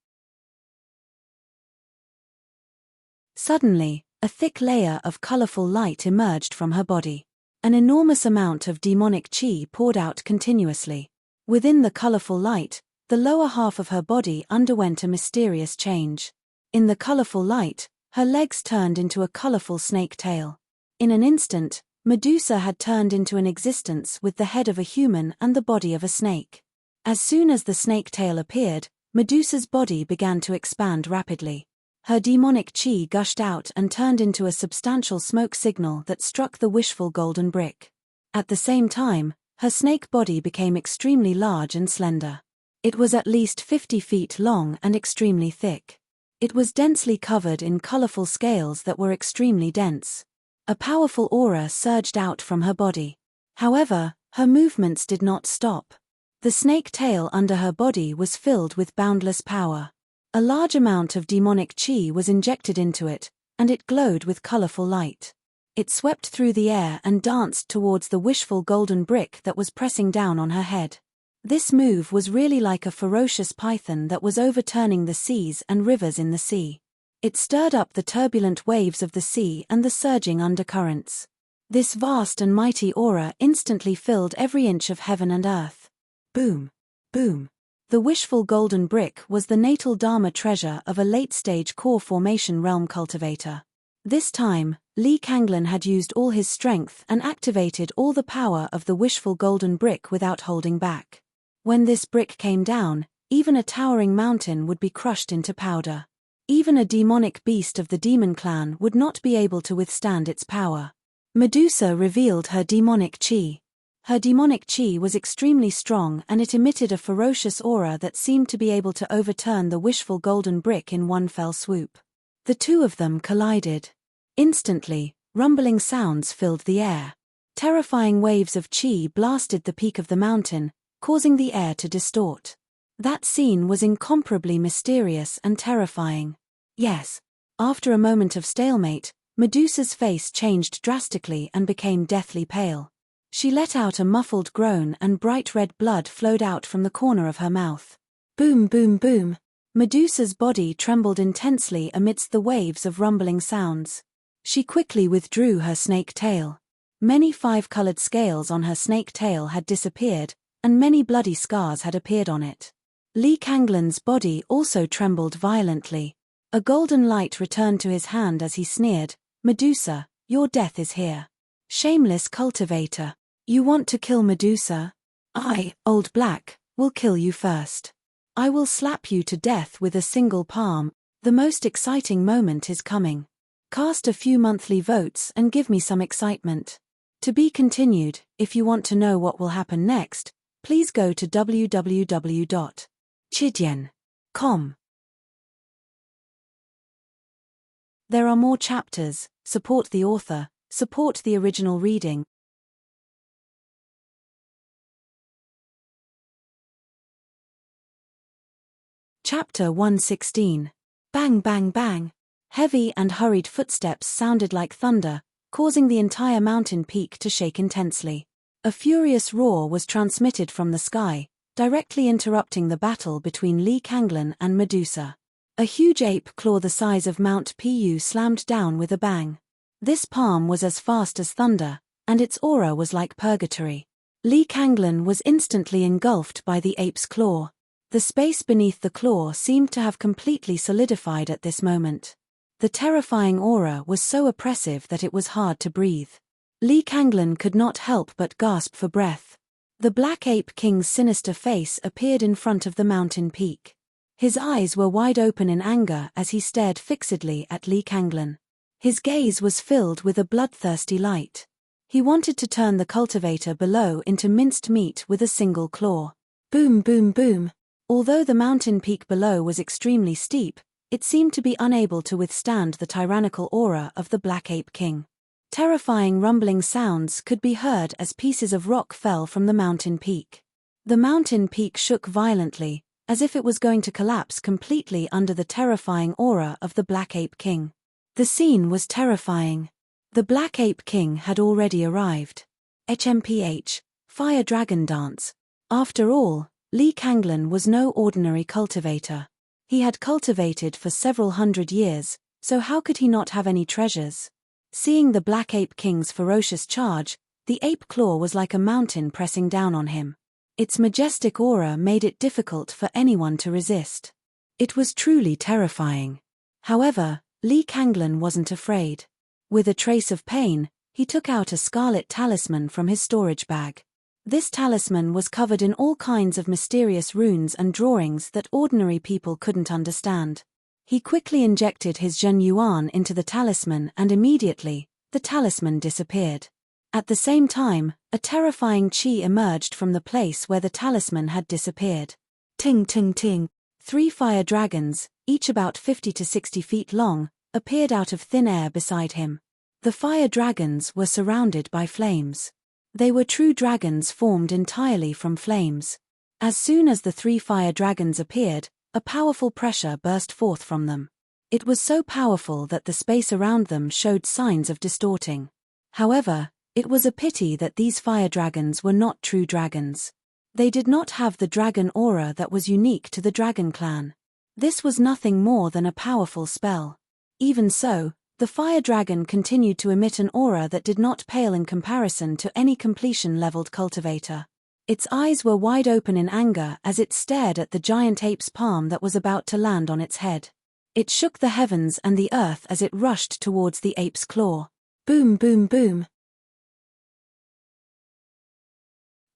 Suddenly, a thick layer of colorful light emerged from her body. An enormous amount of demonic chi poured out continuously. Within the colorful light, the lower half of her body underwent a mysterious change. In the colorful light, her legs turned into a colorful snake tail. In an instant, Medusa had turned into an existence with the head of a human and the body of a snake. As soon as the snake tail appeared, Medusa's body began to expand rapidly. Her demonic chi gushed out and turned into a substantial smoke signal that struck the wishful golden brick. At the same time, her snake body became extremely large and slender. It was at least 50 feet long and extremely thick. It was densely covered in colorful scales that were extremely dense. A powerful aura surged out from her body. However, her movements did not stop. The snake tail under her body was filled with boundless power. A large amount of demonic chi was injected into it, and it glowed with colorful light. It swept through the air and danced towards the wishful golden brick that was pressing down on her head. This move was really like a ferocious python that was overturning the seas and rivers in the sea. It stirred up the turbulent waves of the sea and the surging undercurrents. This vast and mighty aura instantly filled every inch of heaven and earth. Boom! Boom! The wishful golden brick was the natal Dharma treasure of a late-stage core formation realm cultivator. This time, Lee Kanglin had used all his strength and activated all the power of the wishful golden brick without holding back. When this brick came down, even a towering mountain would be crushed into powder. Even a demonic beast of the demon clan would not be able to withstand its power. Medusa revealed her demonic chi. Her demonic chi was extremely strong and it emitted a ferocious aura that seemed to be able to overturn the wishful golden brick in one fell swoop. The two of them collided. Instantly, rumbling sounds filled the air. Terrifying waves of chi blasted the peak of the mountain, causing the air to distort. That scene was incomparably mysterious and terrifying. Yes. After a moment of stalemate, Medusa's face changed drastically and became deathly pale. She let out a muffled groan and bright red blood flowed out from the corner of her mouth. Boom, boom, boom. Medusa's body trembled intensely amidst the waves of rumbling sounds. She quickly withdrew her snake tail. Many five-colored scales on her snake tail had disappeared, and many bloody scars had appeared on it. Lee Kanglin's body also trembled violently. A golden light returned to his hand as he sneered, "Medusa, your death is here. Shameless cultivator. You want to kill Medusa? I, Old Black, will kill you first. I will slap you to death with a single palm. The most exciting moment is coming. Cast a few monthly votes and give me some excitement." To be continued. If you want to know what will happen next, please go to www.chidian.com. There are more chapters. Support the author. Support the original reading. Chapter 116. Bang, bang, bang. Heavy and hurried footsteps sounded like thunder, causing the entire mountain peak to shake intensely. A furious roar was transmitted from the sky, directly interrupting the battle between Lee Kanglin and Medusa. A huge ape claw the size of Mount Pu slammed down with a bang. This palm was as fast as thunder, and its aura was like purgatory. Lee Kanglin was instantly engulfed by the ape's claw. The space beneath the claw seemed to have completely solidified at this moment. The terrifying aura was so oppressive that it was hard to breathe. Lee Kanglin could not help but gasp for breath. The Black Ape King's sinister face appeared in front of the mountain peak. His eyes were wide open in anger as he stared fixedly at Lee Kanglin. His gaze was filled with a bloodthirsty light. He wanted to turn the cultivator below into minced meat with a single claw. Boom, boom, boom. Although the mountain peak below was extremely steep, it seemed to be unable to withstand the tyrannical aura of the Black Ape King. Terrifying rumbling sounds could be heard as pieces of rock fell from the mountain peak. The mountain peak shook violently, as if it was going to collapse completely under the terrifying aura of the Black Ape King. The scene was terrifying. The Black Ape King had already arrived. HMPH, Fire Dragon Dance. After all, Lee Kanglin was no ordinary cultivator. He had cultivated for several hundred years, so how could he not have any treasures? Seeing the Black Ape King's ferocious charge, the ape claw was like a mountain pressing down on him. Its majestic aura made it difficult for anyone to resist. It was truly terrifying. However, Lee Kanglin wasn't afraid. With a trace of pain, he took out a scarlet talisman from his storage bag. This talisman was covered in all kinds of mysterious runes and drawings that ordinary people couldn't understand. He quickly injected his Zhen Yuan into the talisman and immediately, the talisman disappeared. At the same time, a terrifying chi emerged from the place where the talisman had disappeared. Ting ting ting. 3 fire dragons, each about 50 to 60 feet long, appeared out of thin air beside him. The fire dragons were surrounded by flames. They were true dragons formed entirely from flames. As soon as the 3 fire dragons appeared, a powerful pressure burst forth from them. It was so powerful that the space around them showed signs of distorting. However, it was a pity that these fire dragons were not true dragons. They did not have the dragon aura that was unique to the dragon clan. This was nothing more than a powerful spell. Even so, the fire dragon continued to emit an aura that did not pale in comparison to any completion-leveled cultivator. Its eyes were wide open in anger as it stared at the giant ape's palm that was about to land on its head. It shook the heavens and the earth as it rushed towards the ape's claw. Boom, boom, boom.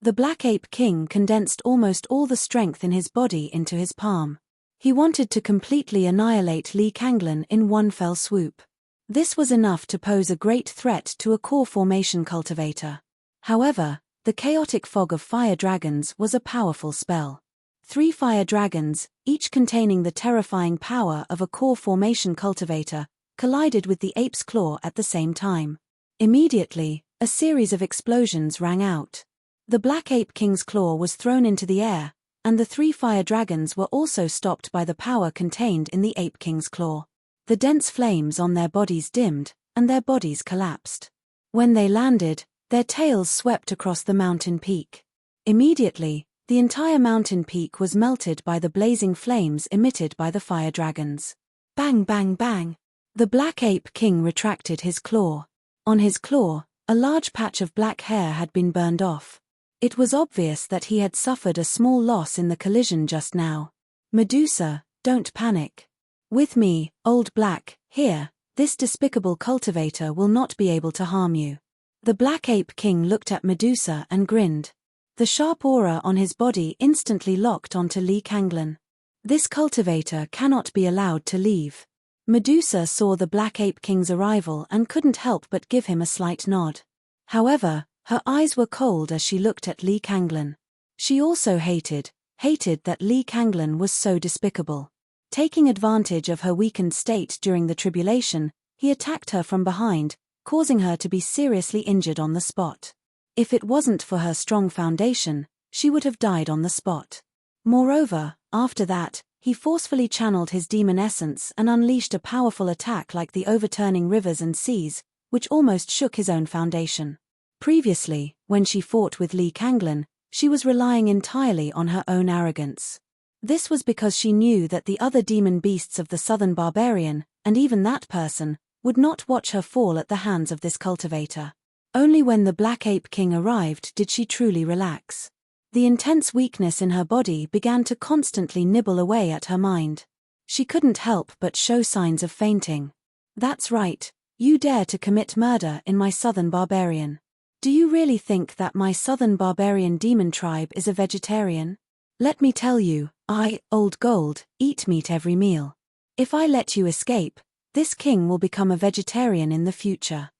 The Black Ape King condensed almost all the strength in his body into his palm. He wanted to completely annihilate Lee Kanglin in one fell swoop. This was enough to pose a great threat to a core formation cultivator. However, the chaotic fog of fire dragons was a powerful spell. 3 fire dragons, each containing the terrifying power of a core formation cultivator, collided with the ape's claw at the same time. Immediately, a series of explosions rang out. The Black Ape King's claw was thrown into the air, and the 3 fire dragons were also stopped by the power contained in the Ape King's claw. The dense flames on their bodies dimmed, and their bodies collapsed. When they landed, their tails swept across the mountain peak. Immediately, the entire mountain peak was melted by the blazing flames emitted by the fire dragons. Bang, bang, bang. The Black Ape King retracted his claw. On his claw, a large patch of black hair had been burned off. It was obvious that he had suffered a small loss in the collision just now. Medusa, don't panic. With me, Old Black, here, this despicable cultivator will not be able to harm you. The Black Ape King looked at Medusa and grinned. The sharp aura on his body instantly locked onto Lee Kanglin. This cultivator cannot be allowed to leave. Medusa saw the Black Ape King's arrival and couldn't help but give him a slight nod. However, her eyes were cold as she looked at Lee Kanglin. She also hated that Lee Kanglin was so despicable. Taking advantage of her weakened state during the tribulation, he attacked her from behind, causing her to be seriously injured on the spot. If it wasn't for her strong foundation, she would have died on the spot. Moreover, after that, he forcefully channeled his demon essence and unleashed a powerful attack like the overturning rivers and seas, which almost shook his own foundation. Previously, when she fought with Lee Kanglin, she was relying entirely on her own arrogance. This was because she knew that the other demon beasts of the Southern Barbarian, and even that person, would not watch her fall at the hands of this cultivator. Only when the Black Ape King arrived did she truly relax. The intense weakness in her body began to constantly nibble away at her mind. She couldn't help but show signs of fainting. That's right, you dare to commit murder in my Southern Barbarian. Do you really think that my Southern Barbarian demon tribe is a vegetarian? Let me tell you, I, Old Gold, eat meat every meal. If I let you escape, this king will become a vegetarian in the future.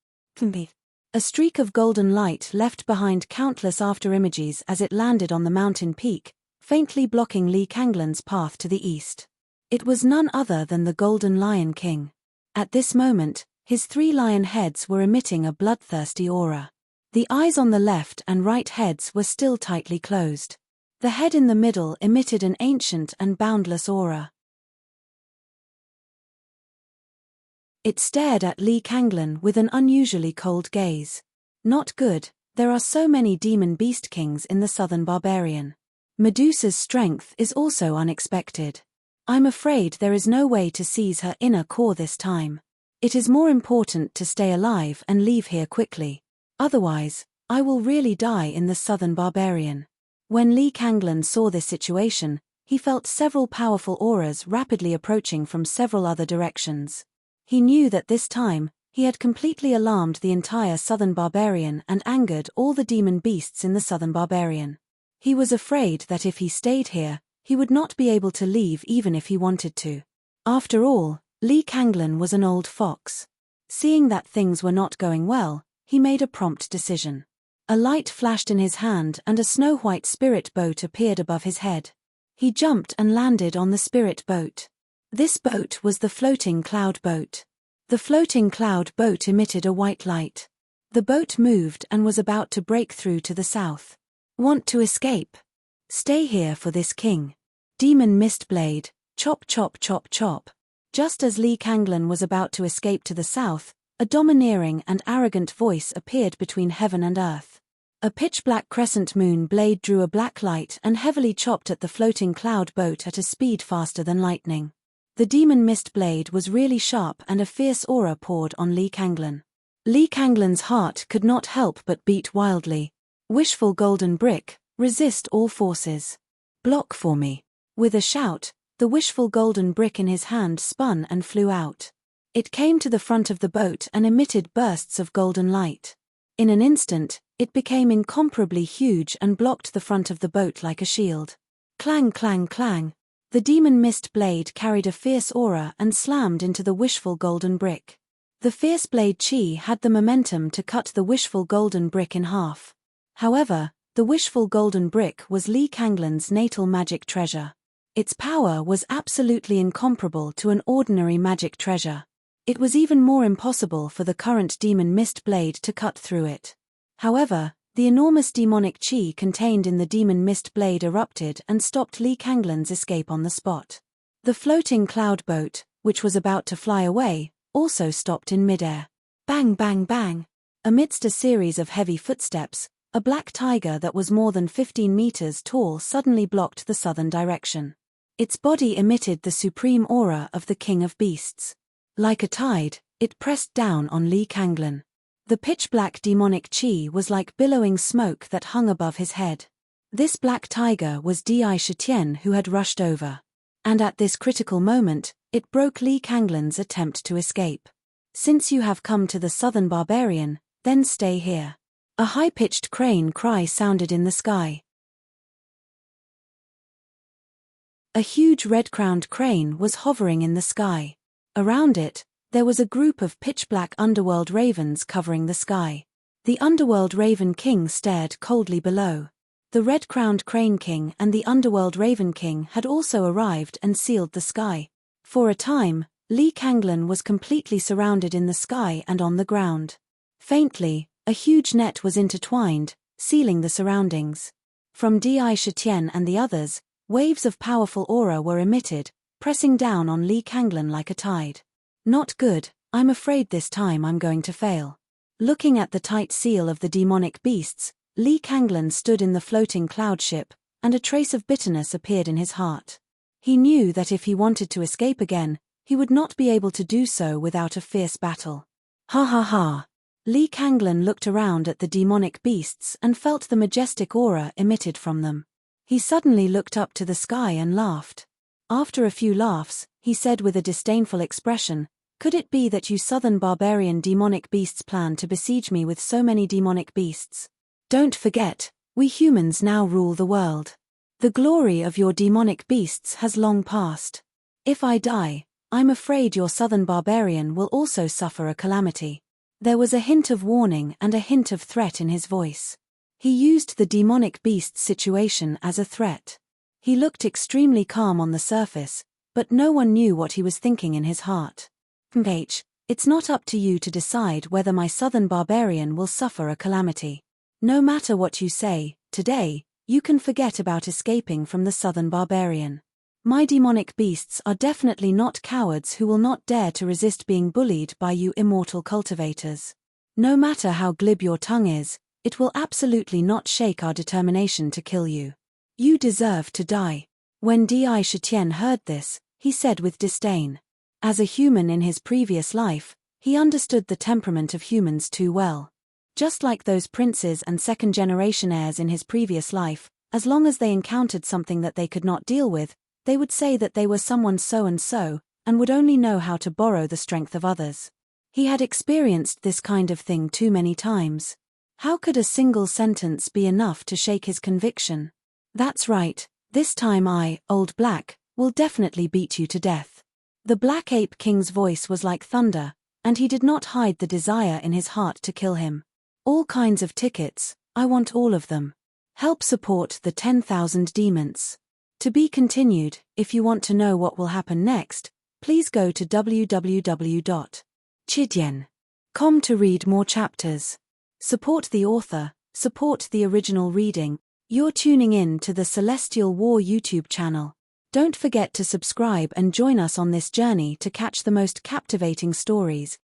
A streak of golden light left behind countless afterimages as it landed on the mountain peak, faintly blocking Lee Kanglin's path to the east. It was none other than the Golden Lion King. At this moment, his 3 lion heads were emitting a bloodthirsty aura. The eyes on the left and right heads were still tightly closed. The head in the middle emitted an ancient and boundless aura. It stared at Lee Kanglin with an unusually cold gaze. Not good, there are so many demon beast kings in the Southern Barbarian. Medusa's strength is also unexpected. I'm afraid there is no way to seize her inner core this time. It is more important to stay alive and leave here quickly. Otherwise, I will really die in the Southern Barbarian. When Lee Kanglin saw this situation, he felt several powerful auras rapidly approaching from several other directions. He knew that this time, he had completely alarmed the entire Southern Barbarian and angered all the demon beasts in the Southern Barbarian. He was afraid that if he stayed here, he would not be able to leave even if he wanted to. After all, Lee Kanglin was an old fox. Seeing that things were not going well, he made a prompt decision. A light flashed in his hand and a snow-white spirit boat appeared above his head. He jumped and landed on the spirit boat. This boat was the floating cloud boat. The floating cloud boat emitted a white light. The boat moved and was about to break through to the south. Want to escape? Stay here for this king. Demon Mistblade, chop chop chop chop. Just as Lee Kanglin was about to escape to the south, a domineering and arrogant voice appeared between heaven and earth. A pitch-black crescent moon blade drew a black light and heavily chopped at the floating cloud boat at a speed faster than lightning. The demon mist blade was really sharp and a fierce aura poured on Lee Kanglin. Lee Kanglin's heart could not help but beat wildly. Wishful golden brick, Resist all forces. Block for me. With a shout, the wishful golden brick in his hand spun and flew out. It came to the front of the boat and emitted bursts of golden light. In an instant, it became incomparably huge and blocked the front of the boat like a shield. Clang, clang, clang. The demon mist blade carried a fierce aura and slammed into the wishful golden brick. The fierce blade chi had the momentum to cut the wishful golden brick in half. However, the wishful golden brick was Li Kanglan's natal magic treasure. Its power was absolutely incomparable to an ordinary magic treasure. It was even more impossible for the current demon mist blade to cut through it. However, the enormous demonic chi contained in the demon mist blade erupted and stopped Li Kanglan's escape on the spot. The floating cloud boat, which was about to fly away, also stopped in midair. Bang, bang, bang. Amidst a series of heavy footsteps, a black tiger that was more than 15 meters tall suddenly blocked the southern direction. Its body emitted the supreme aura of the king of beasts. Like a tide, it pressed down on Li Kanglan. The pitch-black demonic chi was like billowing smoke that hung above his head. This black tiger was Di Shitian, who had rushed over. And at this critical moment, it broke Li Kanglan's attempt to escape. Since you have come to the southern barbarian, then stay here. A high-pitched crane cry sounded in the sky. A huge red-crowned crane was hovering in the sky. Around it, there was a group of pitch-black underworld ravens covering the sky. The underworld raven king stared coldly below. The red-crowned crane king and the underworld raven king had also arrived and sealed the sky. For a time, Li Kanglan was completely surrounded in the sky and on the ground. Faintly, a huge net was intertwined, sealing the surroundings. From Di Shitian and the others, waves of powerful aura were emitted, pressing down on Li Kanglan like a tide. Not good, I'm afraid this time I'm going to fail. Looking at the tight seal of the demonic beasts, Li Kanglan stood in the floating cloud ship, and a trace of bitterness appeared in his heart. He knew that if he wanted to escape again, he would not be able to do so without a fierce battle. Ha ha ha! Li Kanglan looked around at the demonic beasts and felt the majestic aura emitted from them. He suddenly looked up to the sky and laughed. After a few laughs, he said with a disdainful expression, "Could it be that you southern barbarian demonic beasts plan to besiege me with so many demonic beasts? Don't forget, we humans now rule the world. The glory of your demonic beasts has long passed. If I die, I'm afraid your southern barbarian will also suffer a calamity." There was a hint of warning and a hint of threat in his voice. He used the demonic beast's situation as a threat. He looked extremely calm on the surface, but no one knew what he was thinking in his heart. It's not up to you to decide whether my southern barbarian will suffer a calamity. No matter what you say, today, you can forget about escaping from the southern barbarian. My demonic beasts are definitely not cowards who will not dare to resist being bullied by you immortal cultivators. No matter how glib your tongue is, it will absolutely not shake our determination to kill you. You deserve to die. When Di Shitian heard this, he said with disdain. As a human in his previous life, he understood the temperament of humans too well. Just like those princes and second-generation heirs in his previous life, as long as they encountered something that they could not deal with, they would say that they were someone so-and-so, and would only know how to borrow the strength of others. He had experienced this kind of thing too many times. How could a single sentence be enough to shake his conviction? That's right, this time I, Old Black, will definitely beat you to death. The Black Ape King's voice was like thunder, and he did not hide the desire in his heart to kill him. All kinds of tickets, I want all of them. Help support the 10,000 demons. To be continued. If you want to know what will happen next, please go to www.chidian.com to read more chapters. Support the author, support the original reading. You're tuning in to the Celestial War YouTube channel. Don't forget to subscribe and join us on this journey to catch the most captivating stories.